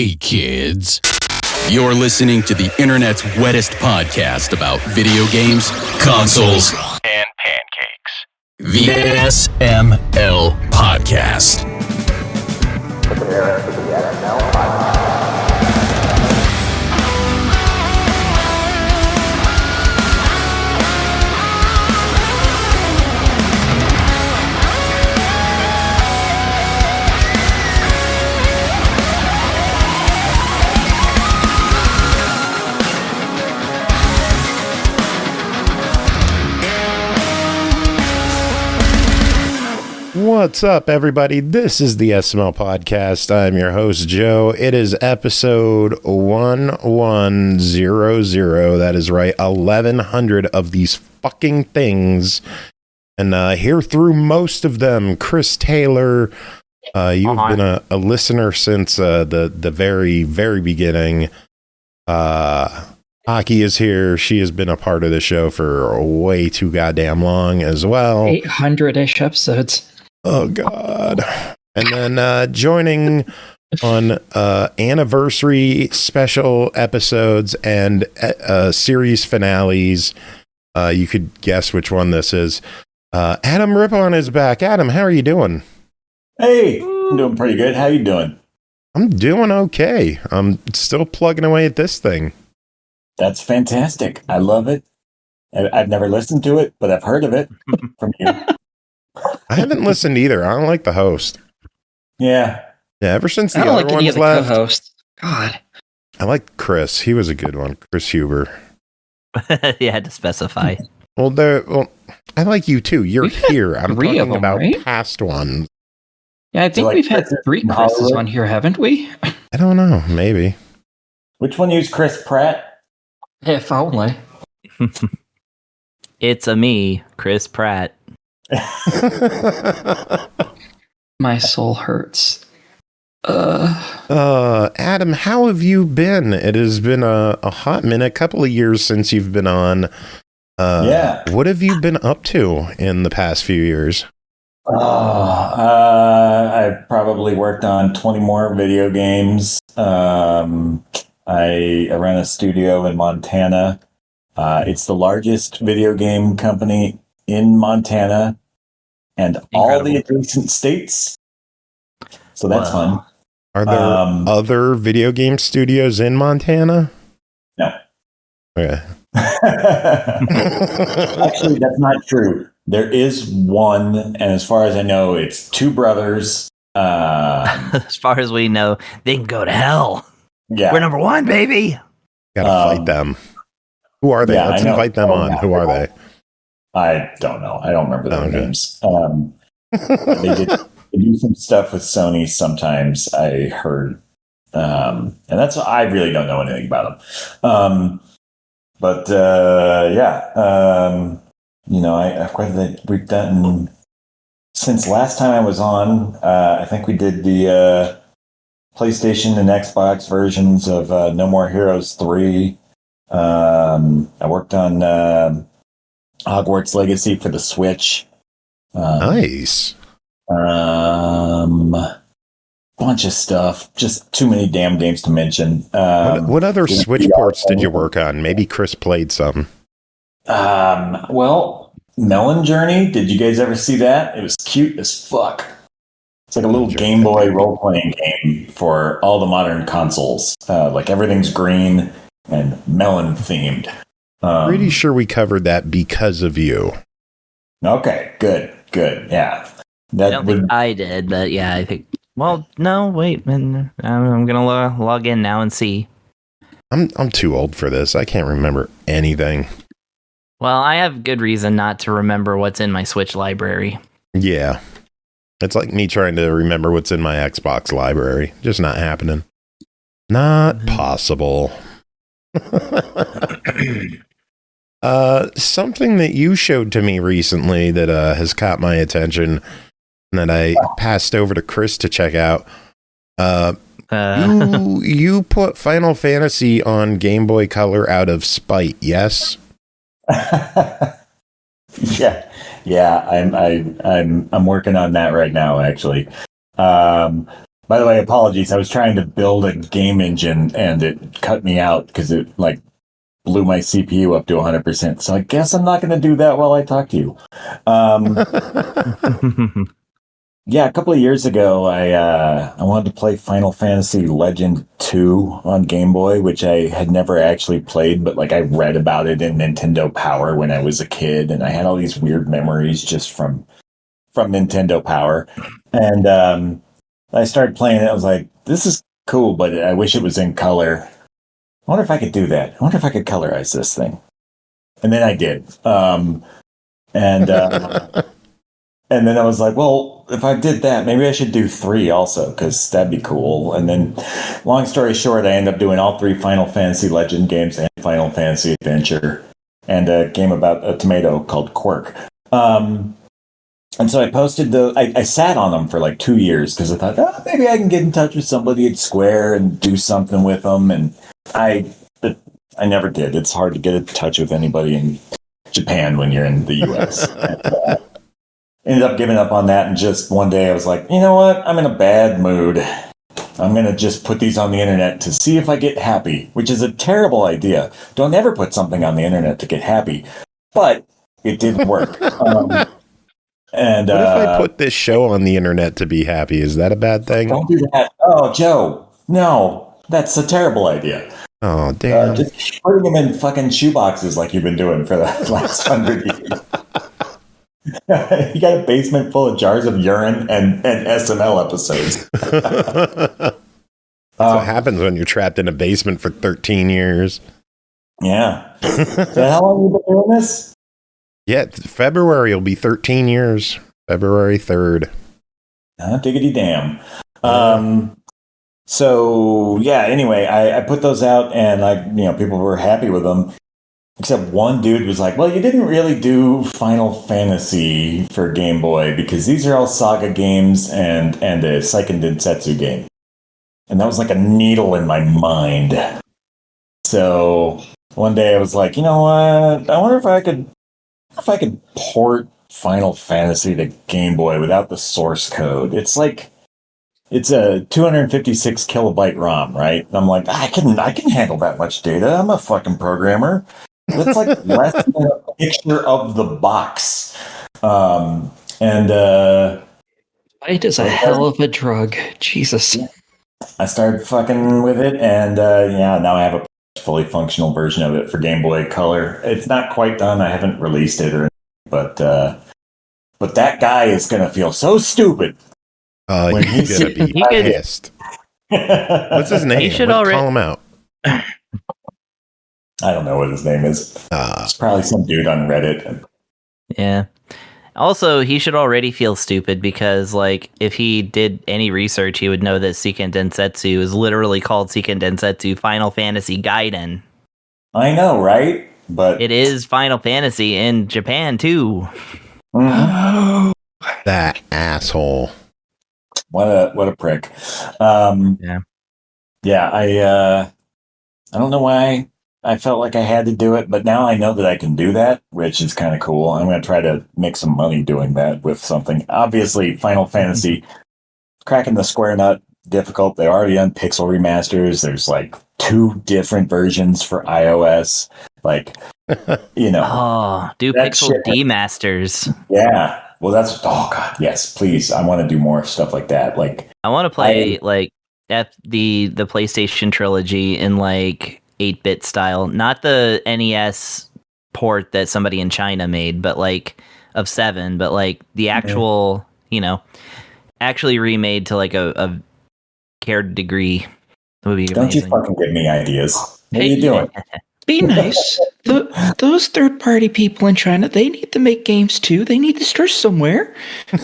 Hey kids, you're listening to the internet's wettest podcast about video games, consoles, and pancakes. The SML Podcast. Prepare for the SML Podcast. What's up, everybody? This is the SML Podcast. I'm your host, Joe. It is episode 1100. That is right, 1100 of these fucking things. And here through most of them, Chris Taylor, you've been a listener since the very, very beginning. Aki is here. She has been a part of the show for way too goddamn long as well. 800-ish episodes. Oh, God. And then joining on anniversary special episodes and series finales, you could guess which one this is. Adam Rippon is back. Adam, how are you doing? Hey, I'm doing pretty good. How you doing? I'm doing okay. I'm still plugging away at this thing. That's fantastic. I love it. I've never listened to it, but I've heard of it from you. I haven't listened either. I don't like the host. Yeah. Ever since the I don't other like any ones of the left. co-hosts. God. I like Chris. He was a good one. Chris Huber. You had to specify. Well, I like you too. You're here. I'm three of talking them, about right? past ones. Yeah, I think like we've had Chris 3 from Chris's Hollywood? on here, haven't we? I don't know. Maybe. Which one used Chris Pratt? If only. It's a me, Chris Pratt. My soul hurts. Adam, how have you been? It has been a hot minute, a couple of years since you've been on. Yeah. What have you been up to in the past few years? I've probably worked on 20 more video games. I run a studio in Montana. It's the largest video game company in Montana and all the adjacent states. So that's fun. Are there other video game studios in Montana? No. Okay. Actually, that's not true. There is one, and as far as I know, it's 2 brothers. As far as we know, they can go to hell. Yeah. We're number 1, baby. Gotta fight them. Who are they? Yeah, Let's invite them on. Yeah. Who are they? I don't know. I don't remember their Okay. names. They do some stuff with Sony sometimes, I heard. And that's, I really don't know anything about them. We've done, since last time I was on, I think we did the PlayStation and Xbox versions of No More Heroes 3. I worked on Hogwarts Legacy for the Switch. Nice. Bunch of stuff. Just too many damn games to mention. What other Switch ports did you work on? Maybe Chris played some. Well, Melon Journey. Did you guys ever see that? It was cute as fuck. It's like a little Game Boy role-playing game for all the modern consoles. Like everything's green and melon themed. Pretty sure we covered that because of you. Okay, good. Yeah. I don't think I did, but yeah, I think. Well, no, wait, man. I'm gonna log in now and see. I'm too old for this. I can't remember anything. Well, I have good reason not to remember what's in my Switch library. Yeah. It's like me trying to remember what's in my Xbox library. Just not happening. Not possible. Something that you showed to me recently that has caught my attention and that I passed over to Chris to check out. You put Final Fantasy on Game Boy Color out of spite, yes? Yeah. I'm working on that right now, actually. By the way, apologies. I was trying to build a game engine and it cut me out because it like blew my CPU up to 100%. So I guess I'm not going to do that while I talk to you. Yeah, a couple of years ago, I wanted to play Final Fantasy Legend 2 on Game Boy, which I had never actually played, but like I read about it in Nintendo Power when I was a kid, and I had all these weird memories just from Nintendo Power. And I started playing it. I was like, this is cool, but I wish it was in color. I wonder if I could do that. I wonder if I could colorize this thing. And then I did. And then I was like, well, if I did that, maybe I should do 3 also, because that'd be cool. And then, long story short, I ended up doing all 3 Final Fantasy Legend games and Final Fantasy Adventure, and a game about a tomato called Quirk. And so I posted I sat on them for like 2 years, because I thought, maybe I can get in touch with somebody at Square and do something with them. And but I never did. It's hard to get in touch with anybody in Japan when you're in the U.S. And, ended up giving up on that, and just one day I was like, you know what? I'm in a bad mood. I'm going to just put these on the internet to see if I get happy, which is a terrible idea. Don't ever put something on the internet to get happy. But it didn't work. And what if I put this show on the internet to be happy? Is that a bad thing? Don't do that. Oh, Joe. No, that's a terrible idea. Oh, damn. Just putting them in fucking shoeboxes like you've been doing for the last 100 years. You got a basement full of jars of urine and SML episodes. That's what happens when you're trapped in a basement for 13 years. Yeah. So how long have you been doing this? Yeah, February will be 13 years. February 3rd. Diggity damn. So, yeah, anyway, I put those out, and people were happy with them. Except one dude was like, well, you didn't really do Final Fantasy for Game Boy, because these are all Saga games and a Seiken Densetsu game. And that was like a needle in my mind. So one day I was like, you know what? I wonder if I could port Final Fantasy to Game Boy without the source code. It's a 256 kilobyte ROM, right? And I'm like, I can handle that much data. I'm a fucking programmer. That's like less than a picture of the box. It is a hell of a drug. Jesus. I started fucking with it, and now I have a fully functional version of it for Game Boy Color. It's not quite done. I haven't released it, but that guy is gonna feel so stupid. He's gonna be pissed. What's his name? Call him out. I don't know what his name is. It's probably some dude on Reddit. Yeah. Also, he should already feel stupid, because, like, if he did any research, he would know that Seiken Densetsu is literally called Seiken Densetsu Final Fantasy Gaiden. I know, right? But it is Final Fantasy in Japan, too. Mm-hmm. That asshole. What a prick. Yeah, I don't know why I felt like I had to do it, but now I know that I can do that, which is kind of cool. I'm going to try to make some money doing that with something. Obviously, Final Fantasy, cracking the square nut, difficult. They already done pixel remasters. There's like 2 different versions for iOS. Like, Oh, do pixel demasters. Yeah. Well, oh God, yes, please. I want to do more stuff like that. Like, I want to play the PlayStation trilogy in like 8-bit style, not the NES port that somebody in China made, but like of 7, but like the actual, actually remade to like a cared degree. That would be Don't amazing. you fucking give me ideas. What are you doing? Be nice. Those third-party people in China, they need to make games too. They need to start somewhere. I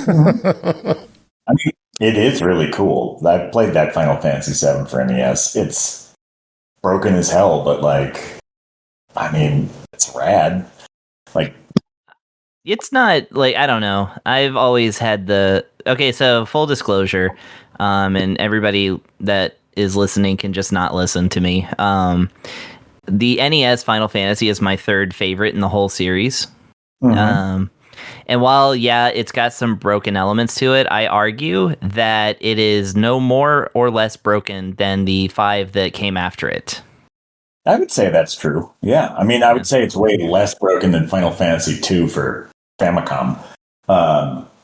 mean, it is really cool. I played that Final Fantasy VII for NES. It's broken as hell, but it's rad. Like, it's not like, I don't know. I've always had so full disclosure, and everybody that is listening can just not listen to me. The NES Final Fantasy is my 3rd favorite in the whole series. Mm-hmm. And while, yeah, it's got some broken elements to it, I argue that it is no more or less broken than the 5 that came after it. I would say that's true. Yeah. I mean, I would say it's way less broken than Final Fantasy II for Famicom.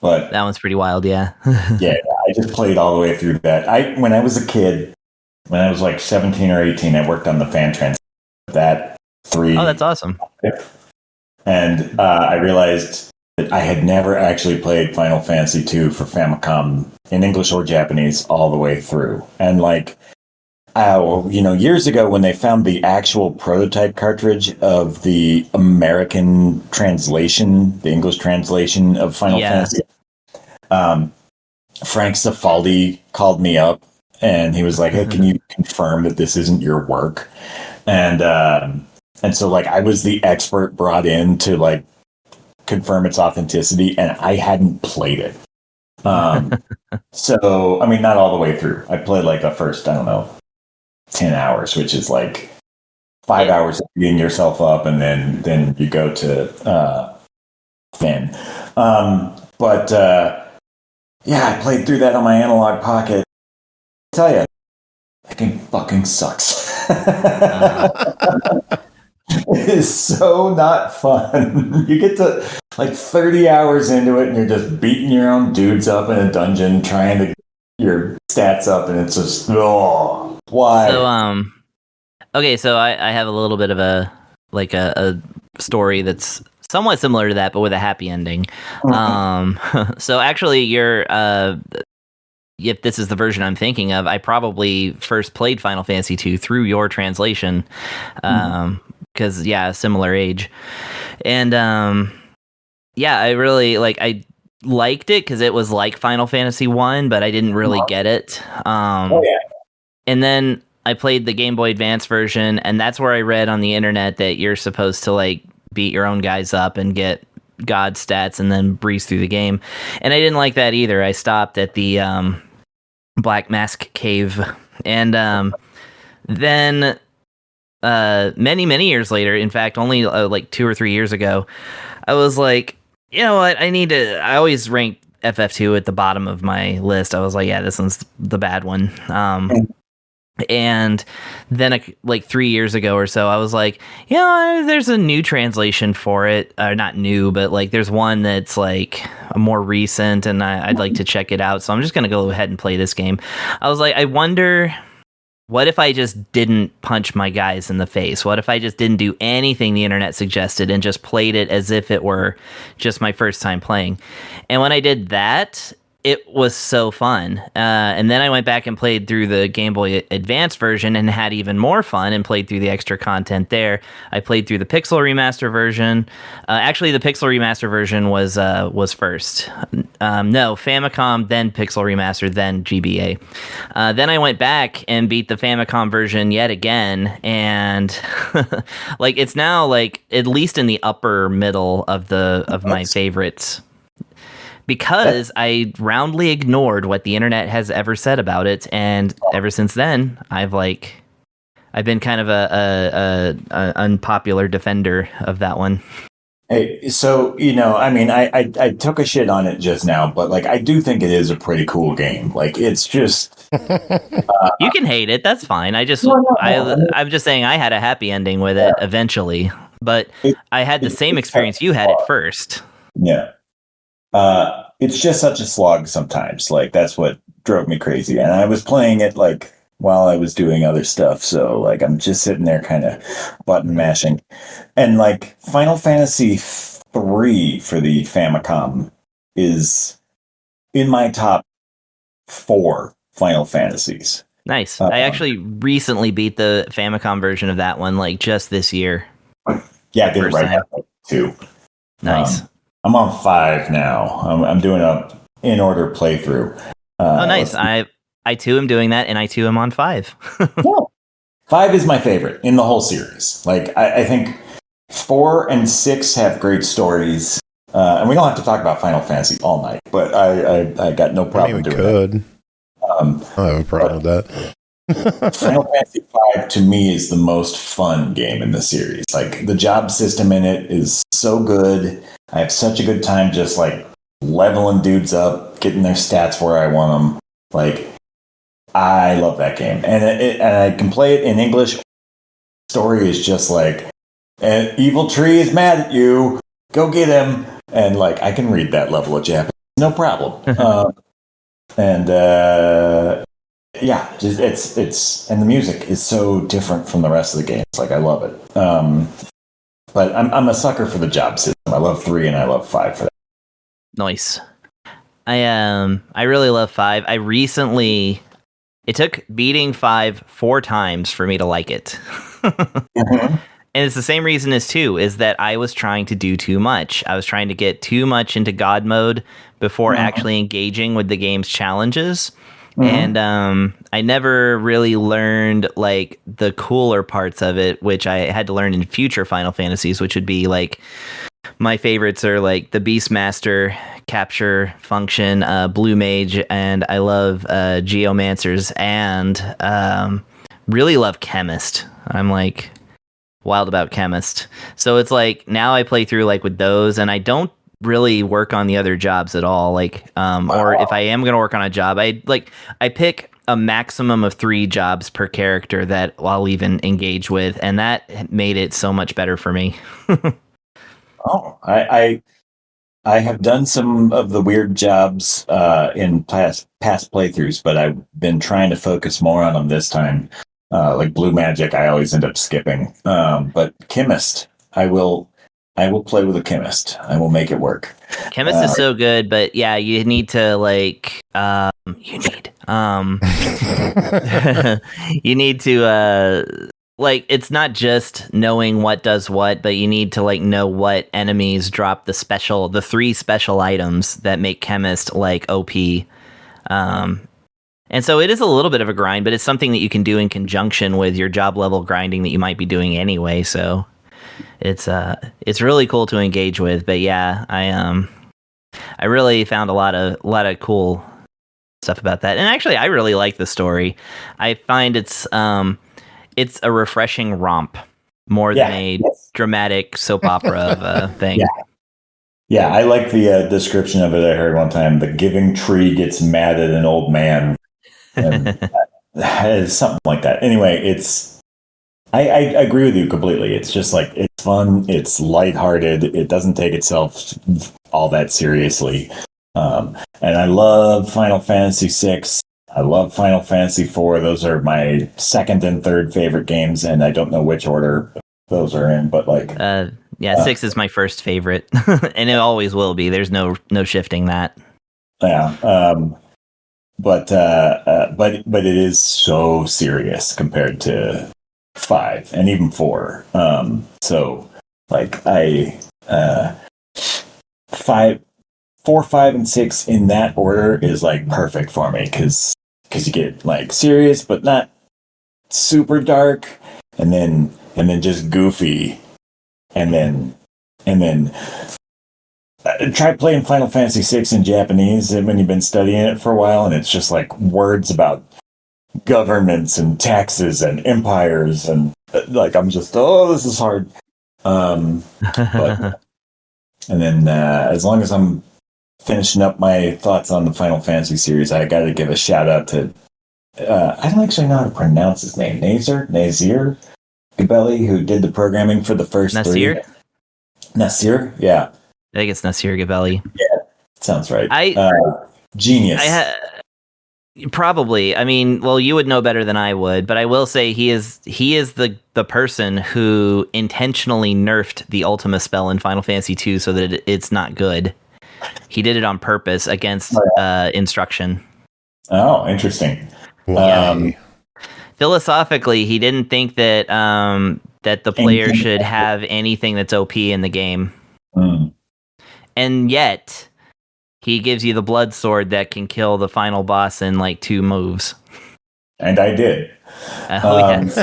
But that one's pretty wild, yeah. yeah, I just played all the way through that. When I was a kid, when I was like 17 or 18, I worked on the fan trans that 3. Oh, that's awesome. And I realized that I had never actually played Final Fantasy II for Famicom in English or Japanese all the way through. And like, years ago when they found the actual prototype cartridge of the American translation, the English translation of Final Fantasy, Frank Cifaldi called me up and he was like, "Hey, can you confirm that this isn't your work?" And so like I was the expert brought in to like confirm its authenticity, and I hadn't played it. So I mean, not all the way through. I played like the first, 10 hours, which is like 5 hours of beating yourself up, and then you go to Finn. But I played through that on my Analog Pocket. I tell you, that game fucking sucks. It is so not fun. You get to like 30 hours into it and you're just beating your own dudes up in a dungeon trying to get your stats up, and it's just, why? So, okay, so I have a little bit of a story that's somewhat similar to that, but with a happy ending. So actually, if this is the version I'm thinking of, I probably first played Final Fantasy II through your translation, because similar age, and I really I liked it because it was like Final Fantasy 1, but I didn't really get it. And then I played the Game Boy Advance version, and that's where I read on the internet that you're supposed to like beat your own guys up and get god stats and then breeze through the game. And I didn't like that either. I stopped at the Black Mask Cave. And then many years later, in fact, only like 2 or 3 years ago, I was like, you know what, I always rank FF2 at the bottom of my list. I was like, yeah, this one's the bad one. And then like 3 years ago or so, I was like, there's a new translation for it. Not new, but like there's one that's like more recent, and I'd like to check it out. So I'm just going to go ahead and play this game. I was like, I wonder, what if I just didn't punch my guys in the face? What if I just didn't do anything the internet suggested and just played it as if it were just my first time playing? And when I did that, it was so fun. And then I went back and played through the Game Boy Advance version and had even more fun and played through the extra content there. I played through the Pixel Remaster version. Actually, the Pixel Remaster version was first. No, Famicom, then Pixel Remaster, then GBA. Then I went back and beat the Famicom version yet again, and like it's now like at least in the upper middle of my favorites, because I roundly ignored what the internet has ever said about it, and ever since then, I've been kind of a unpopular defender of that one. Hey, so I took a shit on it just now, but like I do think it is a pretty cool game. Like it's just you can hate it, that's fine. I'm just saying I had a happy ending with it eventually, but I had the same experience you had at first. Yeah. It's just such a slog sometimes. Like that's what drove me crazy. And I was playing it like while I was doing other stuff. So like I'm just sitting there kind of button mashing. And like Final Fantasy 3 for the Famicom is in my top 4 Final Fantasies. Nice. I actually recently beat the Famicom version of that one, like just this year. Yeah, I did it right now too. Nice. I'm on 5 now. I'm doing a in order playthrough. Oh, nice. I too am doing that, and I too am on 5. 5 is my favorite in the whole series. Like I think 4 and 6 have great stories, and we don't have to talk about Final Fantasy all night. But I got no problem doing that. I don't have a problem with that. Final Fantasy V to me is the most fun game in the series. Like the job system in it is so good. I have such a good time just like leveling dudes up, getting their stats where I want them. Like I love that game, and I can play it in English. Story is just like an evil tree is mad at you. Go get him, and like I can read that level of Japanese, no problem. Yeah, just it's and the music is so different from the rest of the games. Like I love it. But I'm a sucker for the job system. I love 3 and I love 5 for that. Nice. I really love 5. It took beating 5 4 times for me to like it. Mm-hmm. And it's the same reason as 2, is that I was trying to do too much. I was trying to get too much into God mode before actually engaging with the game's challenges. Mm-hmm. And I never really learned like the cooler parts of it, which I had to learn in future Final Fantasies, which would be like my favorites are like the Beastmaster capture function, Blue Mage, and I love Geomancers, and really love Chemist. I'm like wild about Chemist. So it's like now I play through like with those, and I don't really work on the other jobs at all. Like, or if I am going to work on a job, I pick a maximum of 3 jobs per character that I'll even engage with, and that made it so much better for me. I have done some of the weird jobs in past playthroughs, but I've been trying to focus more on them this time. Like Blue Magic, I always end up skipping. But Chemist, I will play with a Chemist. I will make it work. Chemist is so good, but yeah, you need to like you need to like, it's not just knowing what does what, but you need to like know what enemies drop the 3 special items that make Chemist like OP. And so it is a little bit of a grind, but it's something that you can do in conjunction with your job level grinding that you might be doing anyway. So it's really cool to engage with. But yeah, I really found a lot of cool stuff about that. And actually, I really like the story. I find it's a refreshing romp more than a dramatic soap opera of a thing. Yeah, I like the description of it I heard one time. The giving tree gets mad at an old man. And something like that. Anyway, I agree with you completely. It's just like, it's fun. It's lighthearted. It doesn't take itself all that seriously. And I love Final Fantasy VI. I love Final Fantasy IV. Those are my second and third favorite games, and I don't know which order those are in, but like... 6 is my first favorite, and it always will be. There's no shifting that. Yeah, but it is so serious compared to 5 and even 4. So like 4, 5, and 6 in that order is like perfect for me because you get like serious but not super dark, and then just goofy, and then try playing Final Fantasy VI in Japanese when you've been studying it for a while, and it's just like words about governments and taxes and empires, and like I'm just this is hard. But and then as long as I'm finishing up my thoughts on the Final Fantasy series, I got to give a shout out to I don't actually know how to pronounce his name. Nazir Gabelli, who did the programming for the first Nasir? 3. Nasir, yeah. I think it's Nasir Gabelli. Yeah, sounds right. Genius. Probably. I mean, well, you would know better than I would, but I will say he is the person who intentionally nerfed the Ultima spell in Final Fantasy II so that it's not good. He did it on purpose against instruction. Oh, interesting. Philosophically, he didn't think that that the player should have anything that's OP in the game. Mm. And yet, he gives you the blood sword that can kill the final boss in like 2 moves. And I did. Yes.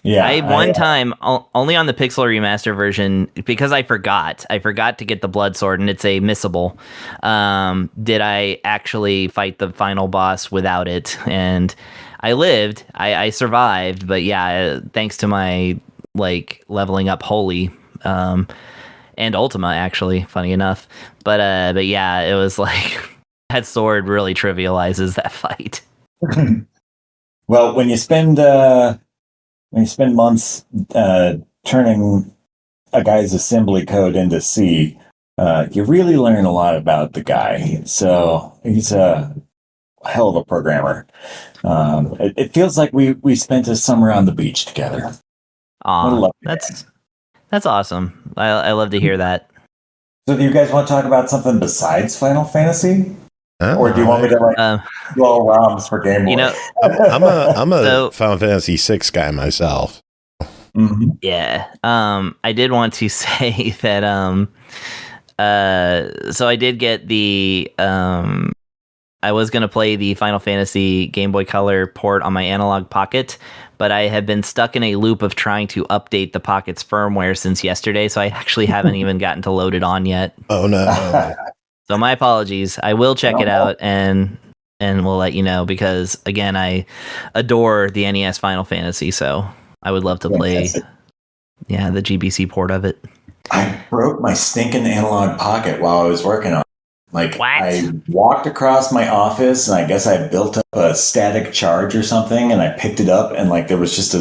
Yeah. One time, only on the Pixel Remaster version, because I forgot to get the blood sword, and it's a missable. Did I actually fight the final boss without it? And I lived. I survived, but yeah, thanks to my like leveling up Holy and Ultima, actually, funny enough. But yeah, it was like that sword really trivializes that fight. Well, when you spend months turning a guy's assembly code into C, you really learn a lot about the guy. So he's a hell of a programmer. It feels like we spent a summer on the beach together. Aw, that's awesome. I love to hear that. So do you guys want to talk about something besides Final Fantasy? Or do you want me to do all ROMs for Game Boy? You know, I'm a Final Fantasy VI guy myself. Mm-hmm. Yeah. I did want to say that so I did get the I was going to play the Final Fantasy Game Boy Color port on my Analog Pocket, but I have been stuck in a loop of trying to update the Pocket's firmware since yesterday, so I actually haven't even gotten to load it on yet. Oh no. So my apologies. I will check it out and we'll let you know, because again, I adore the NES Final Fantasy, so I would love to play the GBC port of it. I broke my stinking Analog Pocket while I was working on it. Like, what? I walked across my office, and I guess I built up a static charge or something, and I picked it up, and like there was just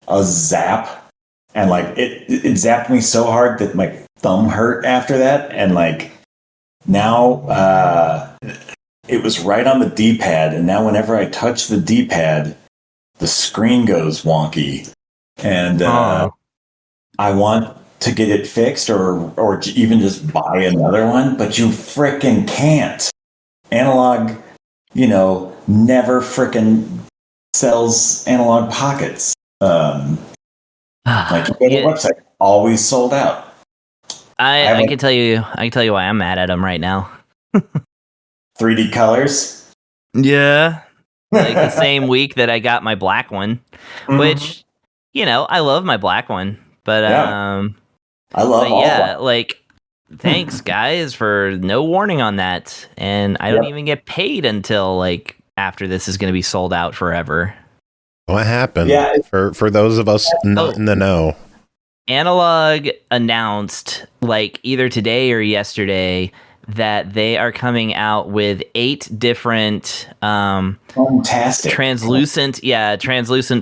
a zap, and like it zapped me so hard that my thumb hurt after that, and like now it was right on the D-pad, and now whenever I touch the D-pad, the screen goes wonky, and I want to get it fixed or even just buy another one, but you frickin' can't. Analog, never frickin' sells Analog Pockets. Like, you go to the website, always sold out. I can tell you why I'm mad at them right now. 3D colors? Yeah. Like the same week that I got my black one, which, I love my black one, but I love all yeah, like, thanks guys for no warning on that, and I don't even get paid until like after this is going to be sold out forever. What happened? Yeah, for those of us not in the know. Analogue announced like either today or yesterday that they are coming out with 8 different fantastic translucent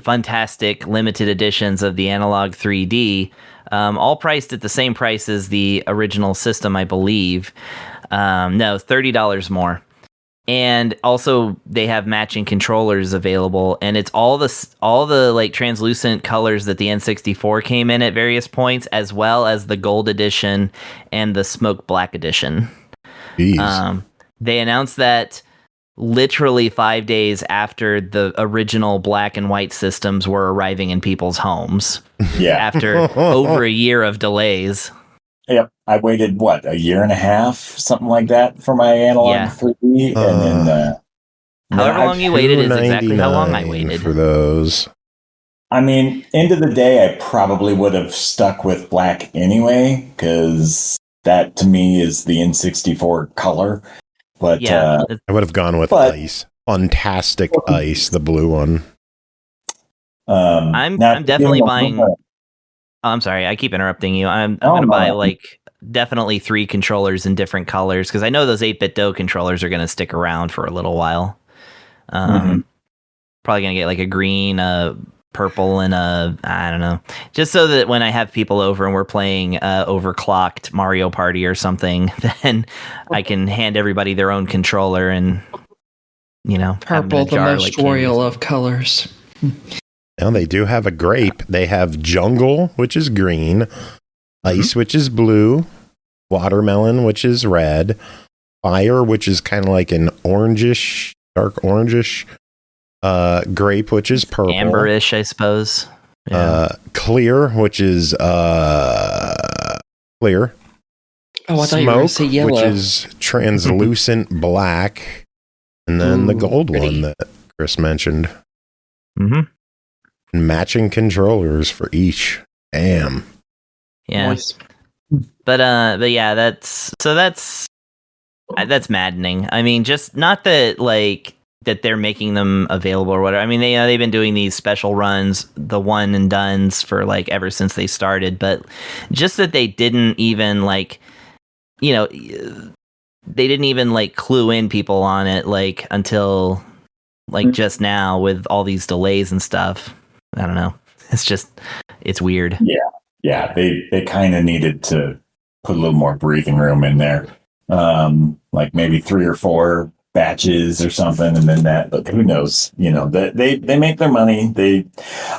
fantastic limited editions of the Analog 3D. All priced at the same price as the original system, I believe. No, $30 more. And also they have matching controllers available, and it's all the like translucent colors that the N64 came in at various points, as well as the gold edition and the smoke black edition. They announced that literally 5 days after the original black and white systems were arriving in people's homes. Yeah. After over a year of delays. Yep. I waited, a year and a half, something like that, for my Analog 3D. And then... however long you waited is exactly how long I waited. For those. I mean, end of the day, I probably would have stuck with black anyway, because that, to me, is the N64 color. But I would have gone with Ice. Fantastic Ice, the blue one. I'm definitely buying... Oh, I'm sorry, I keep interrupting you. I'm going to buy like definitely 3 controllers in different colors, because I know those 8-bit Do controllers are going to stick around for a little while. Probably going to get like a green, a purple, and I don't know, just so that when I have people over and we're playing overclocked Mario Party or something, then I can hand everybody their own controller and purple, the most royal of colors. Now they do have a grape. They have jungle, which is green, ice, which is blue, watermelon, which is red, fire, which is kind of like an orangish, dark orangish, grape, which is purple, amberish, I suppose. Clear, which is clear. Oh, I thought you were going to say yellow. Which is translucent black, and then the gold one that Chris mentioned. Mm-hmm. Matching controllers for each. Damn. Yeah. Nice. But yeah, that's maddening. I mean, just not that like that they're making them available or whatever. I mean, they've been doing these special runs, the one and dones for like ever since they started, but just that they didn't even like, they didn't even like clue in people on it like until like just now with all these delays and stuff. I don't know. It's weird. Yeah. They kind of needed to put a little more breathing room in there. Like maybe 3 or 4 batches or something, and then that. But who knows? They make their money.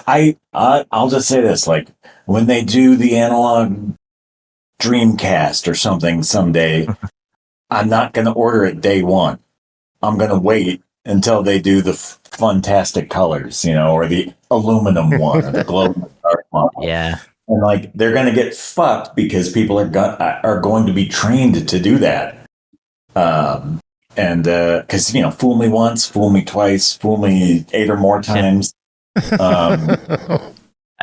I'll just say this: like when they do the analog Dreamcast or something someday, I'm not going to order it day one. I'm going to wait until they do the fantastic colors, or the aluminum one, or the glow in the dark one. Yeah. And like they're going to get fucked because people are going to be trained to do that. And because fool me once, fool me twice, fool me 8 or more times. I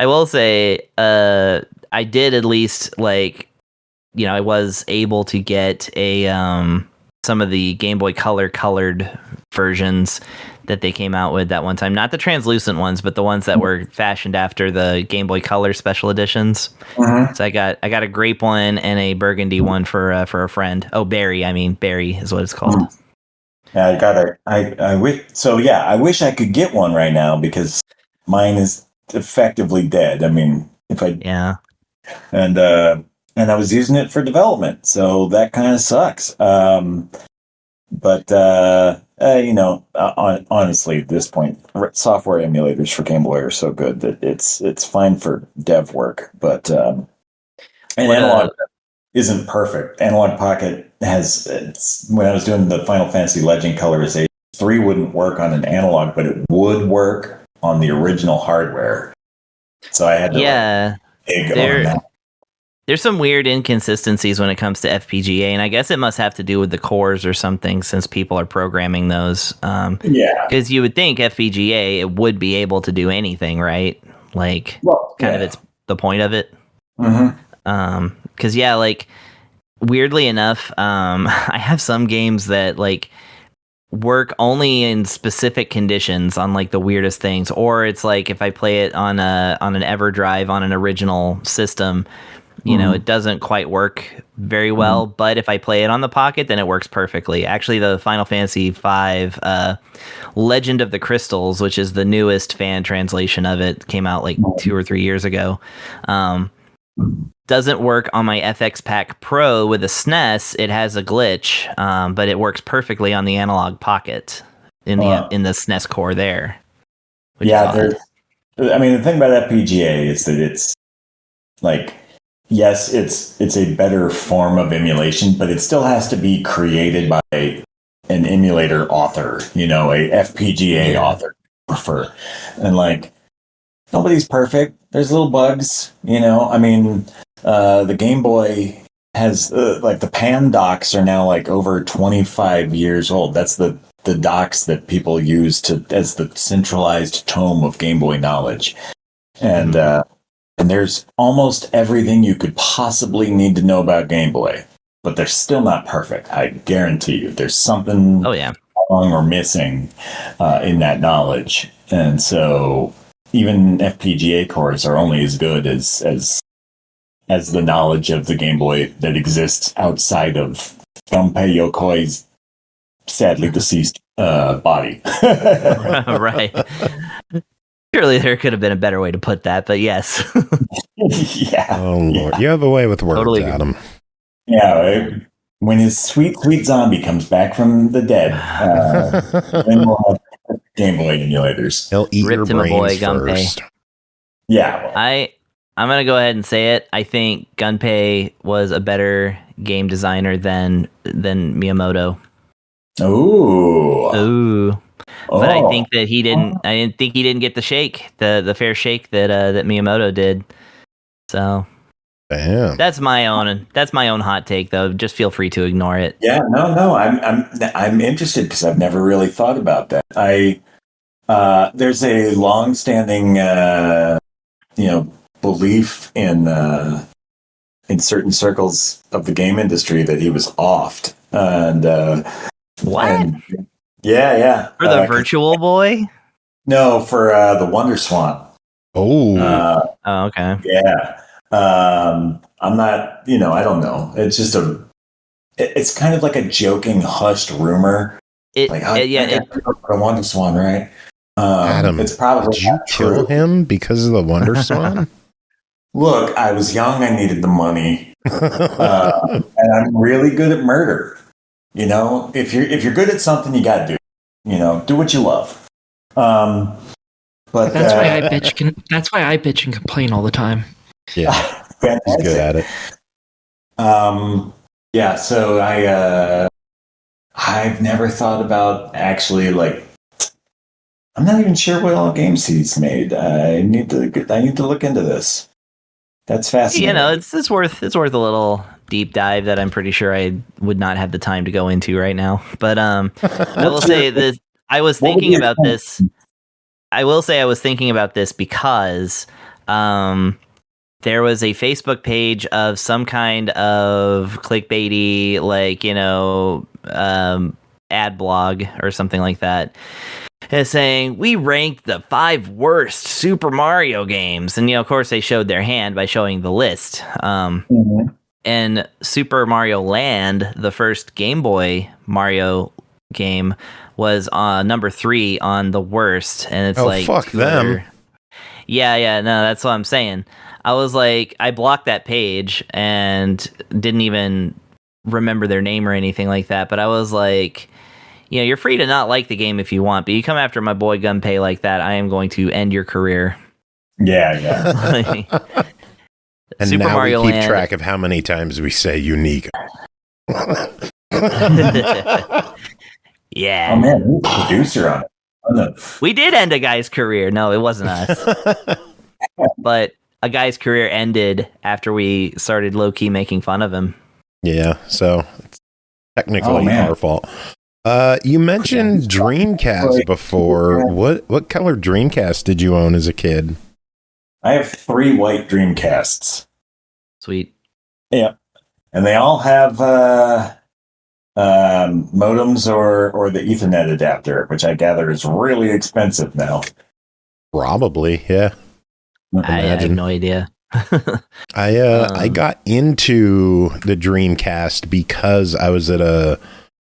will say, I did at least like, I was able to get some of the Game Boy Color colored versions that they came out with that one time. Not the translucent ones, but the ones that were fashioned after the Game Boy Color special editions. Mm-hmm. So I got a grape one and a burgundy one for a friend. Oh, berry. I mean, berry is what it's called. Yeah, I wish I could get one right now because mine is effectively dead. I mean, and I was using it for development, so that kind of sucks. Honestly, at this point, software emulators for Game Boy are so good that it's fine for dev work. But Analog isn't perfect. Analog Pocket when I was doing the Final Fantasy Legend colorization, 3 wouldn't work on an analog, but it would work on the original hardware. So I had to dig on that. There's some weird inconsistencies when it comes to FPGA, and I guess it must have to do with the cores or something since people are programming those. Because you would think FPGA, it would be able to do anything, right? Like, it's the point of it. Mm-hmm. Because, like, weirdly enough, I have some games that, like, work only in specific conditions on, like, the weirdest things. Or it's like if I play it on an EverDrive on an original system, it doesn't quite work very well, but if I play it on the Pocket, then it works perfectly. Actually, the Final Fantasy V Legend of the Crystals, which is the newest fan translation of it, came out like 2 or 3 years ago, doesn't work on my FX Pack Pro with a SNES. It has a glitch, but it works perfectly on the Analog Pocket in the SNES core there. The thing about FPGA is that it's like, yes, it's a better form of emulation, but it still has to be created by an emulator author, a FPGA author, prefer. And like, nobody's perfect. There's little bugs, I mean, the Game Boy has like the pan docks are now like over 25 years old. That's the docks that people use as the centralized tome of Game Boy knowledge. And there's almost everything you could possibly need to know about Game Boy, but they're still not perfect. I guarantee you, there's something wrong or missing in that knowledge. And so even FPGA cores are only as good as the knowledge of the Game Boy that exists outside of Gunpei Yokoi's sadly deceased body. Right. Surely there could have been a better way to put that, but yes. Yeah. Oh, Lord. You have a way with words, totally. Adam. Yeah. When his sweet, sweet zombie comes back from the dead, then we'll have Game Boy emulators. He'll eat your brains first. Yeah. I'm going to go ahead and say it. I think Gunpei was a better game designer than Miyamoto. Ooh. But I think that he didn't. I didn't think he didn't get the shake, the fair shake that Miyamoto did. So, damn. That's my own hot take, though. Just feel free to ignore it. Yeah, no. I'm interested because I've never really thought about that. There's a long-standing, belief in certain circles of the game industry that he was offed, and what? Yeah. For the Virtual Boy? No, for the Wonder Swan. Oh. Oh, okay. Yeah. I'm not, I don't know. It's just it's kind of like a joking, hushed rumor. The Wonder Swan, right? Adam, it's probably did you kill him because of the Wonder Swan? Look, I was young. I needed the money, and I'm really good at murder. If you're good at something, you got to do. Do what you love. But that's why I bitch. That's why I bitch and complain all the time. Yeah, he's good at it. Yeah. So I've never thought about actually I'm not even sure what all games he's made. I need to look into this. That's fascinating. It's worth a little deep dive that I'm pretty sure I would not have the time to go into right now. But I will say this: I was thinking about this. I will say I was thinking about this because there was a Facebook page of some kind of clickbaity, ad blog or something like that. Is saying we ranked the 5 worst Super Mario games, and of course they showed their hand by showing the list. And Super Mario Land, the first Game Boy Mario game, was number 3 on the worst, and it's fuck them. Yeah, no, that's what I'm saying. I was like, I blocked that page and didn't even remember their name or anything like that, but I was like, you're free to not like the game if you want, but you come after my boy Gunpei like that, I am going to end your career. Yeah. And Super now Mario we keep Land. track of how many times we say unique. Yeah. Oh man, who's the producer on it? Oh, no. We did end a guy's career. No, it wasn't us. But a guy's career ended after we started low-key making fun of him. Yeah, so it's technically our fault. You mentioned Dreamcast before. What color Dreamcast did you own as a kid? I have 3 white Dreamcasts. Sweet. Yeah, and they all have modems or the Ethernet adapter, which I gather is really expensive now. Probably, yeah. I have no idea. I got into the Dreamcast because I was at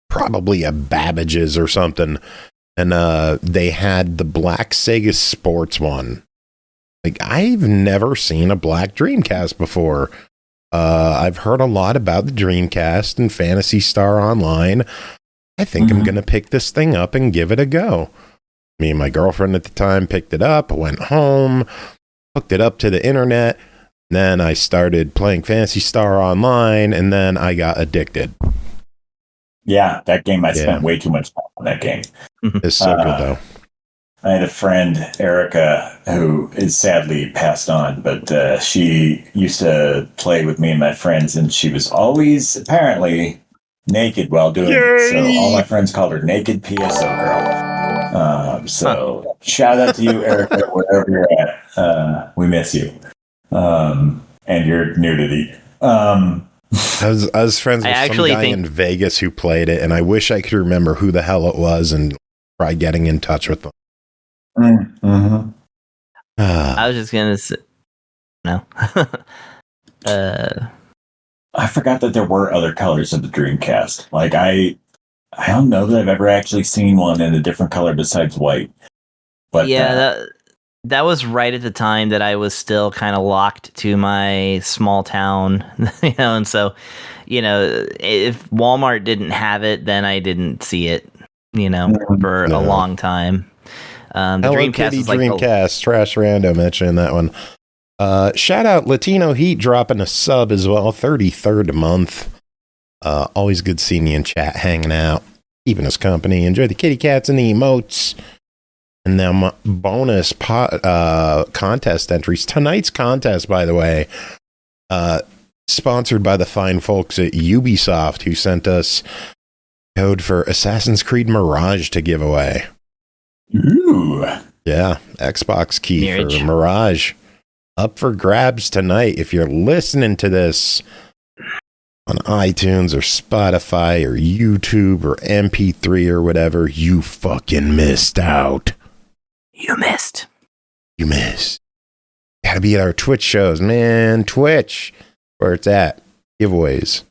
probably a Babbage's or something, and they had the black Sega Sports one. I've never seen a black Dreamcast before. I've heard a lot about the Dreamcast and Phantasy Star Online. I think I'm going to pick this thing up and give it a go. Me and my girlfriend at the time picked it up, went home, hooked it up to the internet. Then I started playing Phantasy Star Online, and then I got addicted. Yeah, that game, I spent way too much time on that game. It's so good, though. I had a friend, Erica, who is sadly passed on, but she used to play with me and my friends, and she was always apparently naked while doing it. So all my friends called her Naked PSO Girl. So shout out to you, Erica, wherever you're at. We miss you. And your nudity. I was friends with some guy in Vegas who played it, and I wish I could remember who the hell it was and try getting in touch with them. I was just gonna say no. I forgot that there were other colors of the Dreamcast. I don't know that I've ever actually seen one in a different color besides white. But yeah, that was right at the time that I was still kind of locked to my small town, and so, if Walmart didn't have it, then I didn't see it, for a long time. The Hello Dreamcast Kitty is Dreamcast, Trash Rando mentioning that one. Shout out Latino Heat dropping a sub as well, 33rd month. Always good seeing you in chat, hanging out, keeping us company. Enjoy the kitty cats and the emotes. And then bonus contest entries. Tonight's contest, by the way, sponsored by the fine folks at Ubisoft, who sent us code for Assassin's Creed Mirage to give away. Ooh. Yeah, Xbox key Marriage. for Mirage. Up for grabs tonight. If you're listening to this on iTunes or Spotify or YouTube or MP3 or whatever, you fucking missed out. You missed. You missed. Gotta be at our Twitch shows, man. Twitch, where it's at. Giveaways.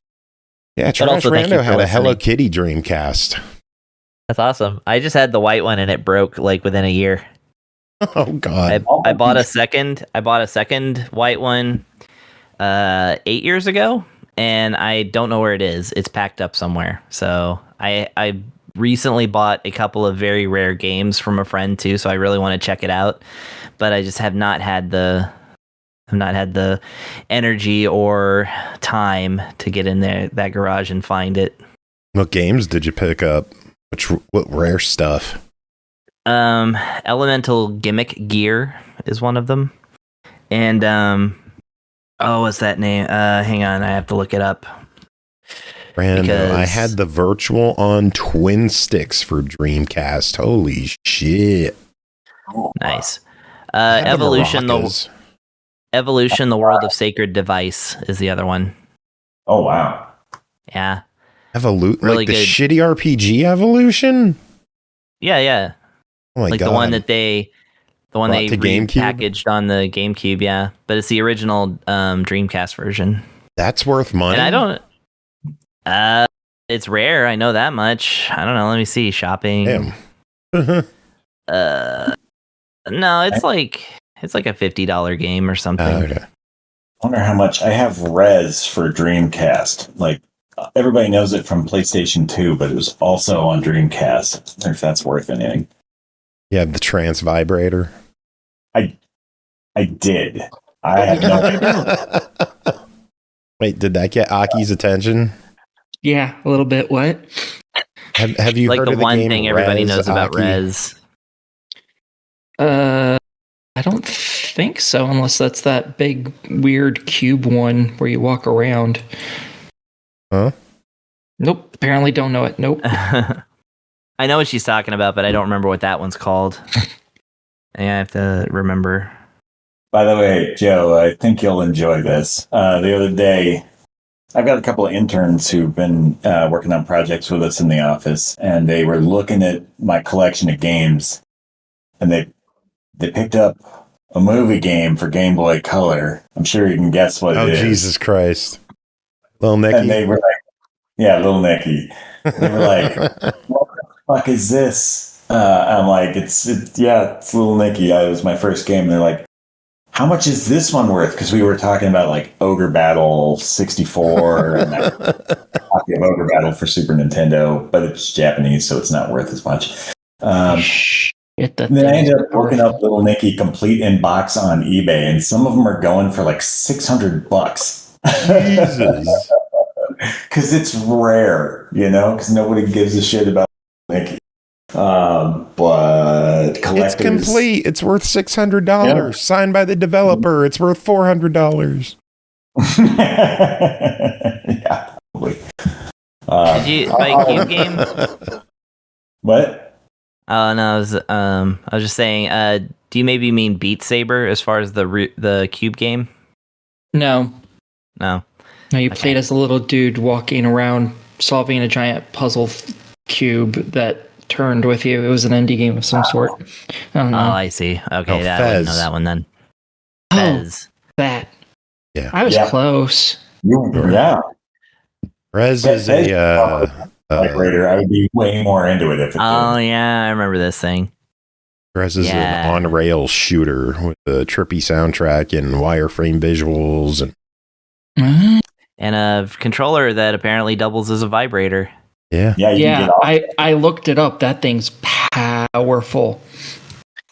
Yeah, Trash also thank you Rando for had a Hello listening. Kitty Dreamcast. That's awesome. I just had the white one and it broke like within a year. Oh God. I bought a second white one 8 years ago, and I don't know where it is. It's packed up somewhere. So I recently bought a couple of very rare games from a friend too, so I really want to check it out. But I just have not had the energy or time to get in there that garage and find it. What games did you pick up? What rare stuff? Elemental Gimmick Gear is one of them. And what's that name? Hang on, I have to look it up. Rando, I had the virtual on twin sticks for Dreamcast. Holy shit. Nice. I had the Evolution, maracas. the World of Sacred Device is the other one. Oh, wow. Yeah. Really Really like the good. shitty RPG Evolution? Yeah. Oh my Like God. the one they Brought to GameCube? repackaged on the GameCube, yeah. But it's the original Dreamcast version. That's worth money. And I don't it's rare, I know that much. I don't know, let me see. Shopping. Damn. No, it's like a $50 game or something. Okay. I wonder how much I have Res for Dreamcast. Like, everybody knows it from PlayStation 2, but it was also on Dreamcast. I wonder if that's worth anything. You have the trance vibrator. I did. I have no. Wait, did that get Aki's attention? Yeah, a little bit. What? Have you Like heard the of the one game thing everybody Res, knows about Aki? Res. I don't think so, unless that's that big weird cube one where you walk around. Huh? Nope. Apparently don't know it. Nope. I know what she's talking about, but I don't remember what that one's called. I have to remember. By the way, Joe, I think you'll enjoy this. The other day, I've got a couple of interns who've been working on projects with us in the office, and they were looking at my collection of games, and they picked up a movie game for Game Boy Color. I'm sure you can guess what Oh, it is. Jesus Christ. Little Nicky. And they were like, yeah, Little Nicky. They were like, what the fuck is this? I'm like, it's Little Nicky. It was my first game. And they're like, how much is this one worth? Because we were talking about like Ogre Battle 64 and a copy of Ogre Battle for Super Nintendo, but it's Japanese, so it's not worth as much. Shit, that And then I thing's ended up working powerful. up Little Nicky complete in box on eBay, and some of them are going for like $600. Jesus. Because it's rare, because nobody gives a shit about Nicky. But collectors, It's complete. It's worth $600. Yeah. Signed by the developer. It's worth $400. yeah, probably. Did you buy Cube Game? What? Oh no, I was just saying. Do you maybe mean Beat Saber as far as the Cube game? No. No. No, you Okay. played as a little dude walking around solving a giant puzzle cube that turned with you. It was an indie game of some sort. I don't Oh, know. I see. Okay, Oh, I wouldn't know Fez. that one then. Oh, Fez. that. Yeah. I was Yeah. close. Yeah. Res That- is that- a Vibrator, I would be way more into it if it Oh did. yeah, I remember this thing. Res is Yeah. an on-rail shooter with a trippy soundtrack and wireframe visuals. And And a controller that apparently doubles as a vibrator. yeah. Yeah, you can Yeah, get off. I looked it up. That thing's powerful.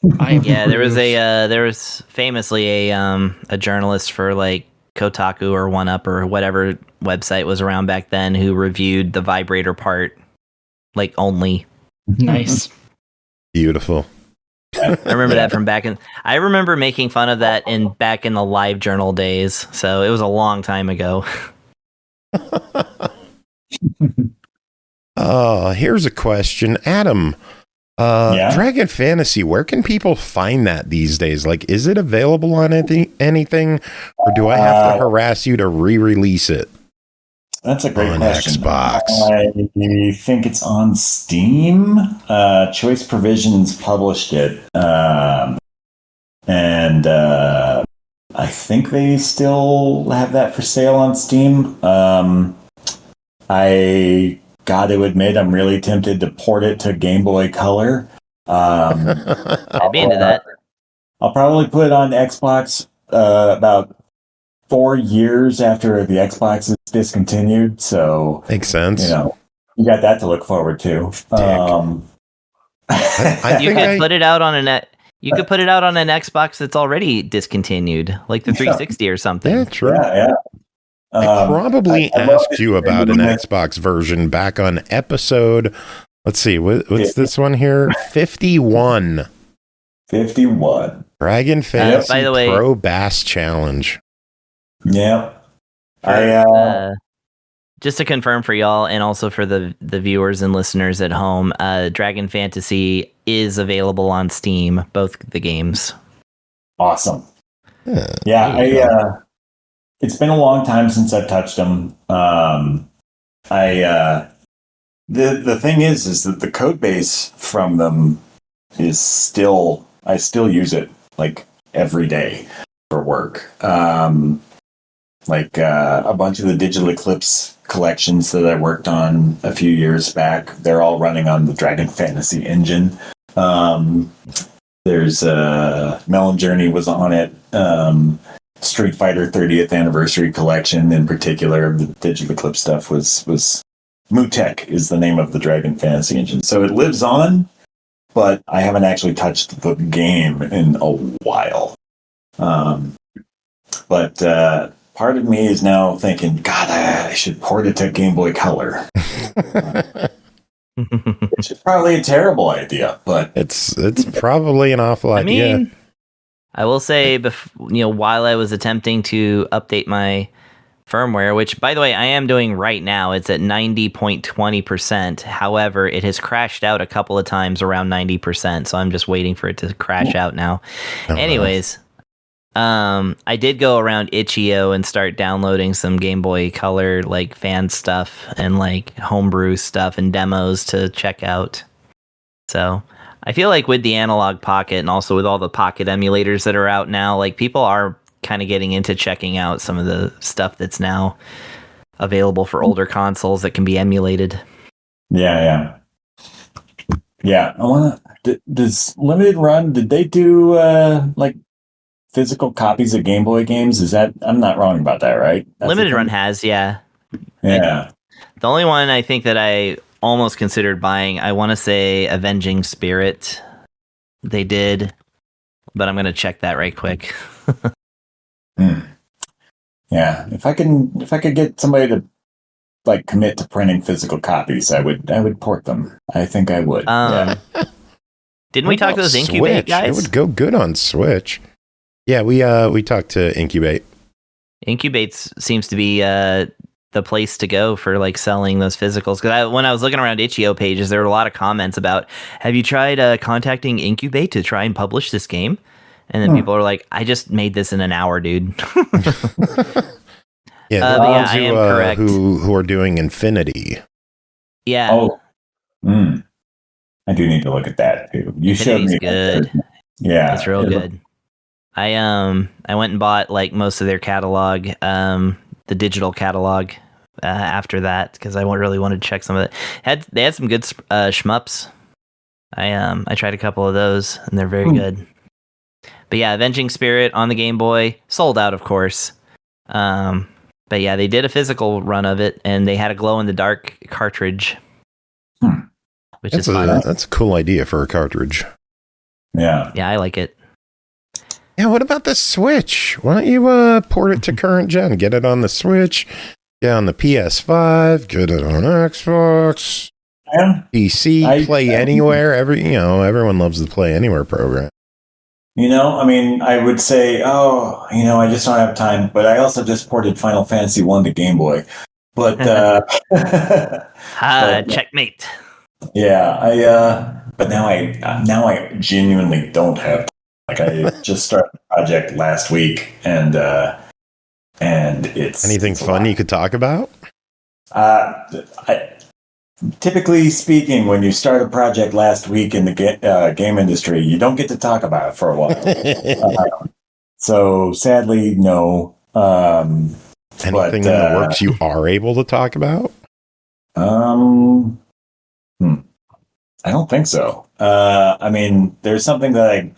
Yeah, there was famously a journalist for like Kotaku or One Up or whatever website was around back then who reviewed the vibrator part like only. Nice. Beautiful. I remember that from back in. I remember making fun of that back in the live journal days. So it was a long time ago. Here's a question. Adam, Yeah? Dragon Fantasy, where can people find that these days? Like, is it available on anything, or do I have to harass you to re-release it? That's a great on question. Xbox? I think it's on Steam. Choice Provisions published it. And I think they still have that for sale on Steam. I got to admit, I'm really tempted to port it to Game Boy Color. I'd be into that. I'll probably put it on Xbox about 4 years after the Xbox is discontinued. So Makes sense. You got that to look forward to. I You think could put it out on a net. You could put it out on an Xbox that's already discontinued, like the 360 or something. Yeah, true. Yeah. I probably I asked you about an Xbox version back on episode. Let's see, what's this one here? 51. 51. Dragon Fantasy by the way, Pro Bass Challenge. Yep. Just to confirm for y'all and also for the viewers and listeners at home, Dragon Fantasy is available on Steam, both the games. Awesome. Yeah, it's been a long time since I've touched them. The thing is that the code base from them is still, I still use it like every day for work. Like a bunch of the Digital Eclipse collections that I worked on a few years back, they're all running on the Dragon Fantasy engine. There's Melon Journey was on it. Street Fighter 30th Anniversary Collection in particular, the Digital Eclipse stuff was Mutek is the name of the Dragon Fantasy engine. So it lives on, but I haven't actually touched the game in a while. But part of me is now thinking, God, I should port it to Game Boy Color. Which is probably a terrible idea, but it's probably an awful idea. I mean, I will say, while I was attempting to update my firmware, which, by the way, I am doing right now, it's at 90.20%. However, it has crashed out a couple of times around 90%, so I'm just waiting for it to crash out now. Anyways, I did go around itch.io and start downloading some Game Boy Color like fan stuff and like homebrew stuff and demos to check out. So I feel like with the Analog Pocket and also with all the Pocket emulators that are out now, like people are kind of getting into checking out some of the stuff that's now available for older consoles that can be emulated. Yeah. I want to. Does Limited Run? Did they do like physical copies of Game Boy games? Is that, I'm not wrong about that, right? Limited Run has, yeah. Yeah. The only one I think that I almost considered buying, I want to say Avenging Spirit. They did, but I'm going to check that right quick. Yeah, if I could get somebody to like commit to printing physical copies, I would port them. I think I would. Yeah. Didn't we talk to those Incubate Switch? guys? It would go good on Switch. Yeah, we talked to Incubate. Incubates seems to be the place to go for like selling those physicals. Because when I was looking around itch.io pages, there were a lot of comments about, have you tried contacting Incubate to try and publish this game? And then people are like, I just made this in an hour, dude. Yeah, but yeah, I am correct. Who are doing Infinity. Yeah. Oh. I do need to look at that too. You showed me. Good. Yeah. It's real good. I went and bought like most of their catalog, the digital catalog after that, because I really wanted to check some of it. They had some good shmups. I tried a couple of those and they're very good. But yeah, Avenging Spirit on the Game Boy, sold out, of course. But yeah, they did a physical run of it, and they had a glow-in-the-dark cartridge. Which is fun. That's a cool idea for a cartridge. Yeah. Yeah, I like it. Yeah, what about the Switch? Why don't you port it to current gen? Get it on the Switch, get it on the PS5, get it on Xbox, PC, play anywhere. Everyone loves the Play Anywhere program. I mean, I would say, I just don't have time, but I also just ported Final Fantasy 1 to Game Boy. But checkmate. Yeah, but now I genuinely don't have time. Like I just started the project last week, and it's anything fun you could talk about? Typically speaking, when you start a project last week in the game industry, you don't get to talk about it for a while. So sadly, no. Anything in the works you are able to talk about? I don't think so. I mean, there's something that I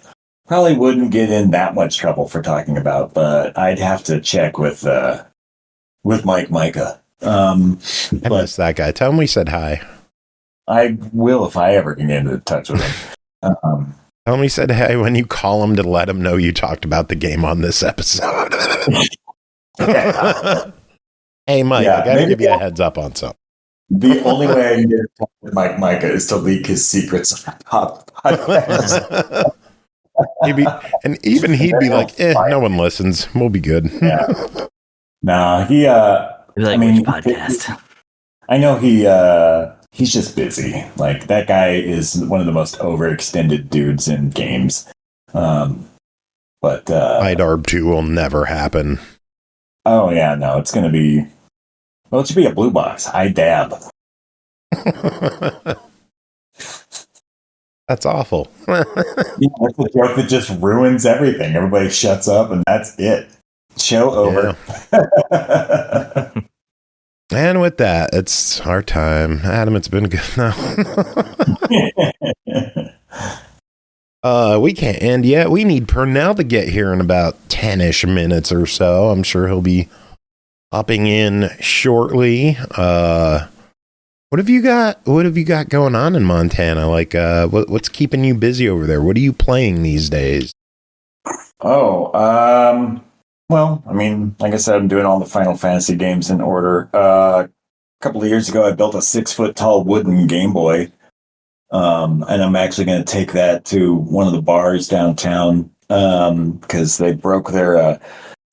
probably wouldn't get in that much trouble for talking about, but I'd have to check with Mike Micah. I miss that guy. Tell him we said hi. I will if I ever can get into touch with him. Tell him we said hi when you call him to let him know you talked about the game on this episode. Hey, Mike, I gotta give you a heads up on something. The only way I can get in touch with Mike Micah is to leak his secrets on podcast. And even he'd be like, no one listens. We'll be good. Yeah. Nah, Which podcast? I know he's just busy. Like, that guy is one of the most overextended dudes in games. But IDARB 2 will never happen. Oh yeah, no, it's gonna be. Well, it should be a blue box. I dab. That's awful. Yeah, that's a joke that just ruins everything. Everybody shuts up, and that's it. Show over. Yeah. And with that, it's our time. Adam, it's been good now. We can't end yet. We need Pernell to get here in about 10-ish minutes or so. I'm sure he'll be hopping in shortly. What have you got going on in Montana? Like, what's keeping you busy over there? What are you playing these days? Well, I mean, like I said, I'm doing all the Final Fantasy games in order. A couple of years ago, I built a 6-foot tall wooden Game Boy. And I'm actually going to take that to one of the bars downtown, because they broke their,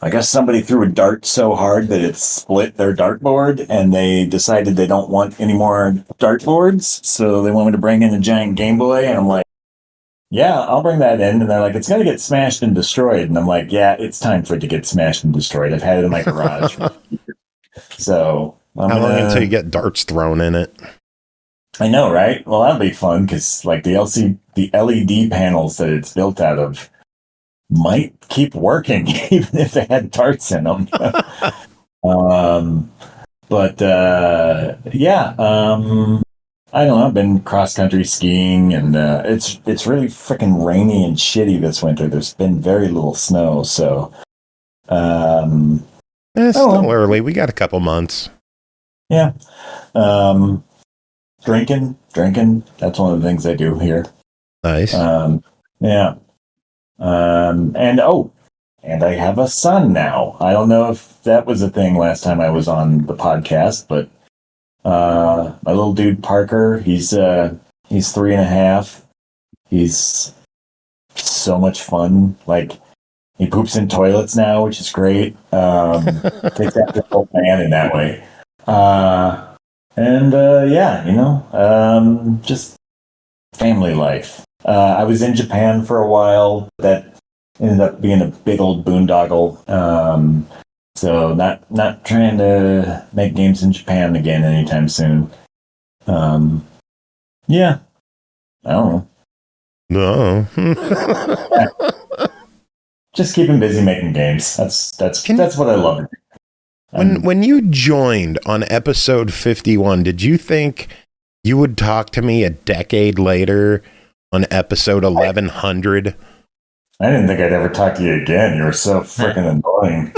I guess somebody threw a dart so hard that it split their dartboard, and they decided they don't want any more dartboards, so they want me to bring in a giant Game Boy, and I'm like, yeah, I'll bring that in. And they're like, it's going to get smashed and destroyed. And I'm like, yeah, it's time for it to get smashed and destroyed. I've had it in my garage. So how long until you get darts thrown in it? I know, right? Well, that'll be fun because like the LED panels that it's built out of might keep working even if they had darts in them. I don't know. I've been cross country skiing, and it's really freaking rainy and shitty this winter. There's been very little snow, so it's still early. We got a couple months. Yeah. Drinking. That's one of the things I do here. Nice. Yeah. And I have a son now. I don't know if that was a thing last time I was on the podcast, but my little dude Parker, he's 3.5. He's so much fun. Like, he poops in toilets now, which is great. Takes after the old man in that way. Just family life. I was in Japan for a while. That ended up being a big old boondoggle. So not trying to make games in Japan again anytime soon. Yeah. I don't know. No. Just keep him busy making games. That's what I love. When you joined on episode 51, did you think you would talk to me a decade later on episode 1100? I didn't think I'd ever talk to you again. You were so freaking annoying.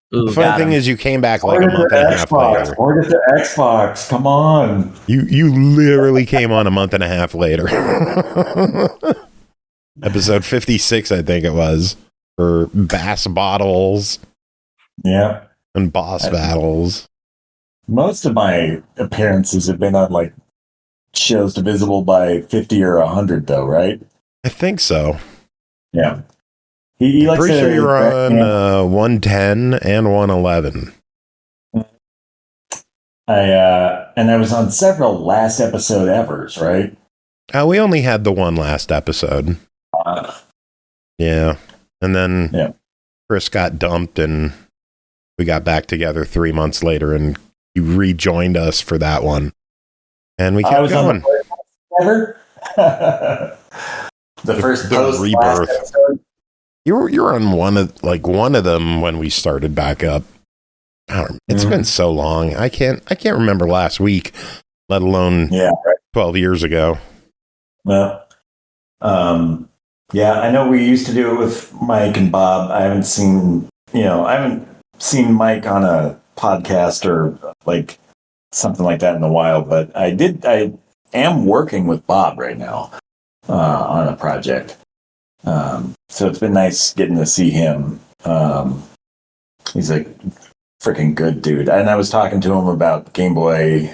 The funny thing is, you came back like a month and a half later. Or get the Xbox. Come on. You literally came on a month and a half later. Episode 56, I think it was, for bass bottles. Yeah. And boss battles. Most of my appearances have been on like shows divisible by 50 or 100, though, right? I think so. Yeah. He likes pretty sure you're on 110 and 111. And I was on several last episode evers, right? We only had the one last episode. Yeah. And then Chris got dumped and we got back together 3 months later, and you rejoined us for that one, and we kept going. Ever? the first post rebirth. You were on one of them when we started back up. It's been so long. I can't remember last week, let alone 12 years ago. Well, yeah, I know we used to do it with Mike and Bob. I haven't seen Mike on a podcast or like something like that in a while, but I am working with Bob right now on a project. So it's been nice getting to see him. He's a freaking good dude. And I was talking to him about Game Boy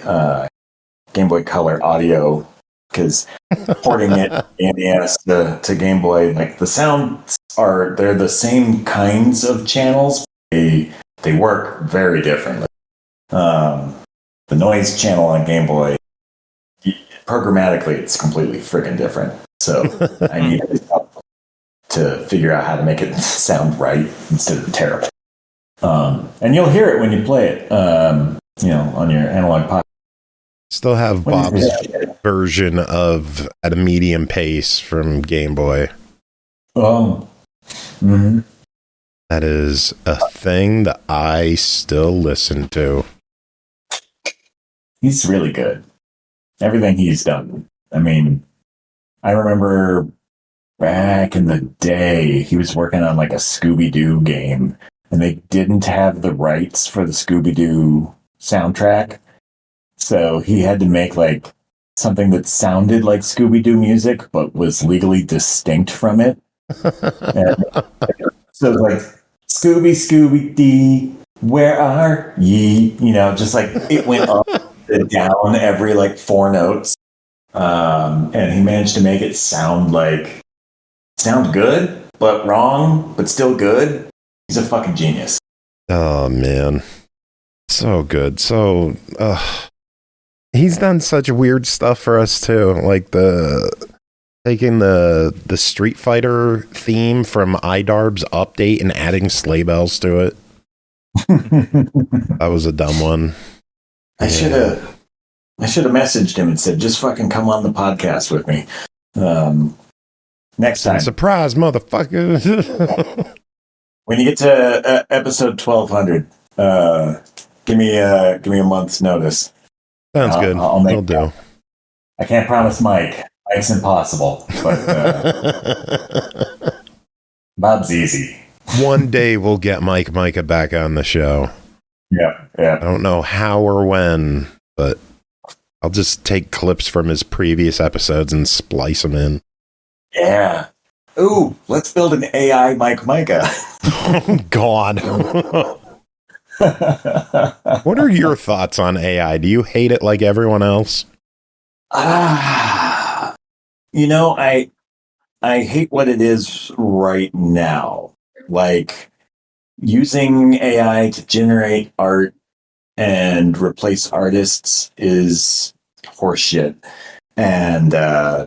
Color audio, because porting it NES to Game Boy, like the sounds they're the same kinds of channels. They work very differently. The noise channel on Game Boy, programmatically, it's completely freaking different. So I need to figure out how to make it sound right instead of terrible. And you'll hear it when you play it, on your analog podcast. Still have Bob's version of At a Medium Pace from Game Boy. Oh. Mm-hmm. That is a thing that I still listen to. He's really good. Everything he's done. I mean, I remember back in the day, he was working on like a Scooby-Doo game, and they didn't have the rights for the Scooby-Doo soundtrack. So he had to make like something that sounded like Scooby-Doo music, but was legally distinct from it. And so it was like, Scooby-Dee, where are ye? Just like it went up and down every like 4 notes. And he managed to make it sound good, but wrong, but still good. He's a fucking genius. Oh, man. So good. So, he's done such weird stuff for us, too. Like taking the Street Fighter theme from iDarb's update and adding sleigh bells to it. That was a dumb one. I should have messaged him and said, just fucking come on the podcast with me. Next time. Surprise, motherfucker. When you get to episode 1200, give me a month's notice. Sounds good. I'll do. I can't promise Mike. Mike's impossible, but Bob's easy. One day we'll get Micah back on the show. Yeah. I don't know how or when, but I'll just take clips from his previous episodes and splice them in. Yeah. Ooh, let's build an AI Micah. Oh, God. What are your thoughts on AI? Do you hate it like everyone else? I hate what it is right now. Like, using AI to generate art and replace artists is horseshit. And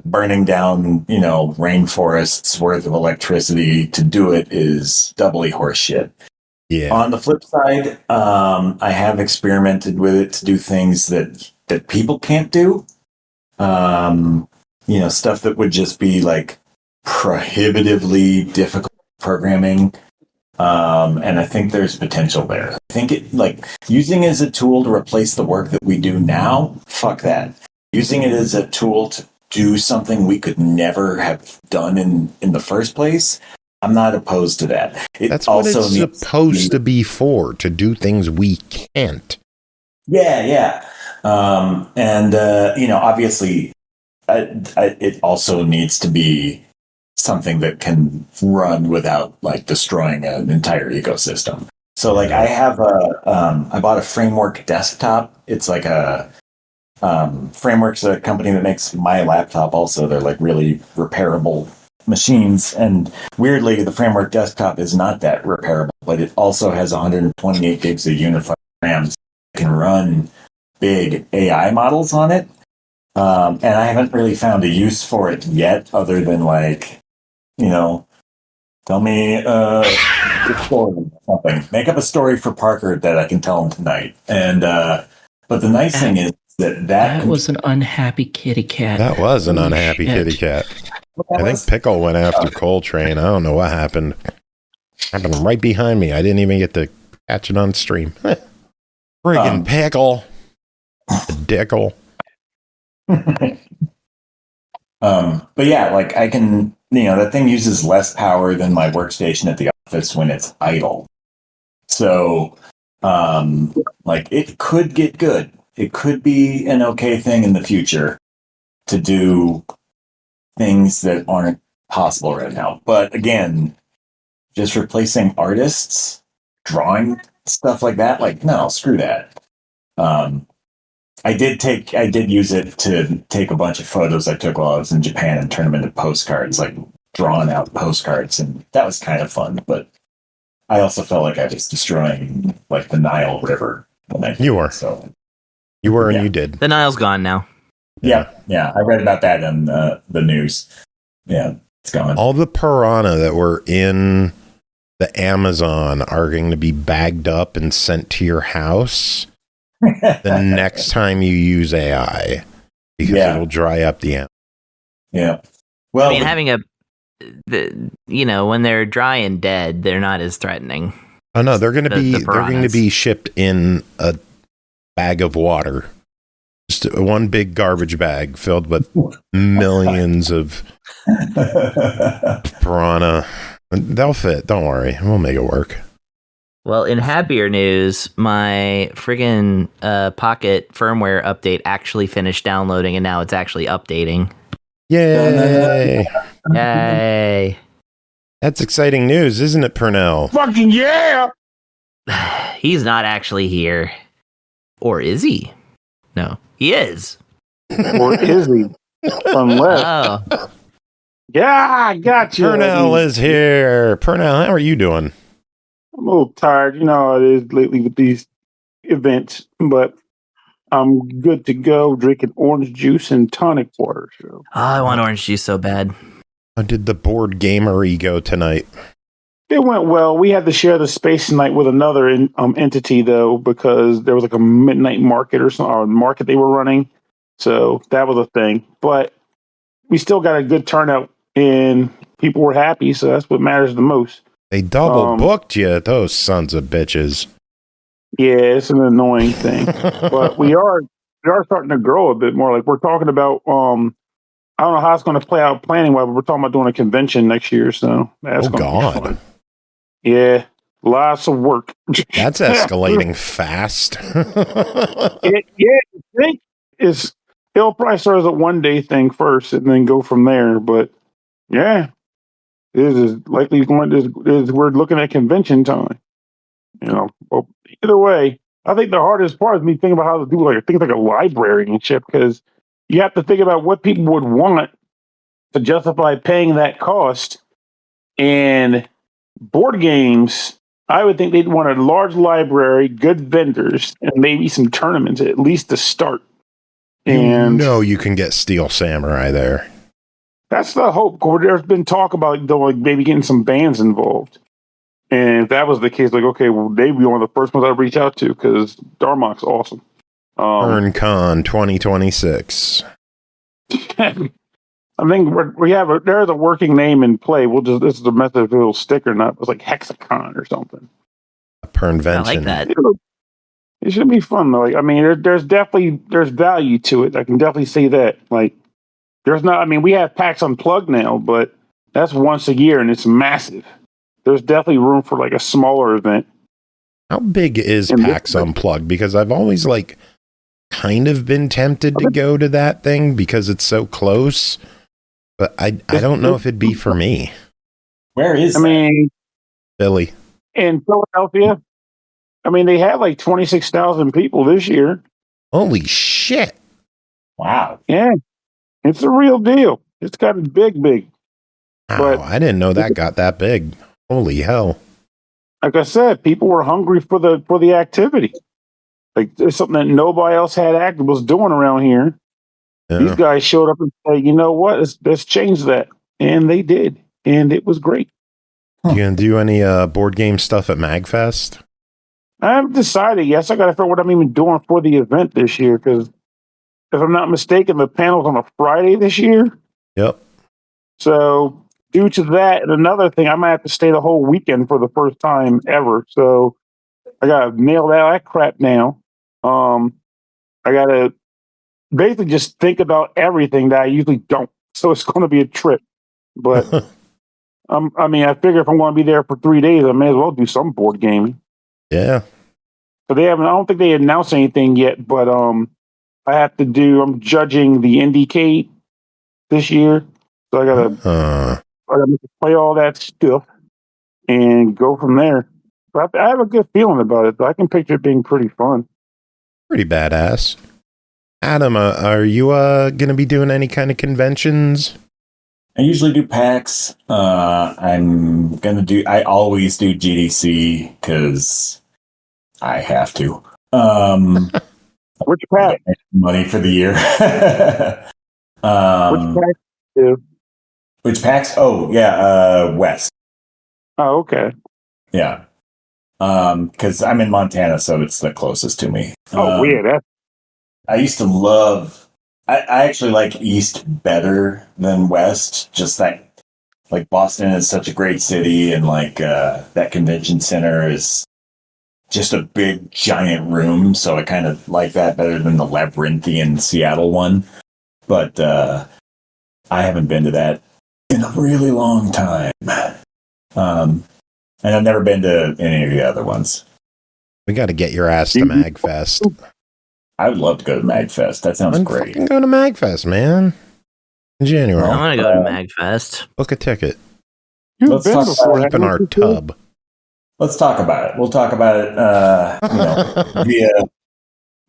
burning down, rainforests worth of electricity to do it is doubly horseshit. Yeah. On the flip side, I have experimented with it to do things that people can't do. Stuff that would just be like prohibitively difficult programming. And I think there's potential there. I think using it as a tool to replace the work that we do now, fuck that. Using it as a tool to do something we could never have done in the first place, I'm not opposed to that. That's what it's supposed to be for, to do things we can't. Yeah. Obviously, it also needs to be something that can run without destroying an entire ecosystem. So I have I bought a Framework desktop. It's like a Framework's a company that makes my laptop also. They're really repairable machines. And weirdly, the Framework desktop is not that repairable, but it also has 128 gigs of unified RAM. So it can run big AI models on it. And I haven't really found a use for it yet, other than Tell me a story or something. Make up a story for Parker that I can tell him tonight. And but the nice thing is that was an unhappy kitty cat. That was an Holy unhappy shit. kitty cat. I think Pickle went after Coltrane. I don't know what happened. Happened right behind me. I didn't even get to catch it on stream. Friggin' Pickle. Dickle. But yeah, like I can, that thing uses less power than my workstation at the office when it's idle. So, like it could get good. It could be an okay thing in the future to do things that aren't possible right now. But again, just replacing artists, drawing stuff like that, like, no, screw that. I did use it to take a bunch of photos I took while I was in Japan and turn them into postcards, like drawn out postcards. And that was kind of fun, but I also felt like I was destroying like the Nile River. You were. So You were and yeah. you did. The Nile's gone now. Yeah. I read about that in the news. Yeah, it's gone. All the piranha that were in the Amazon are going to be bagged up and sent to your house the next time you use AI, because it'll dry up the Amazon. Yeah. Well, I mean, having when they're dry and dead, they're not as threatening. Oh no, they're going to The they're going to be shipped in a bag of water. Just one big garbage bag filled with millions of piranha. They'll fit. Don't worry. We'll make it work. Well, in happier news, my friggin' Pocket firmware update actually finished downloading, and now it's actually updating. Yay! Yay! That's exciting news, isn't it, Pernell? Fucking yeah! He's not actually here. Or is he? No, he is. Or is he? Unless. Oh. Yeah, I got you. Pernell is here. Pernell, how are you doing? I'm a little tired. You know how it is lately with these events, but I'm good to go drinking orange juice and tonic water. So. Oh, I want orange juice so bad. How did the board gamery go tonight? It went well. We had to share the space tonight with another entity, though, because there was like a midnight market or something, or market they were running. So that was a thing. But we still got a good turnout, and people were happy. So that's what matters the most. They double booked you, those sons of bitches. Yeah, it's an annoying thing, but we are starting to grow a bit more. Like we're talking about, I don't know how it's going to play out planning wise, but we're talking about doing a convention next year. So that's going to be fun. Yeah, lots of work. That's escalating fast. I think it'll probably start as a 1-day thing first, and then go from there. But yeah, this is likely going. We're looking at convention time. Well, either way, I think the hardest part is me thinking about how to do things like a library and shit, because you have to think about what people would want to justify paying that cost. And board games, I would think they'd want a large library, good vendors, and maybe some tournaments at least to start. And you can get Steel Samurai there. That's the hope. There's been talk about maybe getting some bands involved. And if that was the case, okay, well, they'd be one of the first ones I'd reach out to, because Darmok's awesome. EarnCon 2026. I think there's a working name in play. This is a method if it'll stick or not. It's like Hexacon or something. A Pernvention. I like that. It should be fun though. There's value to it. I can definitely say that. We have PAX Unplugged now, but that's once a year and it's massive. There's definitely room for a smaller event. How big is PAX Unplugged? Because I've always kind of been tempted to go to that thing because it's so close, but I don't know if it'd be for me. Where is that? Philly. In Philadelphia. They had 26,000 people this year. Holy shit. Wow. Yeah. It's a real deal. It's gotten big. Wow, But I didn't know that got that big. Holy hell. Like I said, people were hungry for the activity. There's something that nobody else was doing around here. Yeah. These guys showed up and said, you know what, let's change that. And they did. And it was great. You gonna do any board game stuff at MagFest? I haven't decided. Yes, I got to figure out what I'm even doing for the event this year. Because if I'm not mistaken, the panel's on a Friday this year. Yep. So due to that, and another thing, I might have to stay the whole weekend for the first time ever. So I got to nail that crap now. I got to basically just think about everything that I usually don't. So it's going to be a trip. But I mean, I figure if I'm going to be there for 3 days, I may as well do some board gaming. Yeah. So they haven't. I don't think they announced anything yet. But I have to do. I'm judging the Indiecade this year, so I gotta play all that stuff and go from there. But I have a good feeling about it. I can picture it being pretty fun. Pretty badass. Adam, are you going to be doing any kind of conventions? I usually do PAX. I always do GDC because I have to. Which PAX? Money for the year. Which PAX? Do? Which PAX? Oh, yeah, West. Oh, okay. Yeah. Because I'm in Montana, so it's the closest to me. Oh, weird. I used to love... I actually like East better than West. Just that, like, Boston is such a great city, and like that convention center is just a big giant room. So I kind of like that better than the labyrinthian Seattle one. But I haven't been to that in a really long time. And I've never been to any of the other ones. We got to get your ass to MagFest. I would love to go to MagFest. That sounds great. Go to MagFest, man. In January. I want to go to MagFest. Book a ticket. Let's talk Sleep in our tub. Let's talk about it. We'll talk about it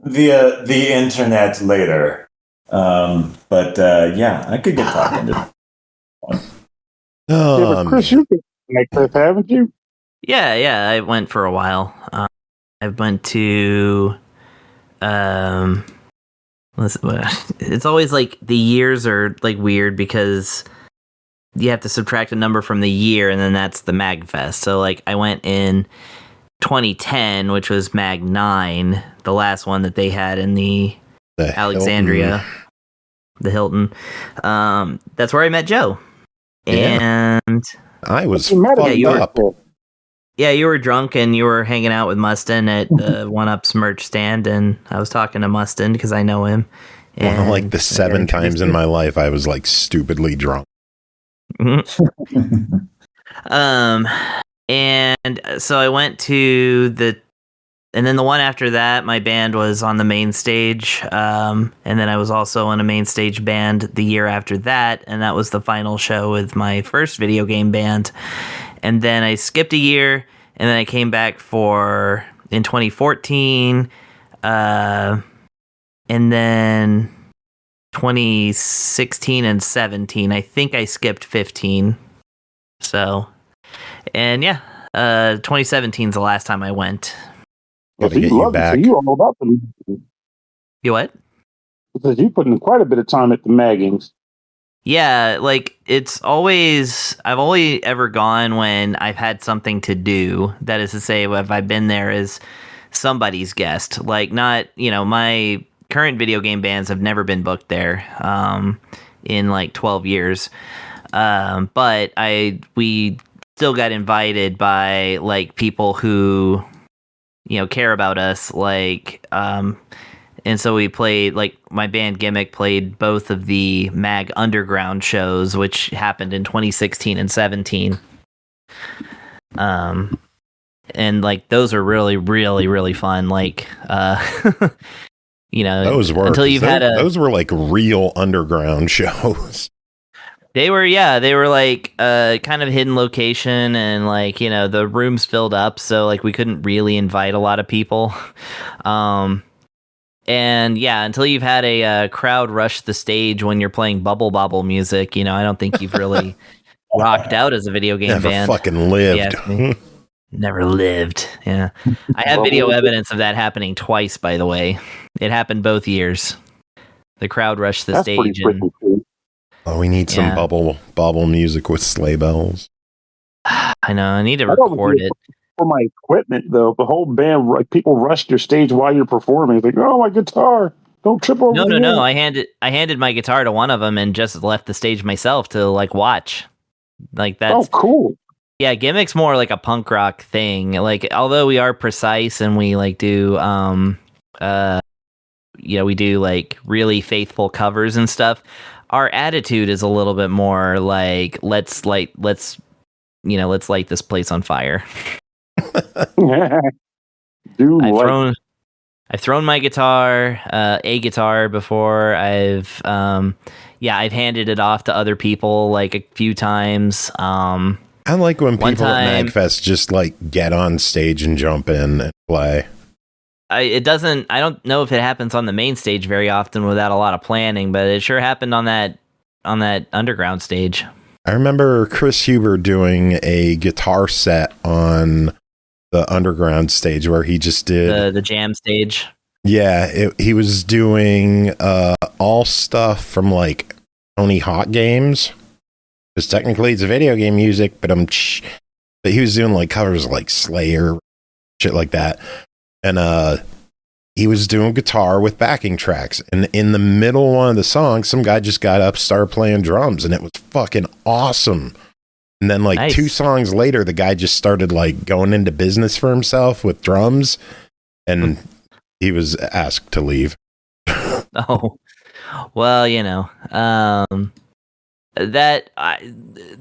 via the internet later. Yeah, I could get talking to but Chris, you've been like this, haven't you? Yeah, I went for a while. I went to it's always like the years are like weird because you have to subtract a number from the year and then that's the MagFest. So like I went in 2010, which was Mag 9, the last one that they had in the Alexandria, the Hilton. That's where I met Joe. Yeah. And I was fucked up. Yeah, you were drunk and you were hanging out with Mustin at the One Up's merch stand, and I was talking to Mustin because I know him. Well, like the 7 times in my life, I was like stupidly drunk. Mm-hmm. And so I went to and then the one after that, my band was on the main stage, and then I was also on a main stage band the year after that, and that was the final show with my first video game band. And then I skipped a year, and then I came back in 2014, and then 2016 and 17. I think I skipped 15. So, and yeah, 2017 is the last time I went. Gotta get you back. So you all about them. You what? Because you put in quite a bit of time at the Maggings. Yeah, like I've only ever gone when I've had something to do. That is to say, if I've been there as somebody's guest, like not, my current video game bands have never been booked there, in like 12 years. But we still got invited by like people who, care about us, like, and so we played, like, my band Gimmick played both of the Mag Underground shows, which happened in 2016 and 17. And, like, those are really, really, really fun. Like, those were, until you've those were, like, real underground shows. They were like kind of hidden location, and like, the rooms filled up. So, like, we couldn't really invite a lot of people. And yeah, until you've had a crowd rush the stage when you're playing Bubble Bobble music, I don't think you've really rocked out as a video game band. Never fucking lived. Never lived. Yeah. I have video evidence of that happening twice, by the way. It happened both years. The crowd rushed the stage. Oh, we need some bubble music with sleigh bells. I know. I need to I don't record do it. for my equipment though. The whole band, like people rush your stage while you're performing. It's like, oh, my guitar! Don't trip over the No. amp. I handed my guitar to one of them and just left the stage myself to like watch. Like Oh, that's cool. yeah. Gimmick's more like a punk rock thing. Like although we are precise and we like do we do like really faithful covers and stuff. Our attitude is a little bit more like let's light this place on fire. Do I've thrown my guitar, a guitar before. I've handed it off to other people like a few times. I like when people at MagFest just like get on stage and jump in and play. I don't know if it happens on the main stage very often without a lot of planning, but it sure happened on that underground stage. I remember Chris Huber doing a guitar set on the underground stage where he just did the jam stage. Yeah, he was doing all stuff from like Tony Hawk games. Because technically it's video game music, but he was doing like covers like Slayer, shit like that. And he was doing guitar with backing tracks. And in the middle of one of the songs, some guy just got up, started playing drums, and it was fucking awesome. And then like 2 songs later, the guy just started like going into business for himself with drums, and he was asked to leave. Oh, well,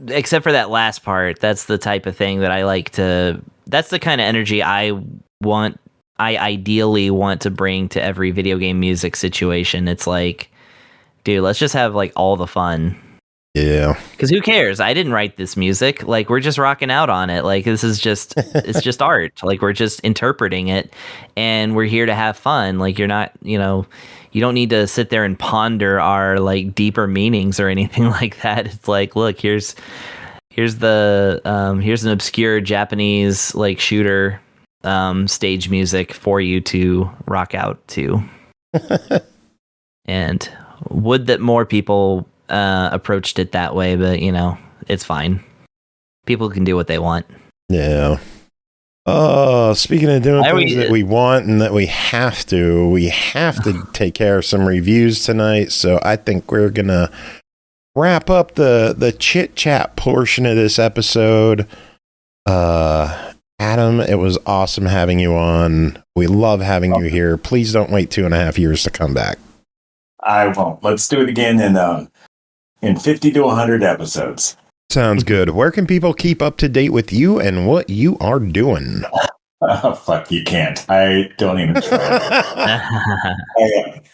except for that last part, that's the type of thing that I like to, that's the kind of energy I ideally want to bring to every video game music situation. It's like, dude, let's just have like all the fun. Yeah. Because who cares? I didn't write this music. Like, we're just rocking out on it. Like, this is just, it's just art. Like, we're just interpreting it, and we're here to have fun. Like, you're not, you don't need to sit there and ponder our like deeper meanings or anything like that. It's like, look, here's an obscure Japanese like shooter stage music for you to rock out to. And would that more people approached it that way, but it's fine. People can do what they want. Yeah. Speaking of doing things that we want and that we have to take care of some reviews tonight. So I think we're gonna wrap up the chit chat portion of this episode. Adam, it was awesome having you on. We love having you here. Please don't wait 2.5 years to come back. I won't. Let's do it again in 50 to 100 episodes. Sounds good. Where can people keep up to date with you and what you are doing? Oh, fuck, you can't. I don't even try.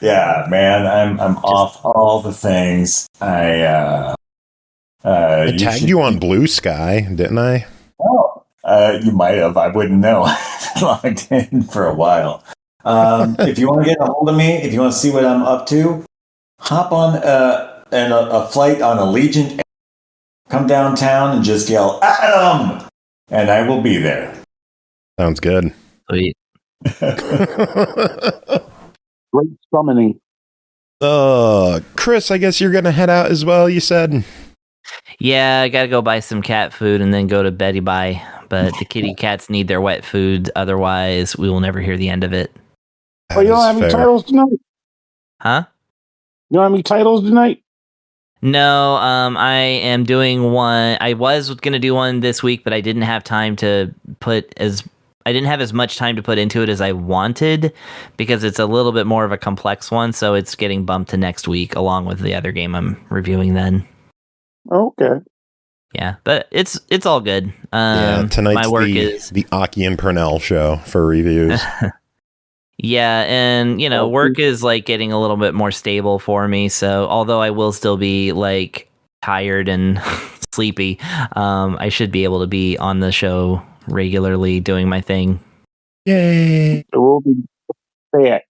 Yeah, man, I'm off all the things. I tagged you on Blue Sky, didn't I? Oh, you might have. I wouldn't know. I've logged in for a while. If you want to get a hold of me, if you want to see what I'm up to, hop on a flight on Allegiant. Come downtown and just yell, Adam! And I will be there. Sounds good. Sweet. Great summoning. Chris, I guess you're going to head out as well, you said? Yeah, I got to go buy some cat food and then go to Betty Bye. But the kitty cats need their wet food. Otherwise, we will never hear the end of it. Oh, you don't have any titles tonight? Huh? You don't have any titles tonight? No, I am doing one. I was going to do one this week, but I didn't have time to I didn't have as much time to put into it as I wanted because it's a little bit more of a complex one. So it's getting bumped to next week along with the other game I'm reviewing then. Okay. Yeah, but it's all good. Yeah, tonight's my work is the Aki and Pernell show for reviews. Yeah, and work is like getting a little bit more stable for me. So although I will still be like tired and sleepy, I should be able to be on the show regularly doing my thing. Yay! It will be that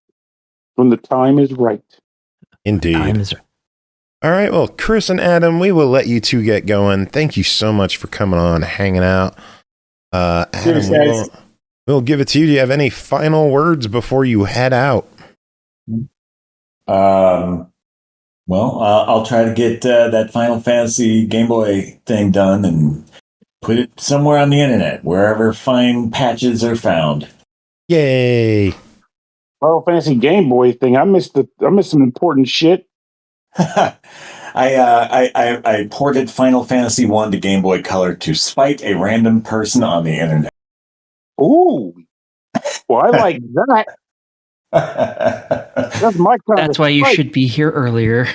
when the time is right. Indeed. All right, well, Chris and Adam, we will let you two get going. Thank you so much for coming on, hanging out. Adam, we'll give it to you. Do you have any final words before you head out? Well, I'll try to get that Final Fantasy Game Boy thing done and Put it somewhere on the internet, wherever fine patches are found. Yay! Final Fantasy Game Boy thing. I missed some important shit. I ported Final Fantasy 1 to Game Boy Color to spite a random person on the internet. Ooh. Well, I like that. That's my kind That's of why you spite. should be here earlier.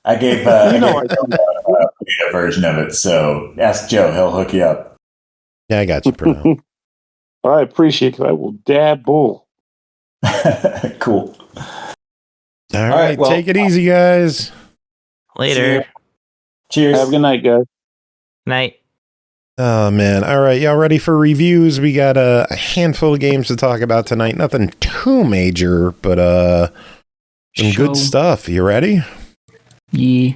I gave You know a beta version of it, so ask Joe, he'll hook you up. Yeah, I got you, Pernell. I appreciate it. I will dabble. Cool. All right, well, take it easy, guys. Later. Cheers. Have a good night, guys. Night. Oh, man. All right, y'all ready for reviews? We got a handful of games to talk about tonight. Nothing too major, but some good stuff. You ready? Yeah.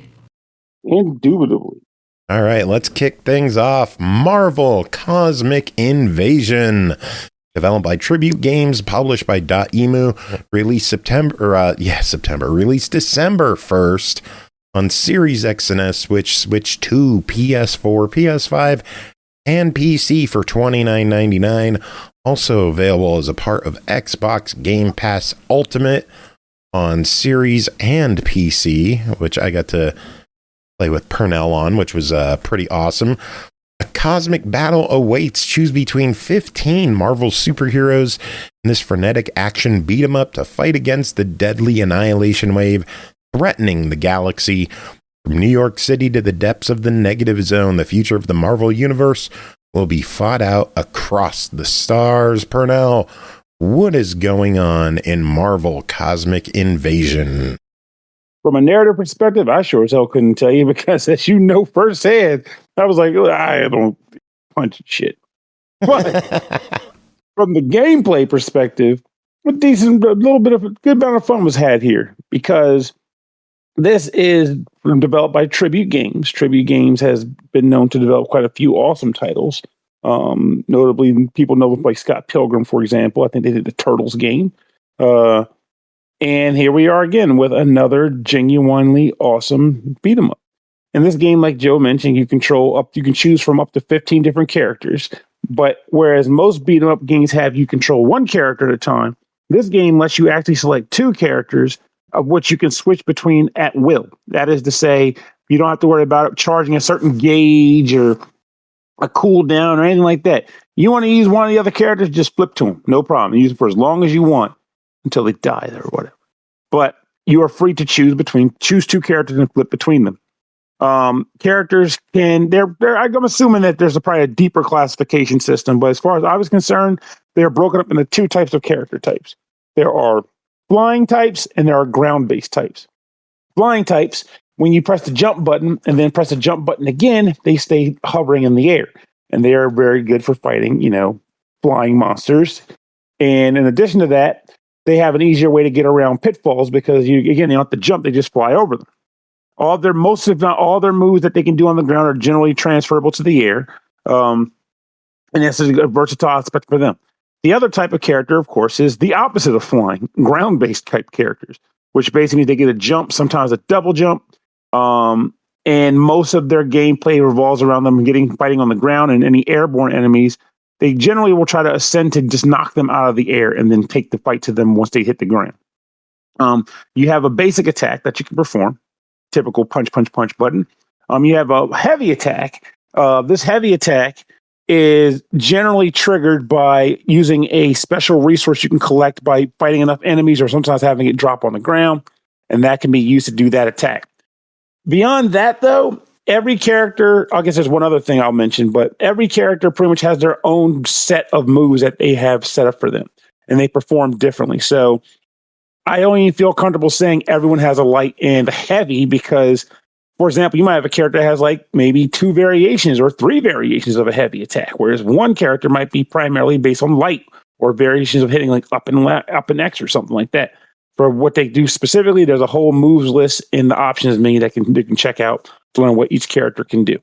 Indubitably. All right, let's kick things off. Marvel Cosmic Invasion. Developed by Tribute Games, published by Dotemu, released released December 1st on Series X and S, Switch 2, PS4, PS5, and PC for $29.99. Also available as a part of Xbox Game Pass Ultimate on Series and PC, which I got to play with Pernell on, which was pretty awesome. A cosmic battle awaits. Choose between 15 Marvel superheroes in this frenetic action beat 'em up to fight against the deadly annihilation wave threatening the galaxy. From New York City to the depths of the negative zone, the future of the Marvel Universe will be fought out across the stars. Pernell, what is going on in Marvel Cosmic Invasion? From a narrative perspective, I sure as hell couldn't tell you because, as you know firsthand, I was like, I don't punch shit. But from the gameplay perspective, a good amount of fun was had here because this is developed by Tribute Games. Tribute Games has been known to develop quite a few awesome titles. Notably, people know like Scott Pilgrim, for example. I think they did the Turtles game. And here we are again with another genuinely awesome beat 'em up. In this game, like Joe mentioned, you can choose from up to 15 different characters. But whereas most beat 'em up games have you control one character at a time, this game lets you actually select two characters of which you can switch between at will. That is to say, you don't have to worry about charging a certain gauge or a cooldown or anything like that. You want to use one of the other characters, just flip to them. No problem. Use it for as long as you want until they die or whatever. But you are free to choose two characters and flip between them. Characters I'm assuming that there's probably a deeper classification system, but as far as I was concerned, they're broken up into two types of character types. There are flying types and there are ground-based types. Flying types, when you press the jump button and then press the jump button again, they stay hovering in the air. And they are very good for fighting, flying monsters. And in addition to that, they have an easier way to get around pitfalls because you don't have to jump, they just fly over them. Most if not all their moves that they can do on the ground are generally transferable to the air. And this is a versatile aspect for them. The other type of character, of course, is the opposite of flying, ground-based type characters, which basically means they get a jump, sometimes a double jump. And most of their gameplay revolves around them fighting on the ground, and any airborne enemies, they generally will try to ascend to just knock them out of the air and then take the fight to them once they hit the ground. You have a basic attack that you can perform, typical punch, punch, punch button. You have a heavy attack. This heavy attack is generally triggered by using a special resource you can collect by fighting enough enemies or sometimes having it drop on the ground, and that can be used to do that attack. Beyond that, though, every character, I guess there's one other thing I'll mention, but every character pretty much has their own set of moves that they have set up for them, and they perform differently. So I only feel comfortable saying everyone has a light and a heavy because, for example, you might have a character that has like maybe 2 variations or 3 variations of a heavy attack, whereas one character might be primarily based on light or variations of hitting like up and X or something like that. For what they do specifically, there's a whole moves list in the options menu that you can check out to learn what each character can do.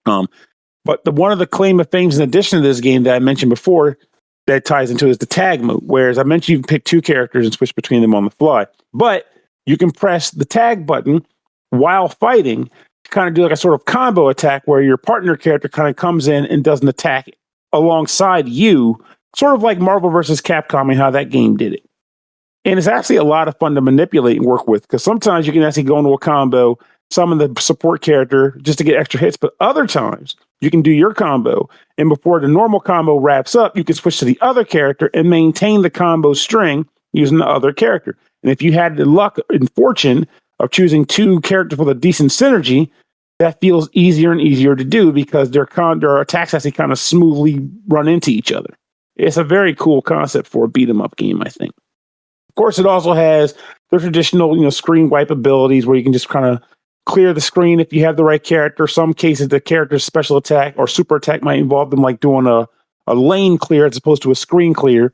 But one of the claim of fames in addition to this game that I mentioned before that ties into is the tag move. Whereas I mentioned you can pick 2 characters and switch between them on the fly, but you can press the tag button while fighting kind of do like a sort of combo attack where your partner character kind of comes in and does an attack alongside you, sort of like Marvel versus Capcom and how that game did it. And it's actually a lot of fun to manipulate and work with, because sometimes you can actually go into a combo, summon the support character just to get extra hits, but other times you can do your combo, and before the normal combo wraps up, you can switch to the other character and maintain the combo string using the other character. And if you had the luck and fortune of choosing two characters with a decent synergy, that feels easier and easier to do because their attacks actually kind of smoothly run into each other. It's a very cool concept for a beat 'em up game, I think. Of course, it also has the traditional, screen wipe abilities where you can just kind of clear the screen if you have the right character. Some cases, the character's special attack or super attack might involve them like doing a lane clear as opposed to a screen clear.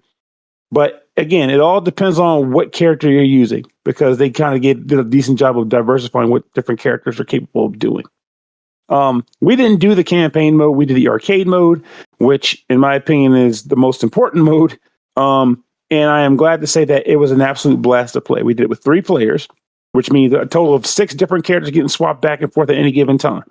But again, it all depends on what character you're using, because they kind of did a decent job of diversifying what different characters are capable of doing. We didn't do the campaign mode. We did the arcade mode, which in my opinion is the most important mode. And I am glad to say that it was an absolute blast to play. We did it with 3 players, which means a total of 6 different characters getting swapped back and forth at any given time.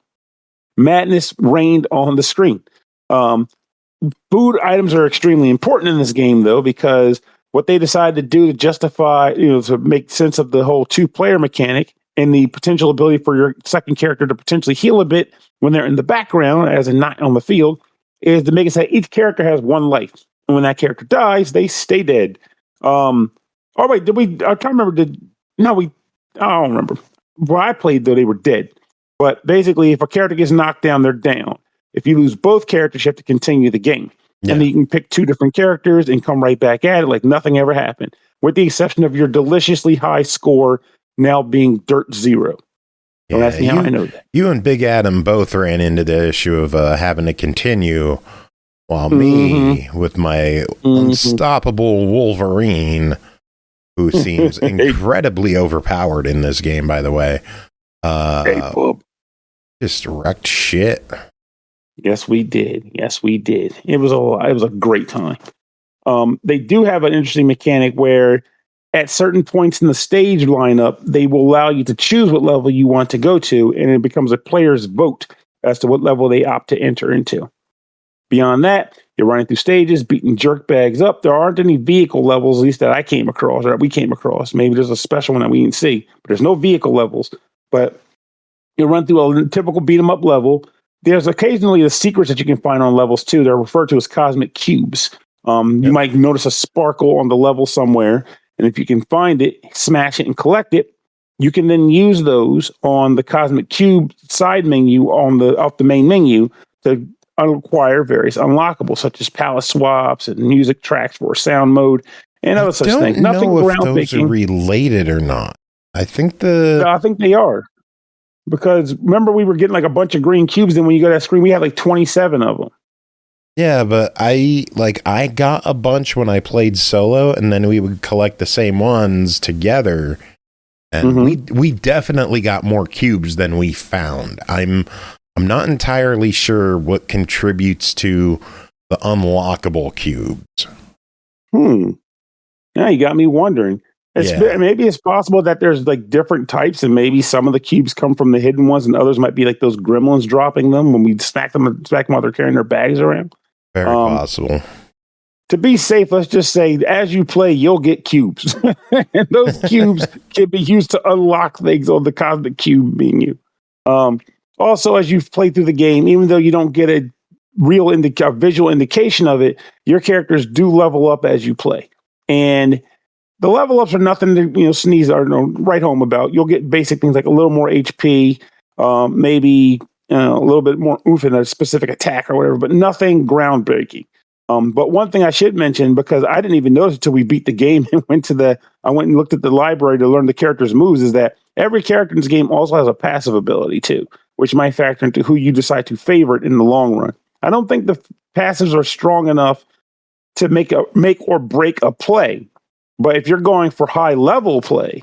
Madness reigned on the screen. Food items are extremely important in this game, though, because what they decided to do to justify, to make sense of the whole 2-player mechanic and the potential ability for your second character to potentially heal a bit when they're in the background, as in not on the field, is to make it so each character has 1 life. And when that character dies, they stay dead. Oh wait, did we? I can't remember. I don't remember. When I played, though, they were dead. But basically, if a character gets knocked down, they're down. If you lose both characters, you have to continue the game. Yeah. And then you can pick 2 different characters and come right back at it like nothing ever happened, with the exception of your deliciously high score now being dirt 0. Don't ask me how I know that. You and Big Adam both ran into the issue of having to continue, while me, with my unstoppable Wolverine, who seems incredibly overpowered in this game, by the way, just wrecked shit. Yes, we did. It was a great time. They do have an interesting mechanic where at certain points in the stage lineup, they will allow you to choose what level you want to go to, and it becomes a player's vote as to what level they opt to enter into. Beyond that, you're running through stages, beating jerk bags up. There aren't any vehicle levels, at least that I came across, or that we came across. Maybe there's a special one that we didn't see, but there's no vehicle levels. But you run through a typical beat 'em up level. There's occasionally the secrets that you can find on levels too. They're referred to as cosmic cubes. You might notice a sparkle on the level somewhere, and if you can find it, smash it and collect it, you can then use those on the cosmic cube side menu off the main menu to acquire various unlockables, such as palace swaps and music tracks for sound mode and other such things. Nothing groundbreaking. I don't know if those are related or not. I think they are. Because remember, we were getting like a bunch of green cubes, and when you go to that screen, we had like 27 of them. Yeah, but I got a bunch when I played solo, and then we would collect the same ones together. And we definitely got more cubes than we found. I'm not entirely sure what contributes to the unlockable cubes. Yeah, you got me wondering. Maybe it's possible that there's like different types, and maybe some of the cubes come from the hidden ones, and others might be like those gremlins dropping them when we stack them while they're carrying their bags around. Very possible. To be safe, let's just say as you play, you'll get cubes. And those cubes can be used to unlock things on the cosmic cube menu. Also, as you play through the game, even though you don't get a real visual indication of it, your characters do level up as you play. And the level ups are nothing to sneeze or write home about. You'll get basic things like a little more HP, maybe a little bit more oomph in a specific attack or whatever, but nothing groundbreaking. But one thing I should mention, because I didn't even notice until we beat the game and I went and looked at the library to learn the character's moves, is that every character in this game also has a passive ability too, which might factor into who you decide to favorite in the long run. I don't think the passives are strong enough to make or break a play. But if you're going for high level play,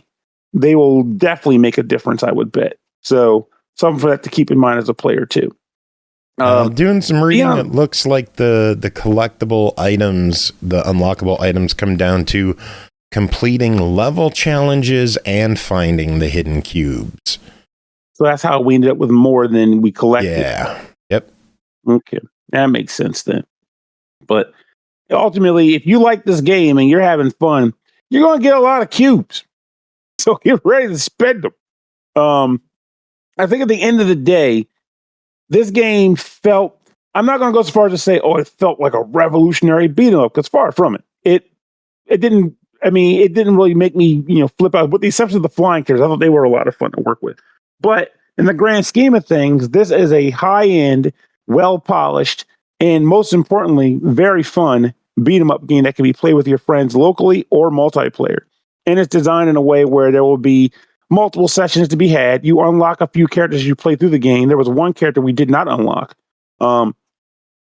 they will definitely make a difference, I would bet. So something for that to keep in mind as a player too. Doing some reading, it looks like the collectible items, the unlockable items, come down to completing level challenges and finding the hidden cubes. So that's how we ended up with more than we collected. Yeah. Yep. Okay. That makes sense then. But ultimately, if you like this game and you're having fun, you're going to get a lot of cubes. So get ready to spend them. I think at the end of the day, this game felt, I'm not going to go so far as to say, it felt like a revolutionary beat 'em up, because far from it. It didn't really make me, flip out, with the exception of the flying characters. I thought they were a lot of fun to work with. But in the grand scheme of things, this is a high-end, well-polished, and most importantly, very fun beat-em-up game that can be played with your friends locally or multiplayer. And it's designed in a way where there will be multiple sessions to be had. You unlock a few characters as you play through the game. There was one character we did not unlock. And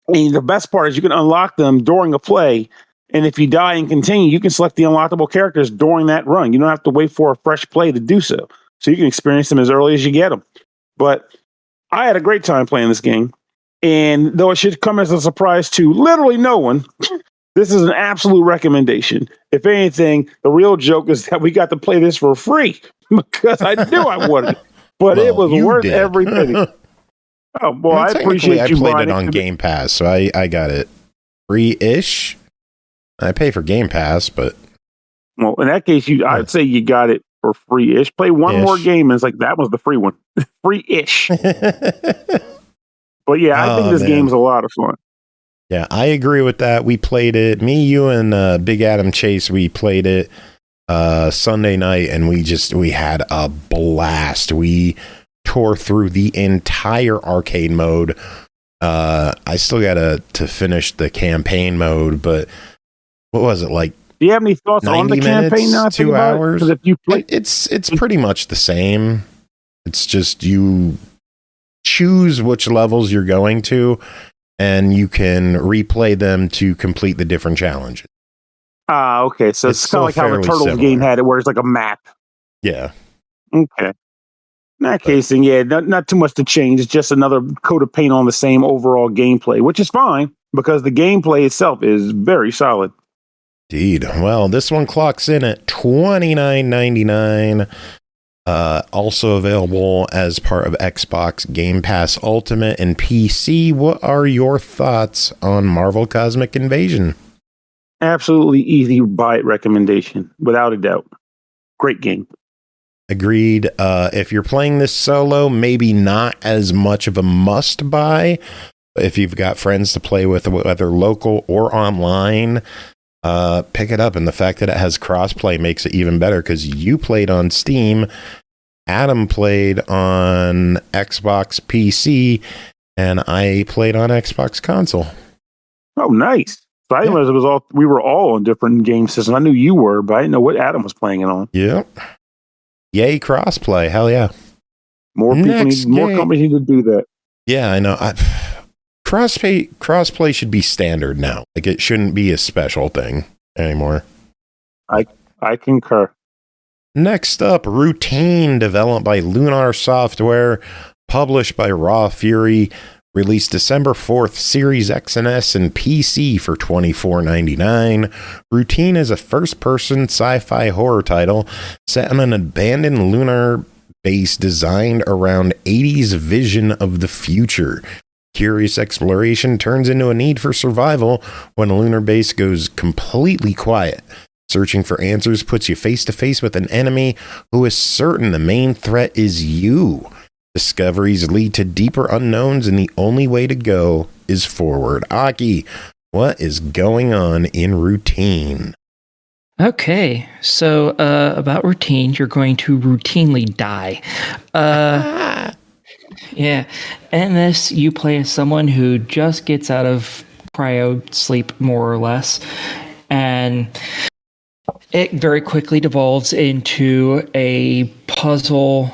the best part is you can unlock them during a play. And if you die and continue, you can select the unlockable characters during that run. You don't have to wait for a fresh play to do so. So you can experience them as early as you get them. But I had a great time playing this game. And though it should come as a surprise to literally no one, this is an absolute recommendation. If anything, the real joke is that we got to play this for free because I knew I wanted it. But it was worth every penny. Oh, well, I appreciate you played it on Game Pass, so I got it free-ish. I pay for Game Pass, but... Well, in that case, I'd say you got it for free-ish. Play one more game, and it's like, that was the free one. Free-ish. But yeah, I think this game's a lot of fun. Yeah, I agree with that. We played it. Me, you, and Big Adam Chase, we played it Sunday night, and we had a blast. We tore through the entire arcade mode. I still got to finish the campaign mode, but what was it, like? Do you have any thoughts on the campaign now? 2 hours? If you play, it's pretty much the same. It's just you choose which levels you're going to, and you can replay them to complete the different challenges. Okay. So it's kind of like how the Turtles game had it, where it's like a map. Yeah. Okay. In that case, then, yeah, not too much to change. It's just another coat of paint on the same overall gameplay, which is fine because the gameplay itself is very solid. Indeed. Well, this one clocks in at $29.99. Also available as part of Xbox Game Pass Ultimate and PC. What are your thoughts on Marvel Cosmic Invasion? Absolutely easy buy it recommendation, without a doubt. Great game. Agreed. If you're playing this solo, maybe not as much of a must buy. If you've got friends to play with, whether local or online, pick it up. And the fact that it has crossplay makes it even better because you played on Steam, Adam played on Xbox PC, and I played on Xbox console. Oh, nice. So I didn't realize we were all on different game systems. I knew you were, but I didn't know what Adam was playing it on. Yep. Yay, crossplay. Hell yeah. More companies need to do that. Yeah, I know. Crossplay should be standard now. Like, it shouldn't be a special thing anymore. I concur. Next up, Routine, developed by Lunar Software, published by Raw Fury, released December 4th, Series X and S and PC for $24.99. Routine is a first-person sci-fi horror title set on an abandoned lunar base designed around 80s vision of the future. Curious exploration turns into a need for survival when a lunar base goes completely quiet. Searching for answers puts you face to face with an enemy who is certain the main threat is you. Discoveries lead to deeper unknowns, and the only way to go is forward. Aki, what is going on in Routine? Okay, so about Routine, you're going to routinely die. Yeah, and this, you play as someone who just gets out of cryo sleep, more or less, and it very quickly devolves into a puzzle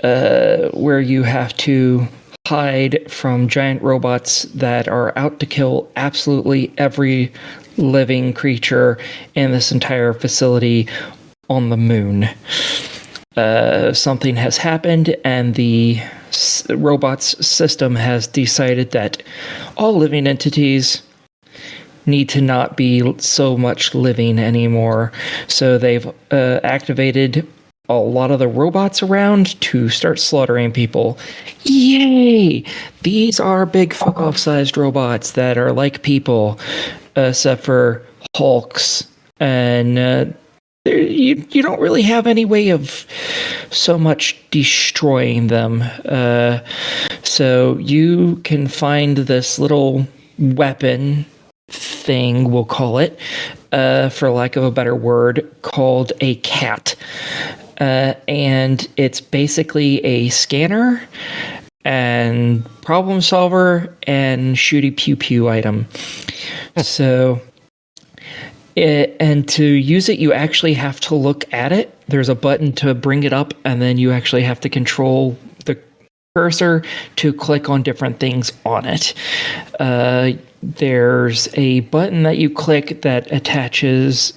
where you have to hide from giant robots that are out to kill absolutely every living creature in this entire facility on the moon. Something has happened, and the robot's system has decided that all living entities need to not be so much living anymore. So they've activated a lot of the robots around to start slaughtering people. Yay! These are big fuck-off sized robots that are like people, except for Hulks. And you don't really have any way of so much destroying them. So you can find this little weapon thing, we'll call it, for lack of a better word, called a cat. And it's basically a scanner and problem solver and shooty pew pew item. So, and to use it, you actually have to look at it. There's a button to bring it up, and then you actually have to control the cursor to click on different things on it. There's a button that you click that attaches,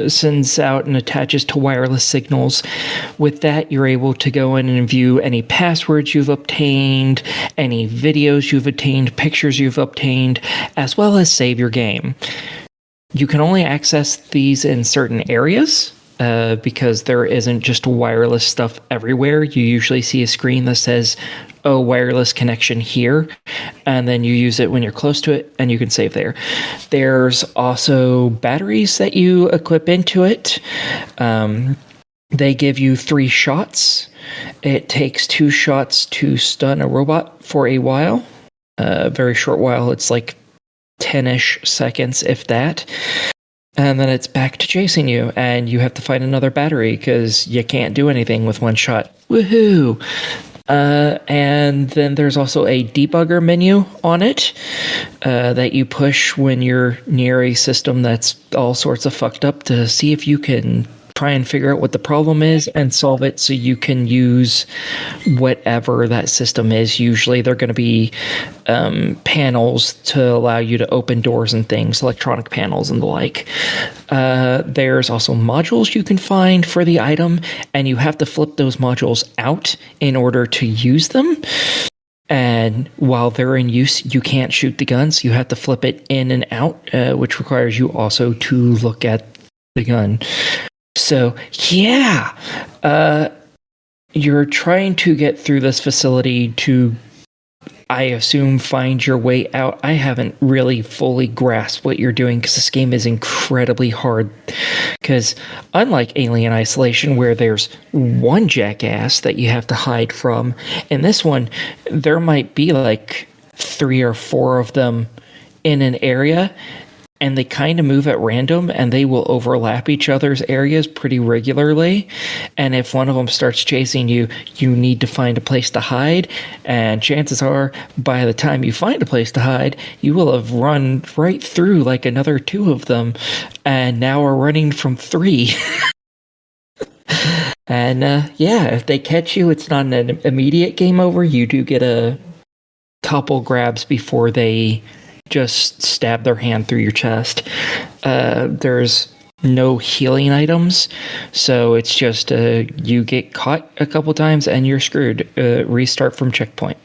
sends out and attaches to wireless signals. With that, you're able to go in and view any passwords you've obtained, any videos you've obtained, pictures you've obtained, as well as save your game. You can only access these in certain areas, because there isn't just wireless stuff everywhere. You usually see a screen that says, oh, wireless connection here, and then you use it when you're close to it, and you can save there. There's also batteries that you equip into it. They give you 3 shots. It takes 2 shots to stun a robot for a while. A very short while. It's like 10-ish seconds, if that. And then it's back to chasing you, and you have to find another battery because you can't do anything with 1 shot. Woohoo! And then there's also a debugger menu on it that you push when you're near a system that's all sorts of fucked up to see if you can try and figure out what the problem is and solve it so you can use whatever that system is. Usually they're going to be panels to allow you to open doors and things, electronic panels and the like. There's also modules you can find for the item, and you have to flip those modules out in order to use them. And while they're in use, you can't shoot the guns. You have to flip it in and out, which requires you also to look at the gun. So, yeah, you're trying to get through this facility to, I assume, find your way out. I haven't really fully grasped what you're doing because this game is incredibly hard. Because unlike Alien Isolation, where there's one jackass that you have to hide from, in this one, there might be like 3 or 4 of them in an area, and they kind of move at random, and they will overlap each other's areas pretty regularly. And if one of them starts chasing you, you need to find a place to hide. And chances are, by the time you find a place to hide, you will have run right through like another 2 of them, and now are running from 3. And yeah, if they catch you, it's not an immediate game over. You do get a couple grabs before they just stab their hand through your chest. There's no healing items, so it's just you get caught a couple times and you're screwed. Restart from checkpoint.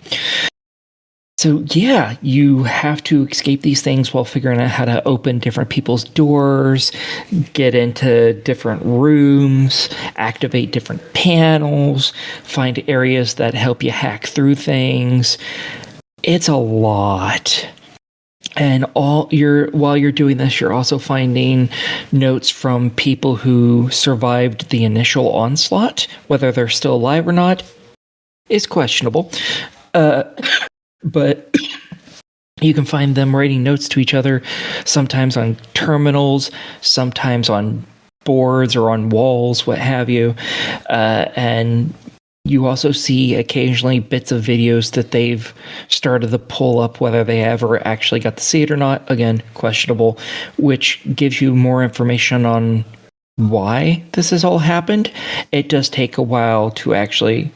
So yeah, you have to escape these things while figuring out how to open different people's doors, get into different rooms, activate different panels, find areas that help you hack through things. It's a lot. And while you're doing this, you're also finding notes from people who survived the initial onslaught. Whether they're still alive or not is questionable. But you can find them writing notes to each other, sometimes on terminals, sometimes on boards or on walls, what have you. And you also see occasionally bits of videos that they've started to pull up, whether they ever actually got to see it or not. Again, questionable, which gives you more information on why this has all happened. It does take a while to actually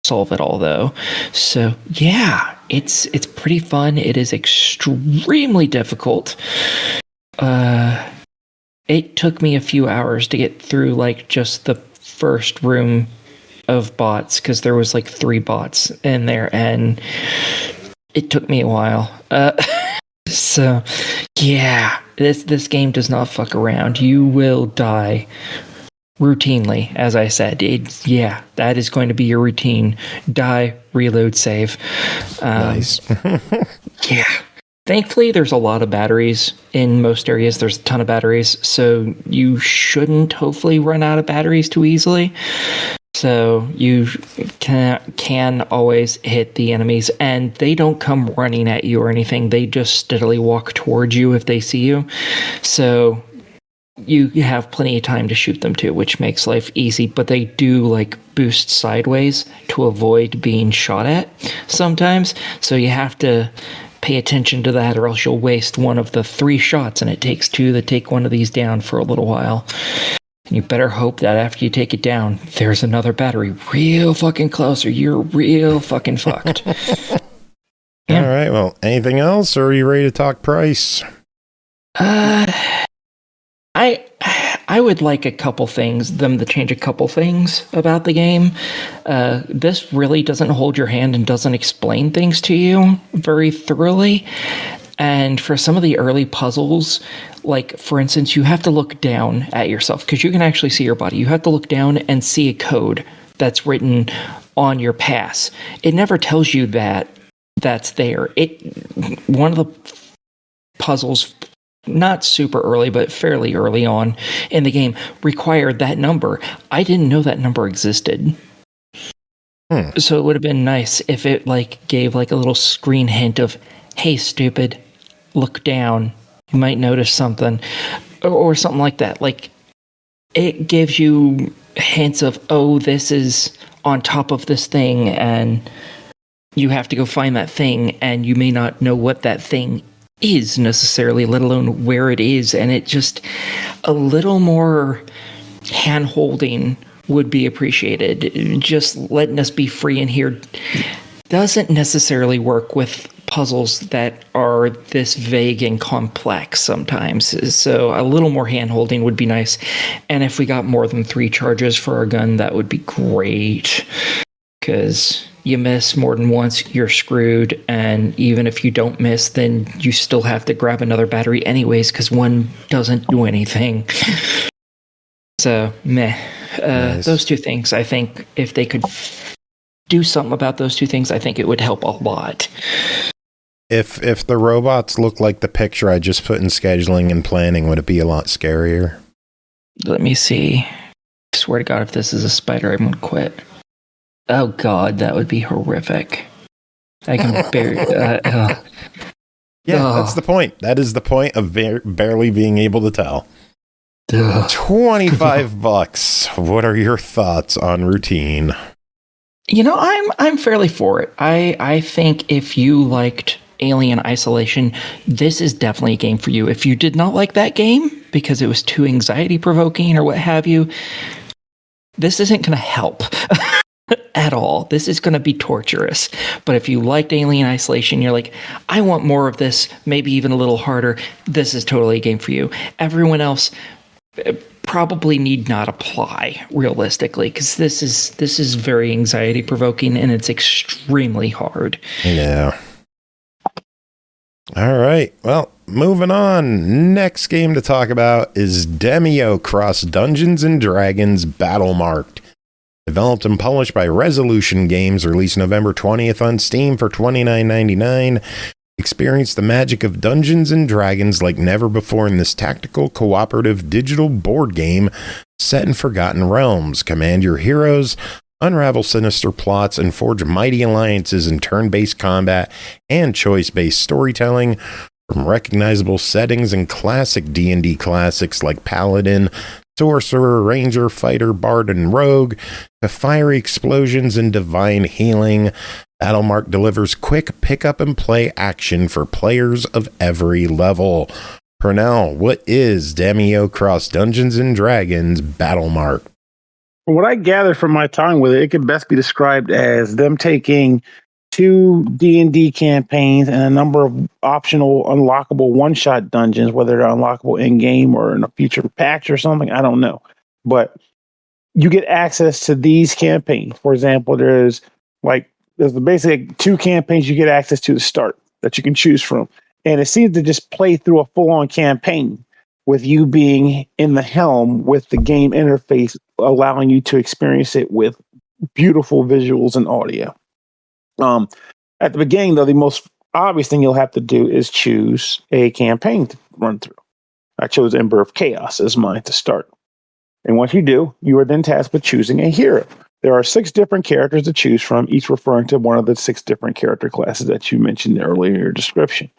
solve it all, though. So yeah, it's pretty fun. It is extremely difficult. It took me a few hours to get through like just the first room of bots, because there was like 3 bots in there, and it took me a while. So yeah, this game does not fuck around. You will die routinely, as I said. That is going to be your routine. Die, reload, save. Nice. Yeah. Thankfully, there's a lot of batteries in most areas. There's a ton of batteries, so you shouldn't hopefully run out of batteries too easily. So you can always hit the enemies, and they don't come running at you or anything. They just steadily walk towards you if they see you. So you have plenty of time to shoot them too, which makes life easy. But they do like boost sideways to avoid being shot at sometimes. So you have to pay attention to that, or else you'll waste one of the 3 shots, and it takes 2 to take one of these down for a little while. And you better hope that after you take it down, there's another battery real fucking close, or you're real fucking fucked. All right. Well, anything else, or are you ready to talk price? I would like them to change a couple things about the game. This really doesn't hold your hand and doesn't explain things to you very thoroughly. And for some of the early puzzles, like, for instance, you have to look down at yourself because you can actually see your body. You have to look down and see a code that's written on your pass. It never tells you that that's there. One of the puzzles, not super early, but fairly early on in the game, required that number. I didn't know that number existed. So it would have been nice if it gave a little screen hint of, hey, stupid, look down. You might notice something, or something like that. It gives you hints of, oh, this is on top of this thing, and you have to go find that thing, and you may not know what that thing is necessarily, let alone where it is. And it just, a little more hand-holding would be appreciated. Just letting us be free in here doesn't necessarily work with puzzles that are this vague and complex sometimes. So a little more hand-holding would be nice. And if we got more than 3 charges for our gun, that would be great. Because you miss more than once, you're screwed. And even if you don't miss, then you still have to grab another battery anyways, because one doesn't do anything. So, meh. Nice. Those 2 things, I think, if they could do something about those 2 things, I think it would help a lot. If the robots look like the picture I just put in scheduling and planning, would it be a lot scarier? Let me see. I swear to God, if this is a spider, I'm going to quit. Oh God, that would be horrific. I can Yeah, that's the point. That is the point of barely being able to tell. $25. What are your thoughts on routine? I'm fairly for it. I think if you liked Alien Isolation, this is definitely a game for you. If you did not like that game because it was too anxiety provoking or what have you, this isn't going to help. At all. This is going to be torturous. But if you liked Alien Isolation, you're like, I want more of this, maybe even a little harder, this is totally a game for you. Everyone else probably need not apply, realistically, because this is very anxiety provoking and it's extremely hard. Yeah. All right. Well, moving on. Next game to talk about is Demeo Cross Dungeons and Dragons Battlemarked. Developed and published by Resolution Games, released November 20th on Steam for $29.99. Experience the magic of Dungeons and Dragons like never before in this tactical, cooperative, digital board game set in forgotten realms. Command your heroes, unravel sinister plots, and forge mighty alliances in turn-based combat and choice-based storytelling. From recognizable settings and classic D&D classics like Paladin, Sorcerer, Ranger, Fighter, Bard, and Rogue, to fiery explosions and divine healing, Battlemarked delivers quick pick-up-and-play action for players of every level. Pernell, what is Demeo Cross Dungeons & Dragons Battlemarked? From what I gathered from my time with it, it could best be described as them taking 2 D&D campaigns and a number of optional unlockable one-shot dungeons, whether they're unlockable in-game or in a future patch or something, I don't know. But you get access to these campaigns. For example, there's basically 2 campaigns you get access to start that you can choose from. And it seems to just play through a full-on campaign with you being in the helm with the game interface allowing you to experience it with beautiful visuals and audio. At the beginning, though, the most obvious thing you'll have to do is choose a campaign to run through. I chose Ember of Chaos as mine to start. And once you do, you are then tasked with choosing a hero. There are 6 different characters to choose from, each referring to one of the 6 different character classes that you mentioned earlier in your description.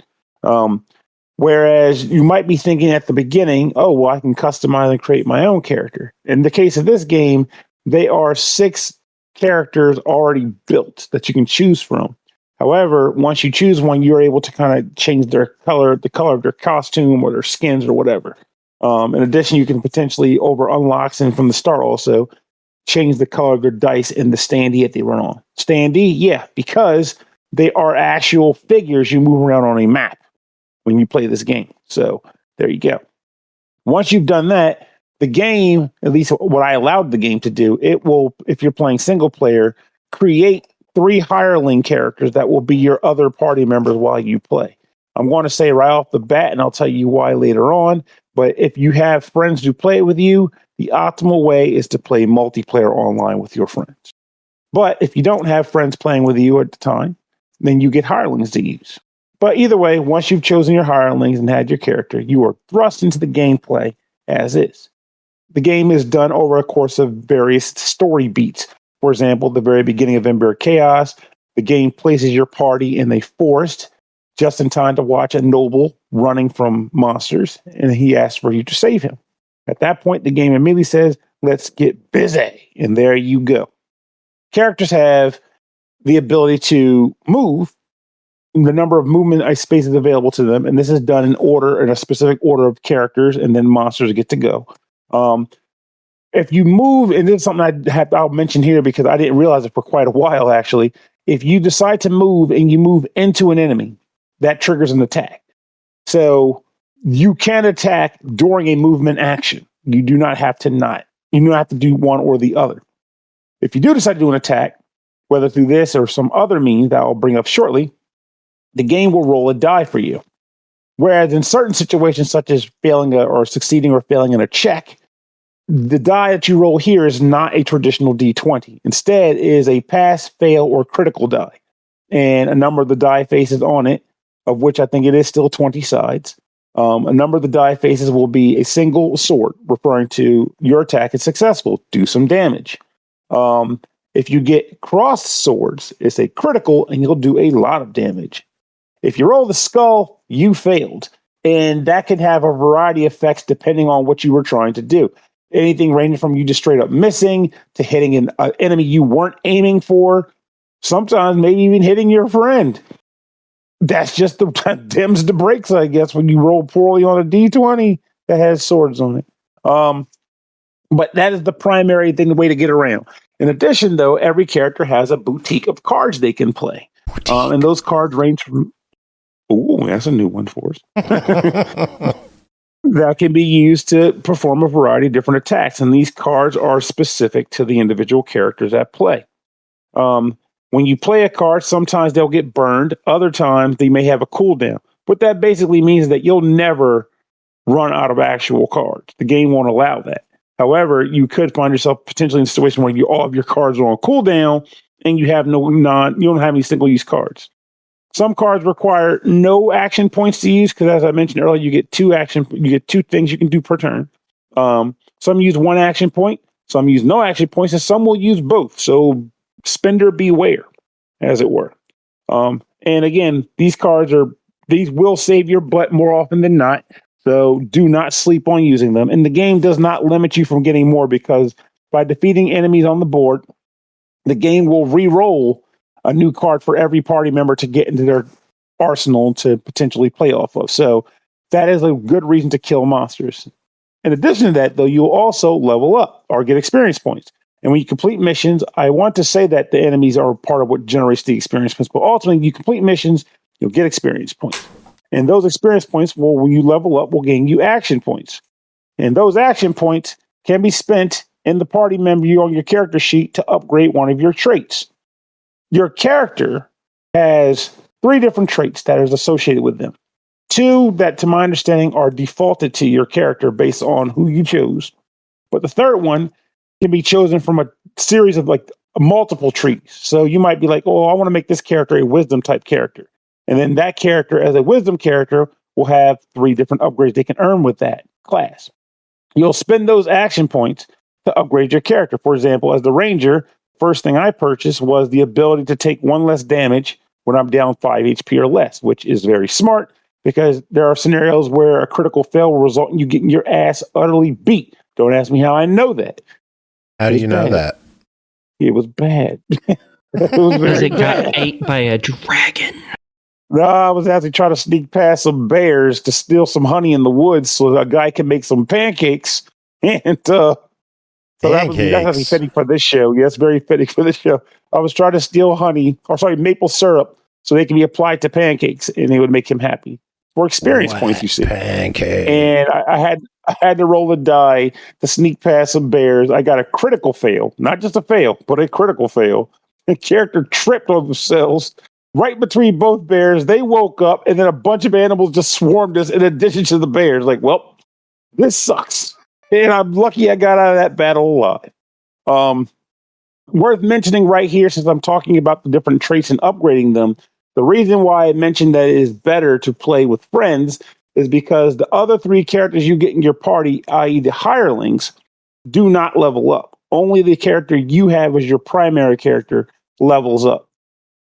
Whereas you might be thinking at the beginning, oh, well, I can customize and create my own character. In the case of this game, they are 6 characters already built that you can choose from. However, once you choose one, you're able to kind of change their color, the color of their costume or their skins or whatever. In addition, you can potentially, over unlocks and from the start also, change the color of their dice in the standee that they run on. Standee, yeah, because they are actual figures you move around on a map when you play this game. So there you go. Once you've done that, the game, at least what I allowed the game to do, it will, if you're playing single player, create 3 hireling characters that will be your other party members while you play. I'm going to say right off the bat, and I'll tell you why later on, but if you have friends who play with you, the optimal way is to play multiplayer online with your friends. But if you don't have friends playing with you at the time, then you get hirelings to use. But either way, once you've chosen your hirelings and had your character, you are thrust into the gameplay as is. The game is done over a course of various story beats. For example, the very beginning of Ember of Chaos, the game places your party in a forest just in time to watch a noble running from monsters, and he asks for you to save him. At that point, the game immediately says, let's get busy, and there you go. Characters have the ability to move, the number of movement spaces available to them, and this is done in order, in a specific order of characters, and then monsters get to go. If you move, and this is something I'll mention here because I didn't realize it for quite a while, actually. If you decide to move and you move into an enemy, that triggers an attack. So you can attack during a movement action. You do not have to You don't have to do one or the other. If you do decide to do an attack, whether through this or some other means that I'll bring up shortly, the game will roll a die for you. Whereas in certain situations, such as failing or succeeding or failing in a check, the die that you roll here is not a traditional D20. Instead, it is a pass, fail, or critical die. And a number of the die faces on it, of which I think it is still 20 sides, a number of the die faces will be a single sword, referring to your attack is successful, do some damage. If you get crossed swords, it's a critical, and you'll do a lot of damage. If you roll the skull, you failed. And that can have a variety of effects depending on what you were trying to do. Anything ranging from you just straight up missing to hitting an enemy you weren't aiming for. Sometimes maybe even hitting your friend. That's just dims the brakes, I guess, when you roll poorly on a D20 that has swords on it. But that is the primary thing, the way to get around. In addition, though, every character has a boutique of cards they can play. And those cards range from... Ooh, that's a new one for us. That can be used to perform a variety of different attacks, and these cards are specific to the individual characters at play. When you play a card, sometimes they'll get burned. Other times, they may have a cooldown. What that basically means is that you'll never run out of actual cards. The game won't allow that. However, you could find yourself potentially in a situation where all of your cards are on cooldown, and you have you don't have any single-use cards. Some cards require no action points to use because, as I mentioned earlier, you get two things you can do per turn. Some use one action point, some use no action points, and some will use both. So, spender beware, as it were. And again, these will save your butt more often than not. So, do not sleep on using them. And the game does not limit you from getting more because by defeating enemies on the board, the game will re-roll a new card for every party member to get into their arsenal to potentially play off of. So that is a good reason to kill monsters. In addition to that, though, you'll also level up or get experience points. And when you complete missions, I want to say that the enemies are part of what generates the experience points, but ultimately you complete missions, you'll get experience points. And those experience points, when you level up, will gain you action points. And those action points can be spent in the party member on your character sheet to upgrade one of your traits. Your character has 3 different traits that is associated with them. 2 that, to my understanding, are defaulted to your character based on who you chose. But the third one can be chosen from a series of like multiple trees. So you might be like, oh, I want to make this character a wisdom type character. And then that character as a wisdom character will have 3 different upgrades they can earn with that class. You'll spend those action points to upgrade your character. For example, as the ranger, first thing I purchased was the ability to take 1 less damage when I'm down 5 HP or less, which is very smart because there are scenarios where a critical fail will result in you getting your ass utterly beat. Don't ask me how I know that. How do you know that? It was bad. It was Because very it bad. got ate by a dragon. No, I was actually trying to sneak past some bears to steal some honey in the woods so a guy can make some pancakes. And so that's actually fitting for this show. Yes, very fitting for this show. I was trying to steal maple syrup so they can be applied to pancakes and it would make him happy. For experience points, you see. Pancake. And I had to roll a die to sneak past some bears. I got a critical fail, not just a fail, but a critical fail. The character tripped on themselves right between both bears. They woke up, and then a bunch of animals just swarmed us in addition to the bears. Like, well, this sucks. And I'm lucky I got out of that battle alive. Worth mentioning right here, since I'm talking about the different traits and upgrading them, the reason why I mentioned that it is better to play with friends is because the other 3 characters you get in your party, i.e. the hirelings, do not level up. Only the character you have as your primary character levels up.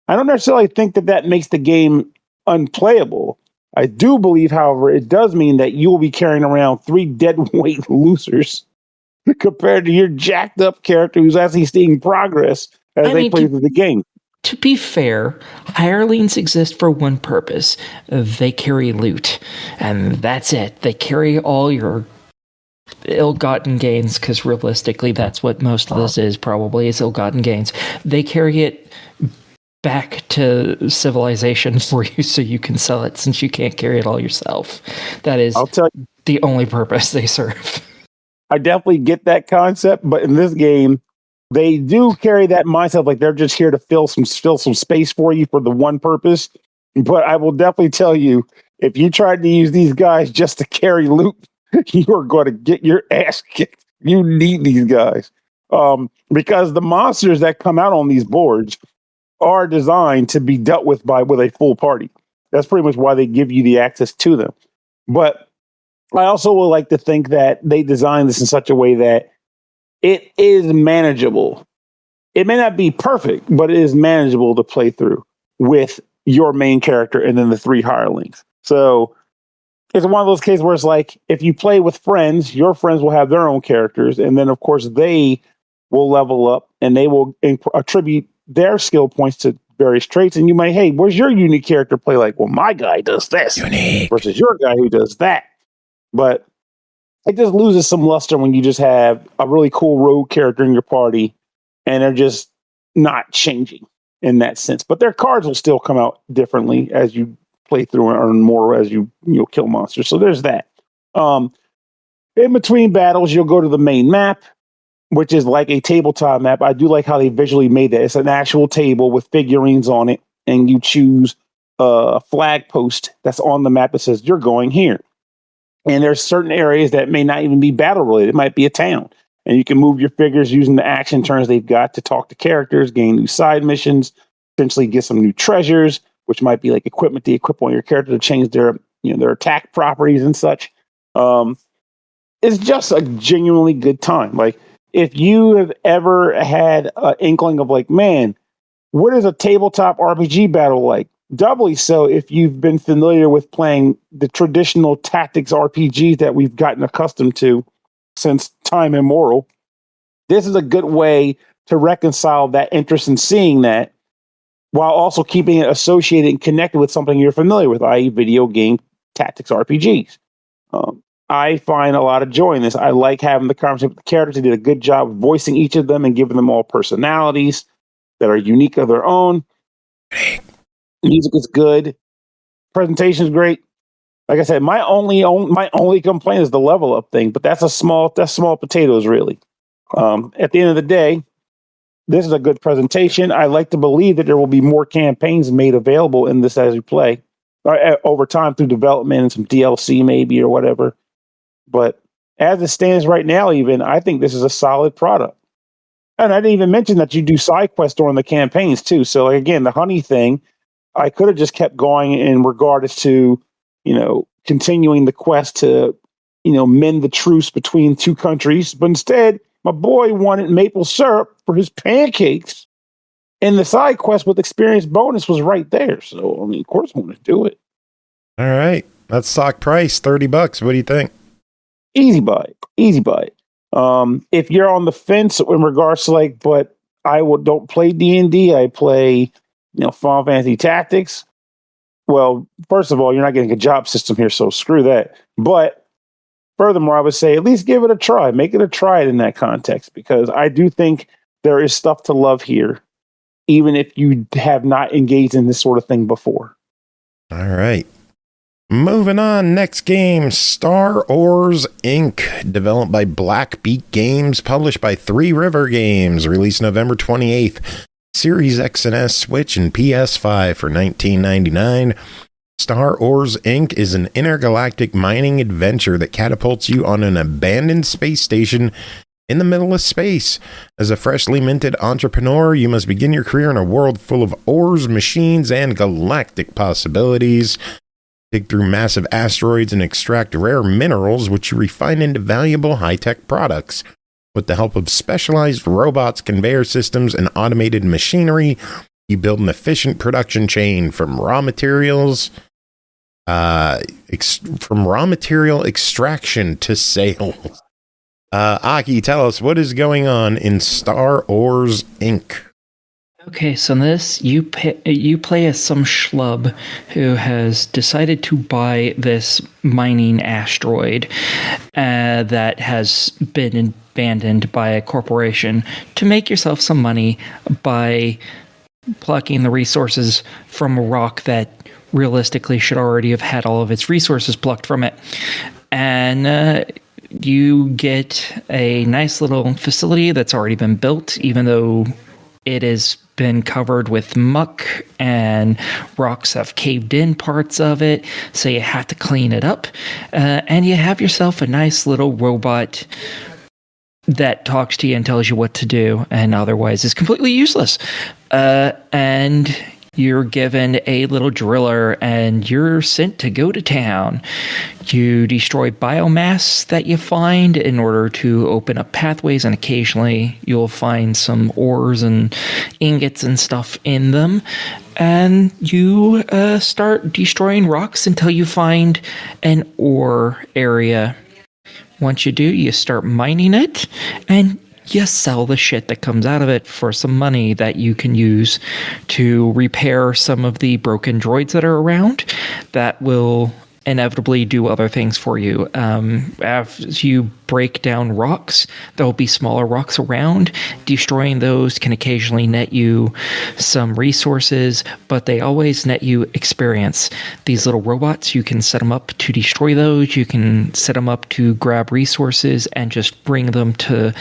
I don't necessarily think that makes the game unplayable. I do believe, however, it does mean that you will be carrying around 3 dead weight losers compared to your jacked up character who's actually seeing progress as they play through the game. To be fair, hirelings exist for one purpose. They carry loot. And that's it. They carry all your ill-gotten gains, because realistically, that's what most of this is, probably, is ill-gotten gains. They carry it back to civilization for you so you can sell it, since you can't carry it all yourself. That is the only purpose they serve. I definitely get that concept, but in this game, they do carry that mindset like they're just here to fill some space for you for the one purpose. But I will definitely tell you, if you tried to use these guys just to carry loot, you are going to get your ass kicked. You need these guys. Because the monsters that come out on these boards are designed to be dealt with with a full party. That's pretty much why they give you the access to them. But I also would like to think that they designed this in such a way that it is manageable. It may not be perfect, but it is manageable to play through with your main character and then the 3 hirelings. So it's one of those cases where it's like, if you play with friends, your friends will have their own characters. And then, of course, they will level up and they will attribute their skill points to various traits. And you might, hey, where's your unique character play? Like, well, my guy does this versus your guy who does that. But it just loses some luster when you just have a really cool rogue character in your party and they're just not changing in that sense. But their cards will still come out differently as you play through and earn more as you kill monsters. So there's that. In between battles, you'll go to the main map, which is like a tabletop map. I do like how they visually made that. It's an actual table with figurines on it, and you choose a flag post that's on the map that says you're going here. And there's certain areas that may not even be battle related. It might be a town. And you can move your figures using the action turns they've got to talk to characters, gain new side missions, potentially get some new treasures, which might be like equipment to equip on your character to change their attack properties and such. It's just a genuinely good time. Like, if you have ever had an inkling of like, man, what is a tabletop RPG battle like? Doubly so if you've been familiar with playing the traditional tactics RPGs that we've gotten accustomed to since time immemorial. This is a good way to reconcile that interest in seeing that while also keeping it associated and connected with something you're familiar with, i.e. video game tactics RPGs. I find a lot of joy in this. I like having the conversation with the characters. They did a good job of voicing each of them and giving them all personalities that are unique of their own. Music is good. Presentation is great. Like I said, my only complaint is the level up thing, but that's small potatoes, really. At the end of the day, this is a good presentation. I like to believe that there will be more campaigns made available in this as you play over time through development and some DLC maybe or whatever. But as it stands right now, even I think this is a solid product. And I didn't even mention that you do side quests during the campaigns too. So like, again, the honey thing, I could have just kept going in regards to, continuing the quest to, mend the truce between two countries. But instead, my boy wanted maple syrup for his pancakes. And the side quest with experience bonus was right there. So, I mean, of course I want to do it. All right. That's stock price, $30. What do you think? Easy buy. If you're on the fence in regards to but don't play D&D, I play, Final Fantasy Tactics. Well, first of all, you're not getting a job system here, so screw that. But furthermore, I would say at least give it a try. Make it a try in that context, because I do think there is stuff to love here, even if you have not engaged in this sort of thing before. All right. Moving on, next game, Star Wars Inc., developed by BlackBeak Games, published by Three River Games, released November 28th, Series X and S, Switch, and PS5 for $19.99. Star Wars Inc. is an intergalactic mining adventure that catapults you on an abandoned space station in the middle of space. As a freshly minted entrepreneur, you must begin your career in a world full of ores, machines, and galactic possibilities. Dig through massive asteroids and extract rare minerals, which you refine into valuable high-tech products. With the help of specialized robots, conveyor systems, and automated machinery, you build an efficient production chain from raw material extraction to sales. Aki, tell us, what is going on in Star Wars Inc.? Okay, so in this, you play as some schlub who has decided to buy this mining asteroid that has been abandoned by a corporation to make yourself some money by plucking the resources from a rock that realistically should already have had all of its resources plucked from it. And you get a nice little facility that's already been built, even though it has been covered with muck and rocks have caved in parts of it, so you have to clean it up. And you have yourself a nice little robot that talks to you and tells you what to do, and otherwise is completely useless. And you're given a little driller, and you're sent to go to town. You destroy biomass that you find in order to open up pathways, and occasionally you'll find some ores and ingots and stuff in them. And you start destroying rocks until you find an ore area. Once you do, you start mining it, and you sell the shit that comes out of it for some money that you can use to repair some of the broken droids that are around that will inevitably do other things for you. As you break down rocks, there will be smaller rocks around. Destroying those can occasionally net you some resources, but they always net you experience. These little robots, you can set them up to destroy those. You can set them up to grab resources and just bring them to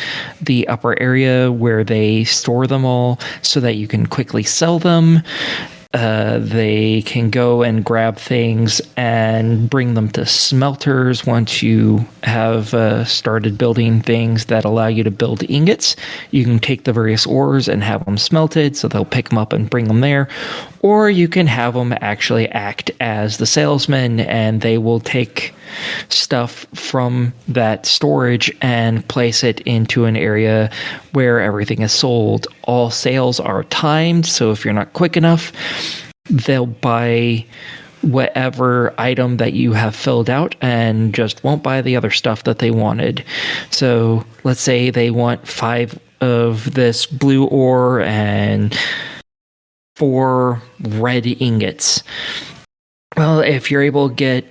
the upper area where they store them all so that you can quickly sell them. They can go and grab things and bring them to smelters once you have started building things that allow you to build ingots. You can take the various ores and have them smelted, so they'll pick them up and bring them there. Or you can have them actually act as the salesman, and they will take stuff from that storage and place it into an area where everything is sold. All sales are timed, so if you're not quick enough, they'll buy whatever item that you have filled out and just won't buy the other stuff that they wanted. So let's say they want 5 of this blue ore and 4 red ingots. Well, if you're able to get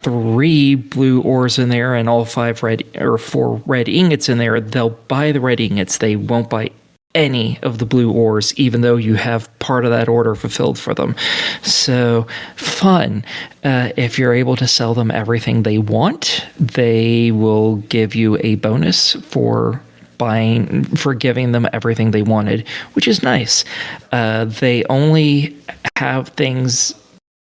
3 blue ores in there and all 5 red or 4 red ingots in there, they'll buy the red ingots. They won't buy any of the blue ores, even though you have part of that order fulfilled for them. So fun. If you're able to sell them everything they want, they will give you a bonus for giving them everything they wanted, which is nice. They only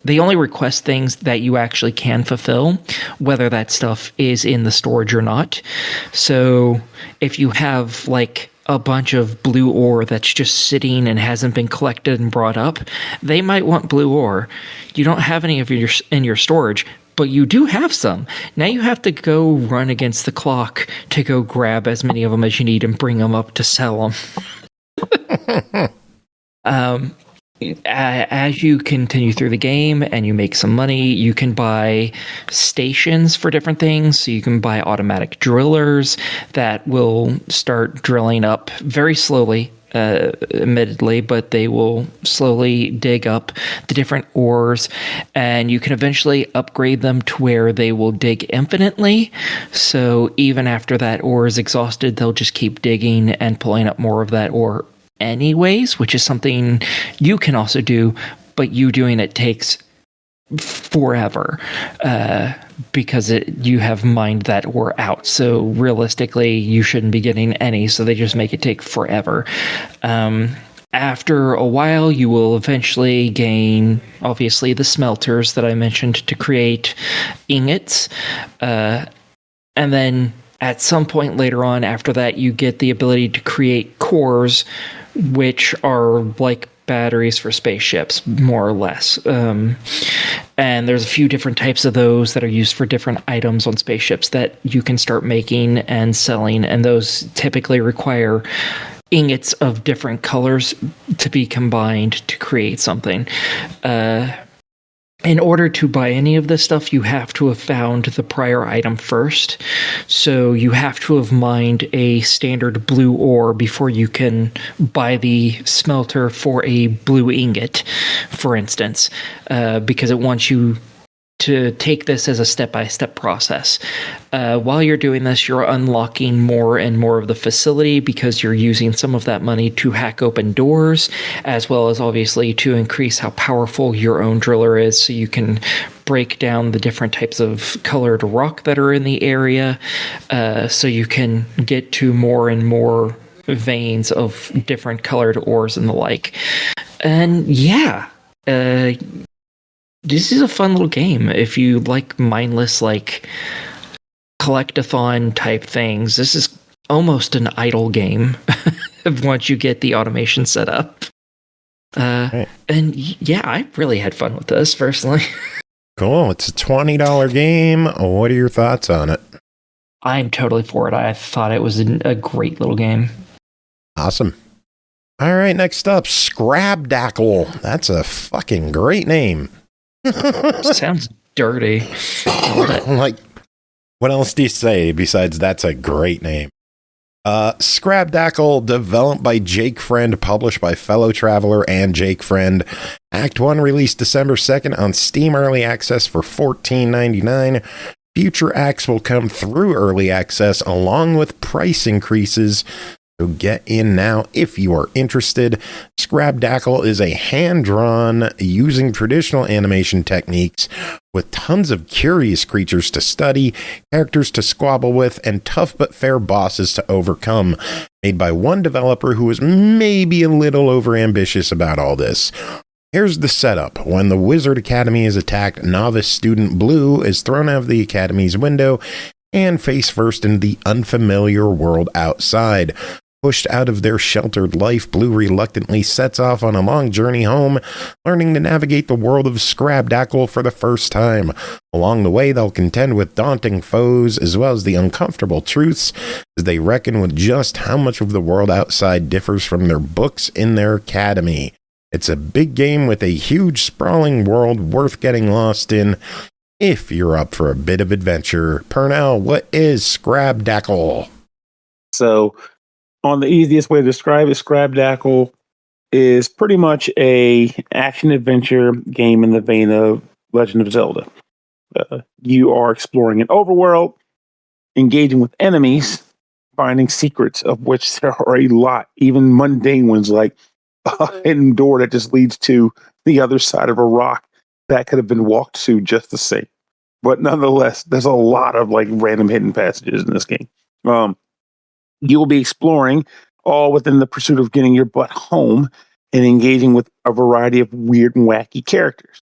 request things that you actually can fulfill, whether that stuff is in the storage or not. So if you have like a bunch of blue ore that's just sitting and hasn't been collected and brought up, they might want blue ore. You don't have any of your in your storage, but you do have some. Now you have to go run against the clock to go grab as many of them as you need and bring them up to sell them. As you continue through the game and you make some money, you can buy stations for different things. So you can buy automatic drillers that will start drilling up very slowly, admittedly, but they will slowly dig up the different ores, and you can eventually upgrade them to where they will dig infinitely. So even after that ore is exhausted, they'll just keep digging and pulling up more of that ore anyways, which is something you can also do, but you doing it takes forever because you have mined that ore out. So realistically, you shouldn't be getting any, so they just make it take forever. After a while, you will eventually gain, obviously, the smelters that I mentioned to create ingots, and then at some point later on after that, you get the ability to create cores, which are like batteries for spaceships, more or less. And there's a few different types of those that are used for different items on spaceships that you can start making and selling, and those typically require ingots of different colors to be combined to create something. In order to buy any of this stuff, you have to have found the prior item first. So you have to have mined a standard blue ore before you can buy the smelter for a blue ingot, for instance, because it wants you to take this as a step-by-step process. While you're doing this, you're unlocking more and more of the facility because you're using some of that money to hack open doors, as well as obviously to increase how powerful your own driller is, so you can break down the different types of colored rock that are in the area, so you can get to more and more veins of different colored ores and the like. And yeah, this is a fun little game. If you like mindless, like, collectathon type things, this is almost an idle game once you get the automation set up. Right. And yeah, I really had fun with this, personally. Cool. It's a $20 game. What are your thoughts on it? I'm totally for it. I thought it was a great little game. Awesome. All right, next up, Scrabdackle. That's a fucking great name. Sounds dirty. Like, what else do you say besides that's a great name? Scrabdackle, developed by jakefriend, published by Fellow Traveler and jakefriend. Act 1 released December 2nd on Steam Early Access for $14.99. Future acts will come through Early Access along with price increases. So get in now if you are interested. Scrabdackle is a hand-drawn, using traditional animation techniques, with tons of curious creatures to study, characters to squabble with, and tough but fair bosses to overcome. Made by one developer who was maybe a little overambitious about all this. Here's the setup. When the Wizard Academy is attacked, novice student Blue is thrown out of the Academy's window and face first into the unfamiliar world outside. Pushed out of their sheltered life, Blue reluctantly sets off on a long journey home, learning to navigate the world of Scrabdackle for the first time. Along the way, they'll contend with daunting foes, as well as the uncomfortable truths, as they reckon with just how much of the world outside differs from their books in their academy. It's a big game with a huge, sprawling world worth getting lost in, if you're up for a bit of adventure. Pernell, what is Scrabdackle? So, on the easiest way to describe it, Scrabdackle is pretty much a action-adventure game in the vein of Legend of Zelda. You are exploring an overworld, engaging with enemies, finding secrets, of which there are a lot, even mundane ones like a hidden door that just leads to the other side of a rock that could have been walked to just the same. But nonetheless, there's a lot of like random hidden passages in this game. You will be exploring, all within the pursuit of getting your butt home and engaging with a variety of weird and wacky characters.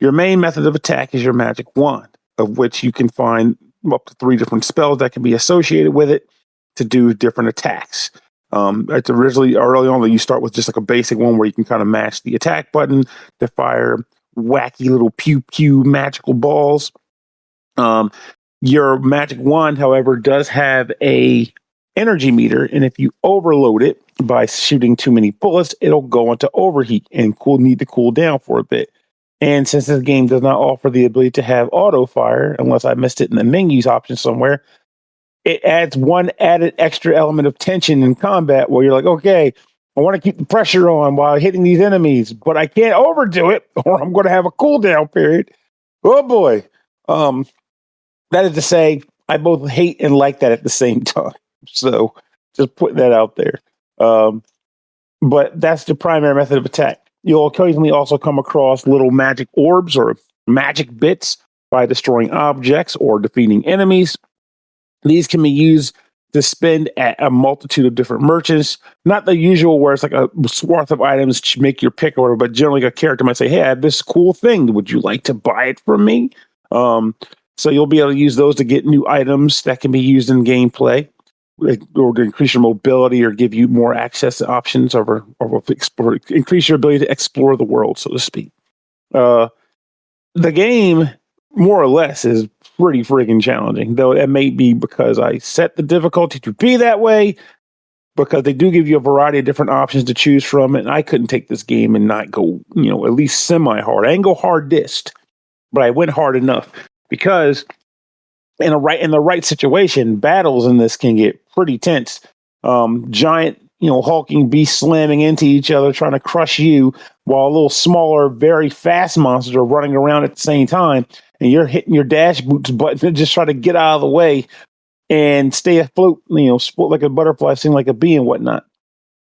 Your main method of attack is your magic wand, of which you can find up to 3 different spells that can be associated with it to do different attacks. It's originally early on that you start with just like a basic one where you can kind of mash the attack button to fire wacky little pew pew magical balls. Your magic wand, however, does have a energy meter, and if you overload it by shooting too many bullets, it'll go into overheat and need to cool down for a bit. And since this game does not offer the ability to have auto fire, unless I missed it in the menus option somewhere, it adds one added extra element of tension in combat where you're like, okay, I want to keep the pressure on while hitting these enemies, but I can't overdo it or I'm going to have a cooldown period. Oh boy. That is to say, I both hate and like that at the same time. So just putting that out there. But that's the primary method of attack. You'll occasionally also come across little magic orbs or magic bits by destroying objects or defeating enemies. These can be used to spend at a multitude of different merchants. Not the usual where it's like a swath of items to make your pick or whatever, but generally a character might say, hey, I have this cool thing. Would you like to buy it from me? So you'll be able to use those to get new items that can be used in gameplay, or to increase your mobility or give you more access to options, or increase your ability to explore the world, so to speak. The game, more or less, is pretty freaking challenging, though it may be because I set the difficulty to be that way, because they do give you a variety of different options to choose from, and I couldn't take this game and not go, at least semi-hard. I didn't go hardest, but I went hard enough. Because in the right situation, battles in this can get pretty tense. Giant, hulking beasts slamming into each other, trying to crush you, while a little smaller, very fast monsters are running around at the same time, and you're hitting your dash boots button to just try to get out of the way and stay afloat. Split like a butterfly, sing like a bee, and whatnot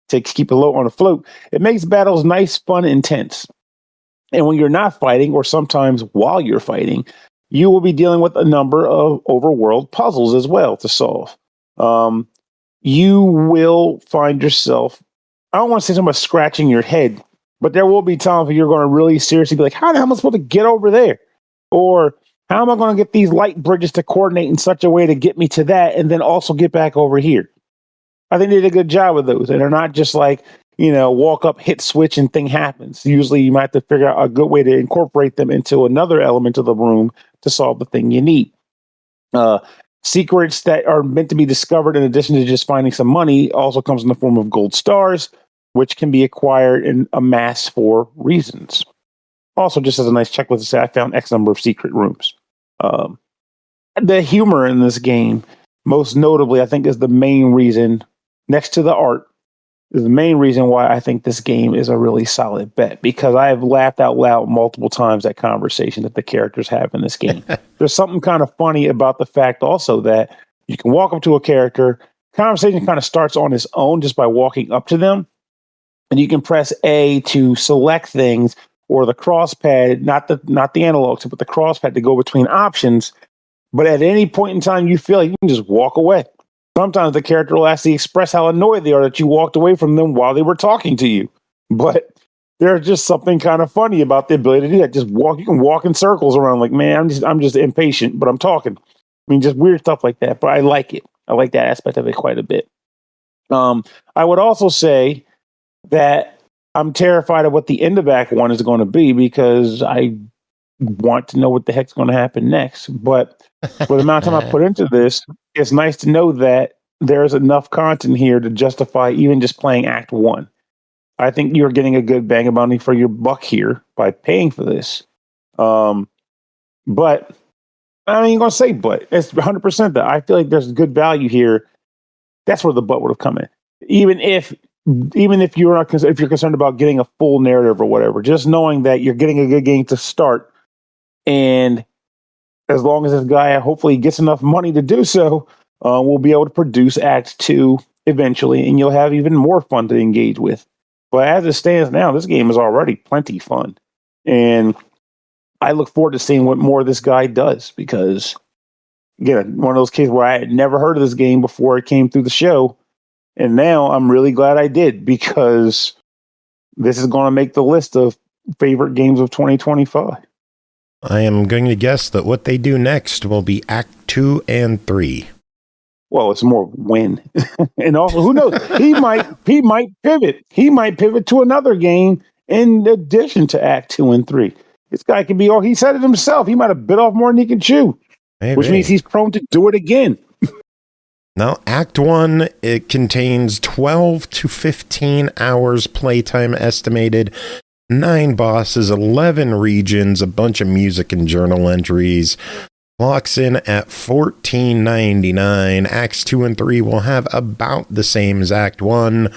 to keep it low on a float. It makes battles nice, fun, intense. And when you're not fighting, or sometimes while you're fighting, you will be dealing with a number of overworld puzzles as well to solve. You will find yourself, I don't want to say something about scratching your head, but there will be times where you're going to really seriously be like, how the hell am I supposed to get over there? Or how am I going to get these light bridges to coordinate in such a way to get me to that and then also get back over here? I think they did a good job with those. And they're not just like, walk up, hit switch, and thing happens. Usually you might have to figure out a good way to incorporate them into another element of the room to solve the thing you need. Secrets that are meant to be discovered in addition to just finding some money also comes in the form of gold stars, which can be acquired and amassed for reasons. Also, just as a nice checklist to say, I found X number of secret rooms. The humor in this game, most notably, I think is the main reason, next to the art, is the main reason why I think this game is a really solid bet, because I have laughed out loud multiple times at conversation that the characters have in this game. There's something kind of funny about the fact also that you can walk up to a character, conversation kind of starts on its own just by walking up to them, and you can press A to select things, or the cross pad, not the analog, but the cross pad to go between options. But at any point in time you feel like you can just walk away. Sometimes the character will actually express how annoyed they are that you walked away from them while they were talking to you. But there's just something kind of funny about the ability to do that. Just walk, you can walk in circles around like, man, I'm just impatient, but I'm talking. I mean, just weird stuff like that. But I like it. I like that aspect of it quite a bit. I would also say that I'm terrified of what the end of Act 1 is going to be, because I want to know what the heck's going to happen next. But for the amount of time I put into this, it's nice to know that there's enough content here to justify even just playing Act 1. I think you're getting a good bang of money for your buck here by paying for this. But I ain't going to say but. It's 100% that I feel like there's good value here. That's where the but would have come in. Even if you're not, if you're concerned about getting a full narrative or whatever, just knowing that you're getting a good game to start, and as long as this guy hopefully gets enough money to do so, we'll be able to produce Act 2 eventually, and you'll have even more fun to engage with. But as it stands now, this game is already plenty fun, and I look forward to seeing what more this guy does, because, again, one of those cases where I had never heard of this game before it came through the show, and now I'm really glad I did, because this is going to make the list of favorite games of 2025. I am going to guess that what they do next will be Act 2 and 3. Well, it's more when. And also, who knows? He might pivot. He might pivot to another game in addition to Act 2 and 3. This guy could be, he said it himself. He might have bit off more than he can chew, which means he's prone to do it again. Now, Act 1, it contains 12 to 15 hours playtime estimated, 9 bosses, 11 regions, a bunch of music and journal entries. Clocks in at $14.99. Acts 2 and 3 will have about the same as Act 1,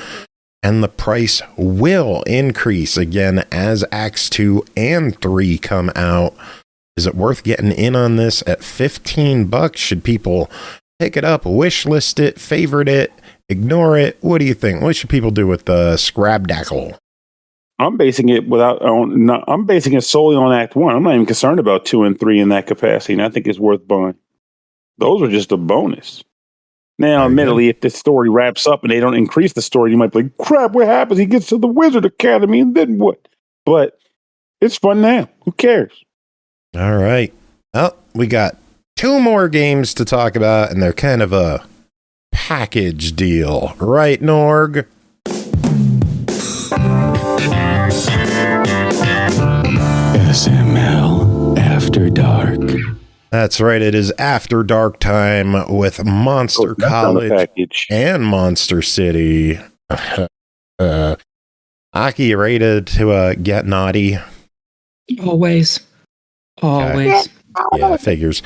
and the price will increase again as Acts 2 and 3 come out. Is it worth getting in on this at $15? Should people pick it up, wish list it, favorite it, ignore it? What do you think? What should people do with the Scrabdackle? I'm basing it I'm basing it solely on Act 1. I'm not even concerned about 2 and 3 in that capacity, and I think it's worth buying. Those are just a bonus. Now, admittedly, if the story wraps up and they don't increase the story, you might be like, crap, what happens? He gets to the Wizard Academy, and then what? But it's fun now. Who cares? All right. Well, we got 2 more games to talk about, and they're kind of a package deal. Right, Norg? SML After Dark. That's right. It is After Dark time with Monster College and Monster City. Aki, you ready to get naughty? Always. Yeah, figures.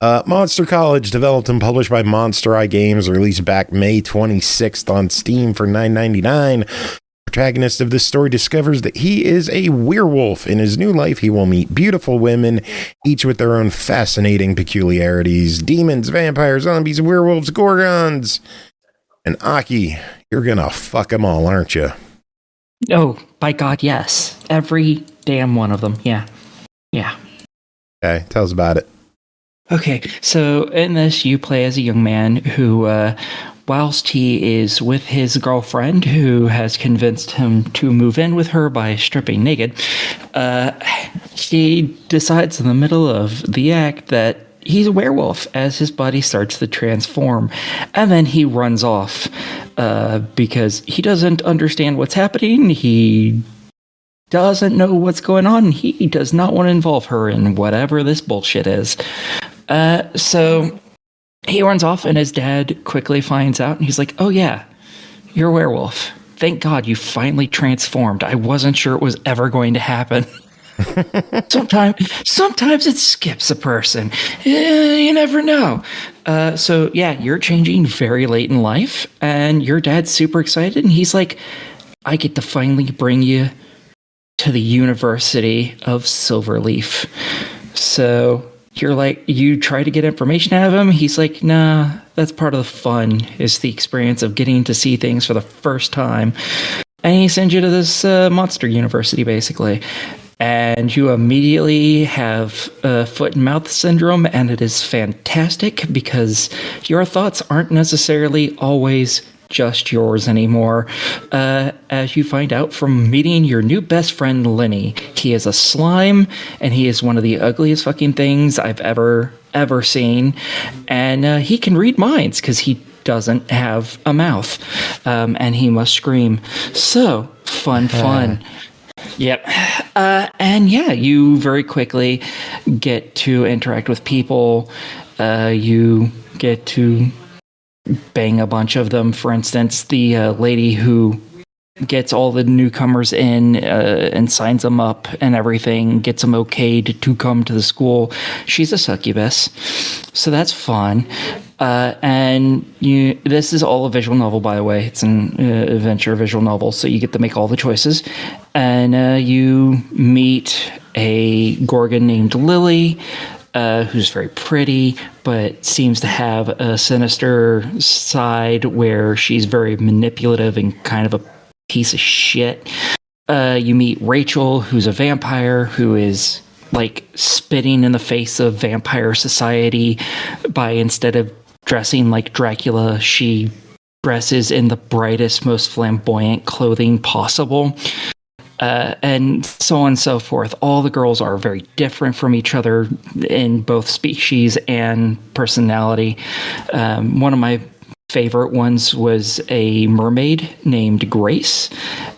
Monster College, developed and published by Monster Eye Games, released back May 26th on Steam for $9.99. Protagonist of this story discovers that he is a werewolf. In his new life, he will meet beautiful women, each with their own fascinating peculiarities. Demons, vampires, zombies, werewolves, gorgons. And Aki, you're gonna fuck them all, aren't you? Oh, by God, yes. Every damn one of them. Yeah. Okay, tell us about it. Okay, so in this, you play as a young man who, whilst he is with his girlfriend, who has convinced him to move in with her by stripping naked, he decides in the middle of the act that he's a werewolf as his body starts to transform. And then he runs off because he doesn't understand what's happening. He doesn't know what's going on. He does not want to involve her in whatever this bullshit is. So he runs off, and his dad quickly finds out, and he's like, oh yeah, you're a werewolf. Thank God you finally transformed. I wasn't sure it was ever going to happen. Sometimes it skips a person. You never know. So yeah, you're changing very late in life, and your dad's super excited, and he's like, I get to finally bring you to the University of Silverleaf. So you're like, you try to get information out of him. He's like, nah, that's part of the fun, is the experience of getting to see things for the first time. And he sends you to this monster university, basically. And you immediately have foot and mouth syndrome, and it is fantastic because your thoughts aren't necessarily always just yours anymore, as you find out from meeting your new best friend, Lenny. He is a slime, and he is one of the ugliest fucking things I've ever seen, and he can read minds because he doesn't have a mouth, and he must scream. So, fun. Yep. And yeah, you very quickly get to interact with people. You get to bang a bunch of them. For instance, the lady who gets all the newcomers in and signs them up and everything, gets them okayed to come to the school. She's a succubus, so that's fun. And this is all a visual novel, by the way. It's an adventure visual novel, so you get to make all the choices. And you meet a Gorgon named Lily, who's very pretty, but seems to have a sinister side where she's very manipulative and kind of a piece of shit. You meet Rachel, who's a vampire, who is like spitting in the face of vampire society by, instead of dressing like Dracula, she dresses in the brightest, most flamboyant clothing possible. and so on and so forth. All the girls are very different from each other in both species and personality. One of my favorite ones was a mermaid named Grace,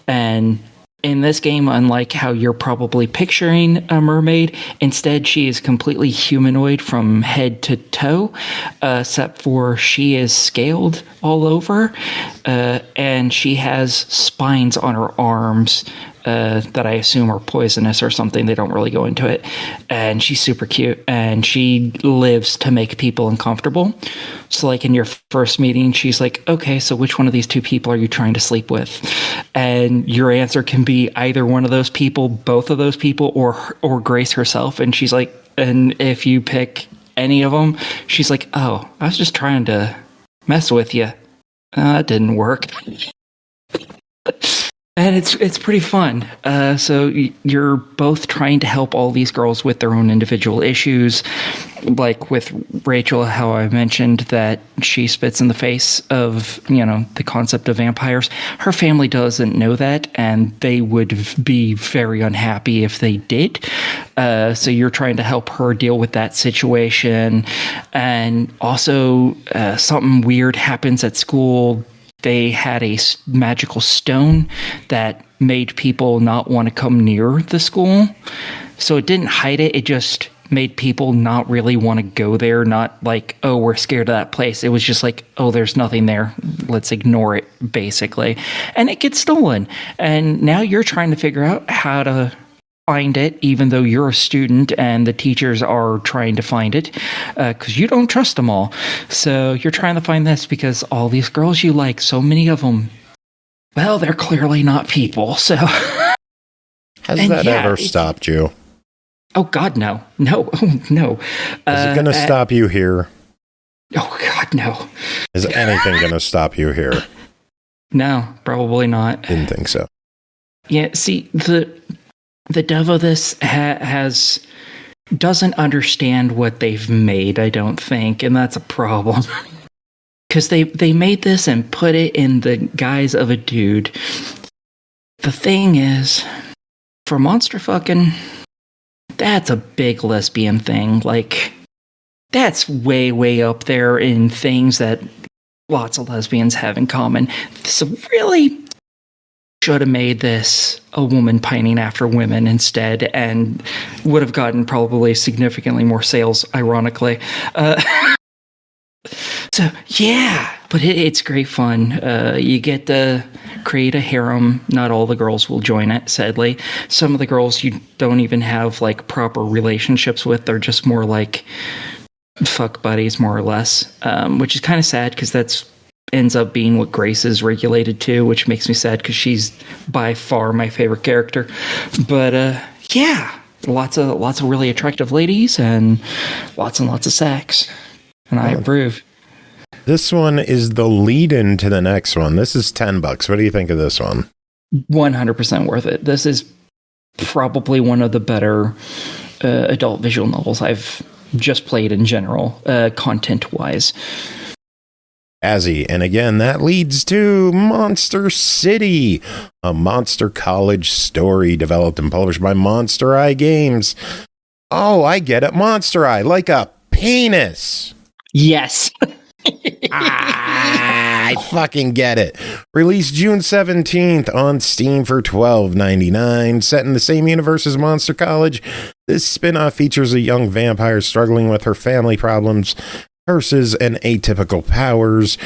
and in this game, unlike how you're probably picturing a mermaid, instead she is completely humanoid from head to toe, except for she is scaled all over, and she has spines on her arms that I assume are poisonous or something. They don't really go into it. And she's super cute, and she lives to make people uncomfortable. So like in your first meeting, she's like, okay, so which one of these two people are you trying to sleep with? And your answer can be either one of those people, both of those people, or Grace herself. And she's like, and if you pick any of them, she's like, oh, I was just trying to mess with you. It didn't work. And it's pretty fun. So you're both trying to help all these girls with their own individual issues. Like with Rachel, how I mentioned that she spits in the face of, the concept of vampires. Her family doesn't know that, and they would be very unhappy if they did. So you're trying to help her deal with that situation. And also, something weird happens at school. They had a magical stone that made people not want to come near the school. So it didn't hide it. It just made people not really want to go there. Not like, oh, we're scared of that place. It was just like, oh, there's nothing there. Let's ignore it, basically. And it gets stolen. And now you're trying to figure out how to find it, even though you're a student and the teachers are trying to find it, because you don't trust them all. So you're trying to find this because all these girls you like, so many of them, well, they're clearly not people. So has that ever stopped you? Oh God, no. Oh, no. Is it going to stop you here? Oh God, no. Is anything going to stop you here? No, probably not. Didn't think so. Yeah, see, the dev of this doesn't understand what they've made, I don't think, and that's a problem. Because they made this and put it in the guise of a dude. The thing is, for monster fucking, that's a big lesbian thing. Like, that's way, way up there in things that lots of lesbians have in common. So really should have made this a woman pining after women instead, and would have gotten probably significantly more sales, ironically. So yeah, but it's great fun. You get to create a harem. Not all the girls will join it, sadly. Some of the girls you don't even have like proper relationships with. They're just more like fuck buddies, more or less, which is kind of sad because that's ends up being what Grace is regulated to, which makes me sad because she's by far my favorite character. But yeah, lots of really attractive ladies and lots of sex, and I approve. This one is the lead-in to the next one. This is $10. What do you think of this one? 100% worth it. This is probably one of the better adult visual novels I've just played in general, content-wise. And again, that leads to Monster City, a Monster College story developed and published by Monster Eye Games. Oh, I get it. Monster Eye, like a penis. Yes. I fucking get it. Released June 17th on Steam for $12.99. Set in the same universe as Monster College, this spin-off features a young vampire struggling with her family problems, curses, and atypical powers.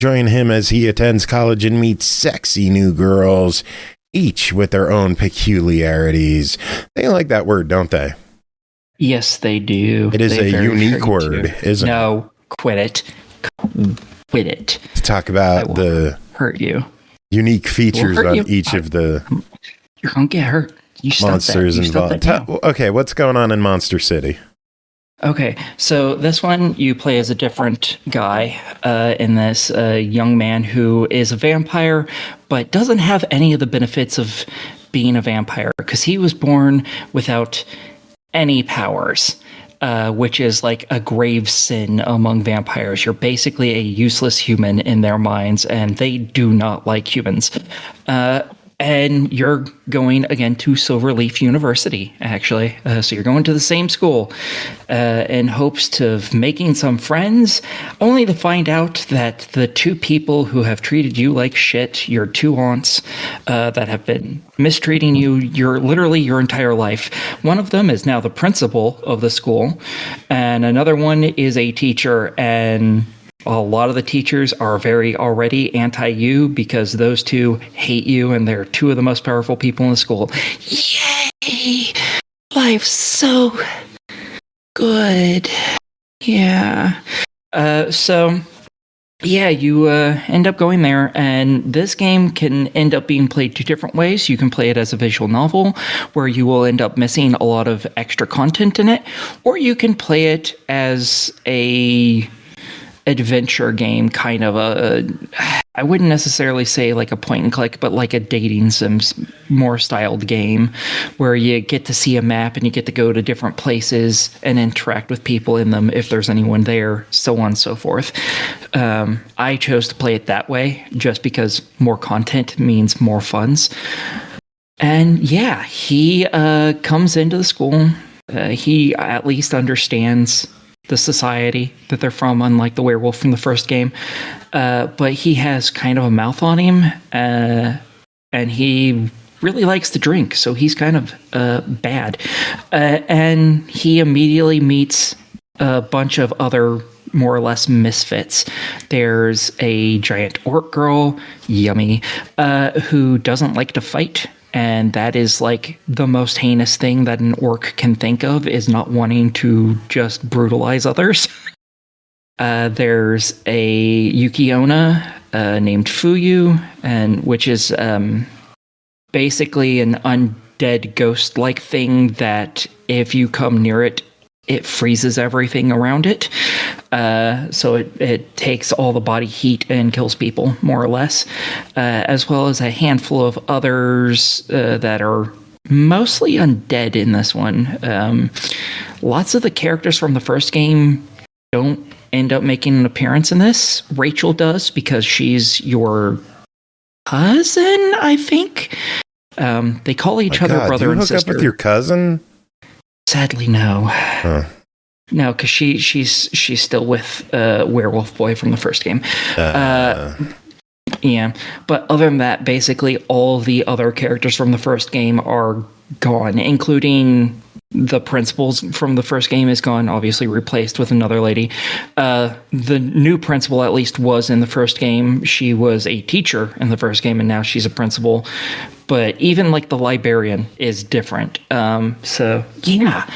Join him as he attends college and meets sexy new girls, each with their own peculiarities. They like that word, don't they? Yes, they do. It is a unique word, isn't it? No, quit it. Quit it. To talk about the hurt you. Unique features of each of the you're gonna get hurt. You monsters involved. Okay, what's going on in Monster City? Okay, so this one you play as a different guy in this young man who is a vampire, but doesn't have any of the benefits of being a vampire because he was born without any powers. Which is like a grave sin among vampires. You're basically a useless human in their minds, and they do not like humans. and you're going again to Silverleaf University, actually. So you're going to the same school in hopes of making some friends, only to find out that the two people who have treated you like shit, your two aunts that have been mistreating you literally your entire life. One of them is now the principal of the school, and another one is a teacher, and a lot of the teachers are very already anti-you because those two hate you, and they're two of the most powerful people in the school. Yay! Life's so good. Yeah. You end up going there, and this game can end up being played two different ways. You can play it as a visual novel, where you will end up missing a lot of extra content in it, or you can play it as a adventure game, kind of I wouldn't necessarily say like a point and click, but like a dating sims more styled game where you get to see a map and you get to go to different places and interact with people in them if there's anyone there, so on and so forth. I chose to play it that way just because more content means more funds. And yeah, he comes into the school. He at least understands the society that they're from, unlike the werewolf from the first game. But he has kind of a mouth on him, and he really likes to drink, so he's kind of bad. And he immediately meets a bunch of other more or less misfits. There's a giant orc girl, yummy, who doesn't like to fight. And that is like the most heinous thing that an orc can think of, is not wanting to just brutalize others. There's a Yukiona named Fuyu, which is basically an undead ghost-like thing that if you come near it, it freezes everything around it. So it takes all the body heat and kills people, more or less, as well as a handful of others that are mostly undead in this one. Lots of the characters from the first game don't end up making an appearance in this. Rachel does, because she's your cousin, I think. They call each other brother and sister. You hook up with your cousin? Sadly, no. Huh. No, because she's still with Werewolf Boy from the first game. Yeah, but other than that, basically all the other characters from the first game are gone, including the principals from the first game is gone, obviously replaced with another lady. The new principal, at least, was in the first game. She was a teacher in the first game, and now she's a principal. But even like the librarian is different. So yeah,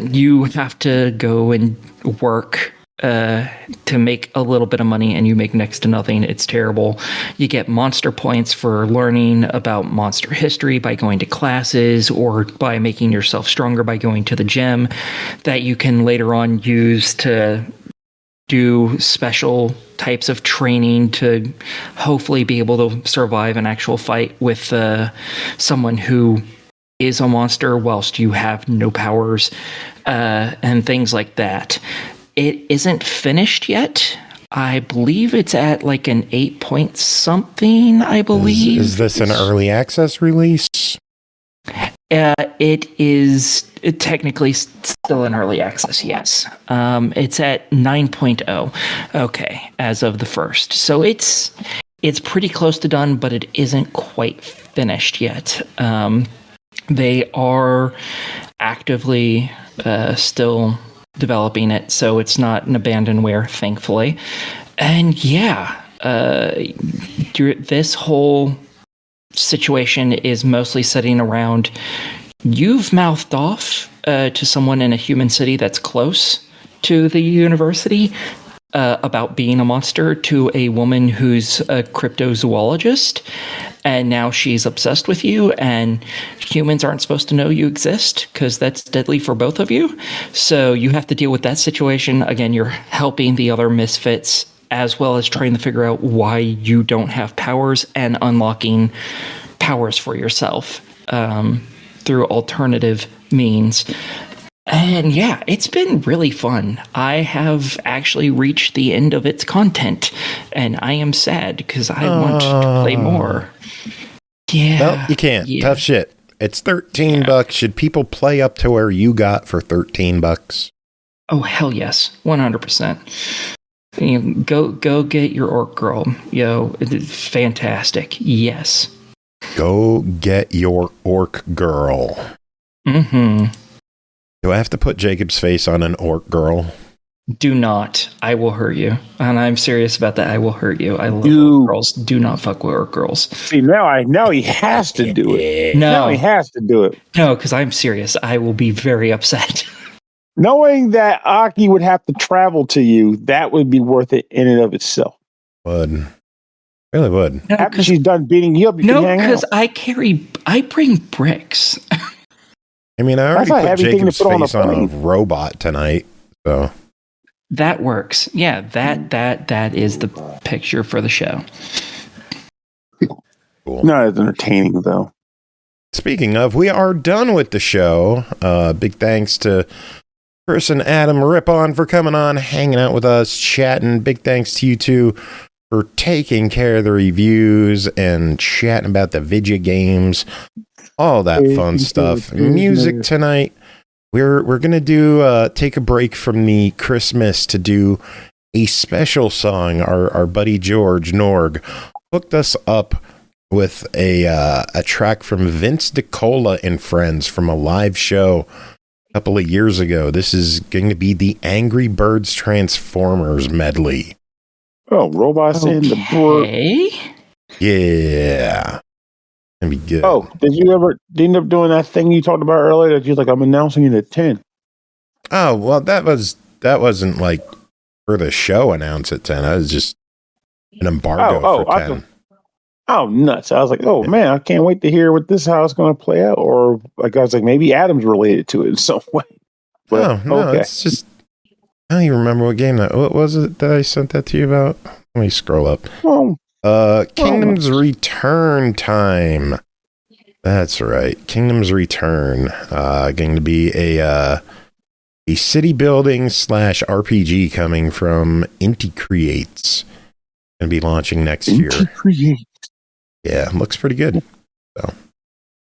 you have to go and work to make a little bit of money, and you make next to nothing. It's terrible. You get monster points for learning about monster history by going to classes, or by making yourself stronger by going to the gym, that you can later on use to do special types of training to hopefully be able to survive an actual fight with someone who is a monster whilst you have no powers, and things like that. It isn't finished yet. I believe it's at like an 8 point something, I believe. Is this an early access release? It is technically still in early access, yes. It's at 9.0, okay, as of the first. So it's pretty close to done, but it isn't quite finished yet. They are actively still developing it, so it's not an abandonware, thankfully. And yeah, this whole situation is mostly setting around, you've mouthed off to someone in a human city that's close to the university about being a monster, to a woman who's a cryptozoologist, and now she's obsessed with you, and humans aren't supposed to know you exist because that's deadly for both of you. So you have to deal with that situation. Again, you're helping the other misfits, as well as trying to figure out why you don't have powers and unlocking powers for yourself through alternative means. And yeah, it's been really fun. I have actually reached the end of its content, and I am sad because I want to play more. Yeah. No, you can't. Yeah. Tough shit. It's $13. Should people play up to where you got for $13? Oh, hell yes. 100%. You know, go get your orc girl. Yo, it's fantastic. Yes. Go get your orc girl. Mm-hmm. Do I have to put Jacob's face on an orc girl? Do not. I will hurt you. And I'm serious about that. I will hurt you. I love orc girls. Do not fuck with orc girls. See, now he has to do it. No. Now he has to do it. No, because I'm serious. I will be very upset. Knowing that Aki would have to travel to you, that would be worth it in and of itself. Would. Really would. No, After she's done beating you up, you no, can hang out. because I bring bricks. I mean, I already That's a put heavy thing to Jacob's put on a face on a plane. robot tonight, so... That works. Yeah, that is the picture for the show. Cool. Not as entertaining, though. Speaking of, we are done with the show. Big thanks to Chris and Adam Rippon for coming on, hanging out with us, chatting. Big thanks to you two for taking care of the reviews and chatting about the video games, all that fun stuff. Music tonight. We're gonna do take a break from the Christmas to do a special song. Our buddy George Norg hooked us up with a track from Vince DiCola and Friends from a live show a couple of years ago. This is going to be the Angry Birds Transformers medley. Oh, robots in the board. Hey, Yeah, gonna be good. Oh, did you end up doing that thing you talked about earlier that you're like, I'm announcing it at 10? Oh well, that wasn't like for the show. Announce at 10. That was just an embargo for 10. Oh, nuts. I was like, oh, man, I can't wait to hear what this how it's going to play out. Or like I was like, maybe Adam's related to it in some way. But, No, okay. it's just, I don't even remember what game what was it that I sent that to you about? Let me scroll up. Kingdom's Return time. That's right. Kingdom's Return. Going to be a city building / RPG coming from Inti Creates. Going to be launching next year. Yeah, looks pretty good. So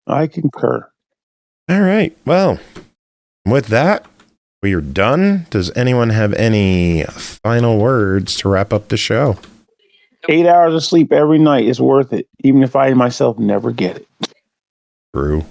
I concur. All right. Well, with that, we are done. Does anyone have any final words to wrap up the show? 8 hours of sleep every night is worth it, even if I myself never get it. True.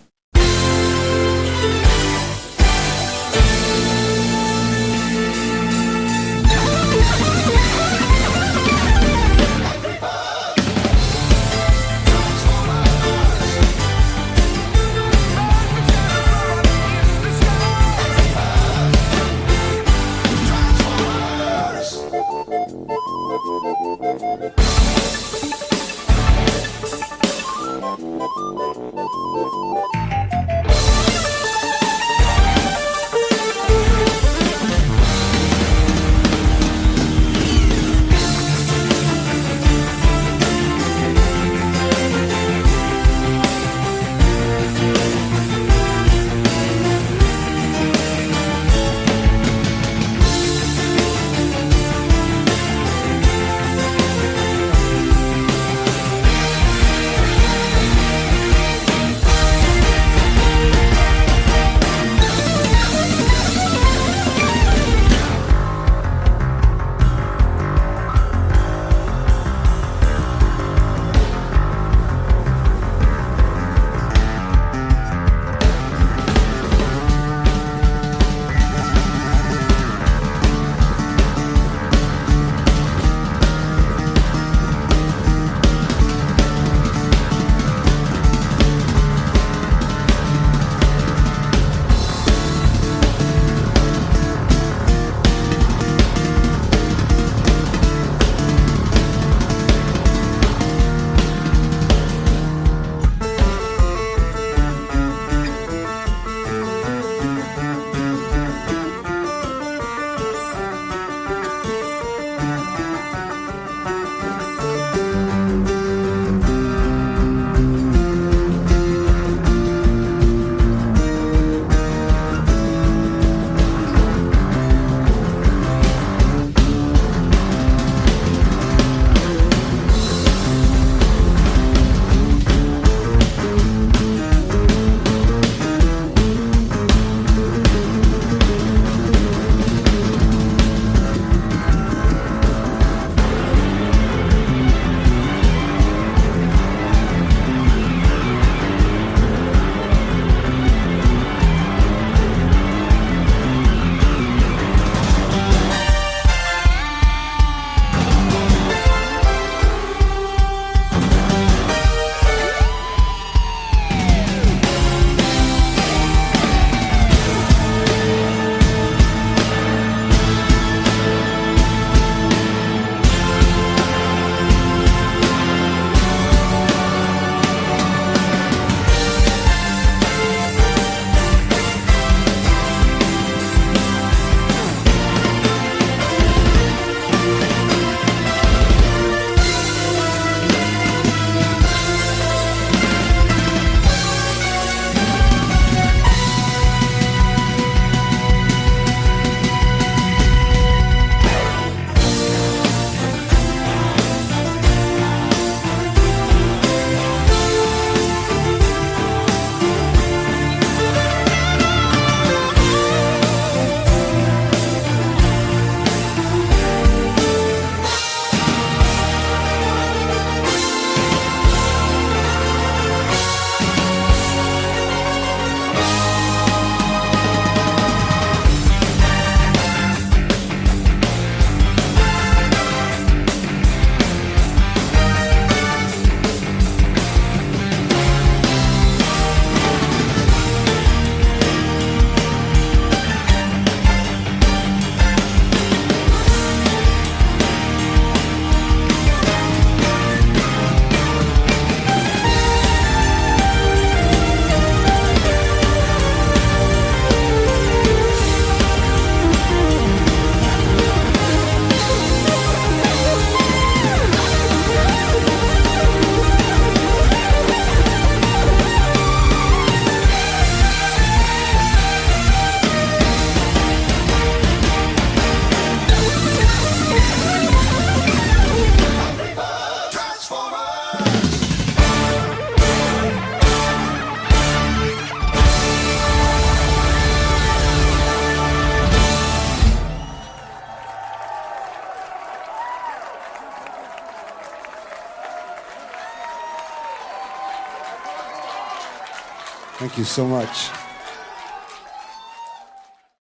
Thank you so much.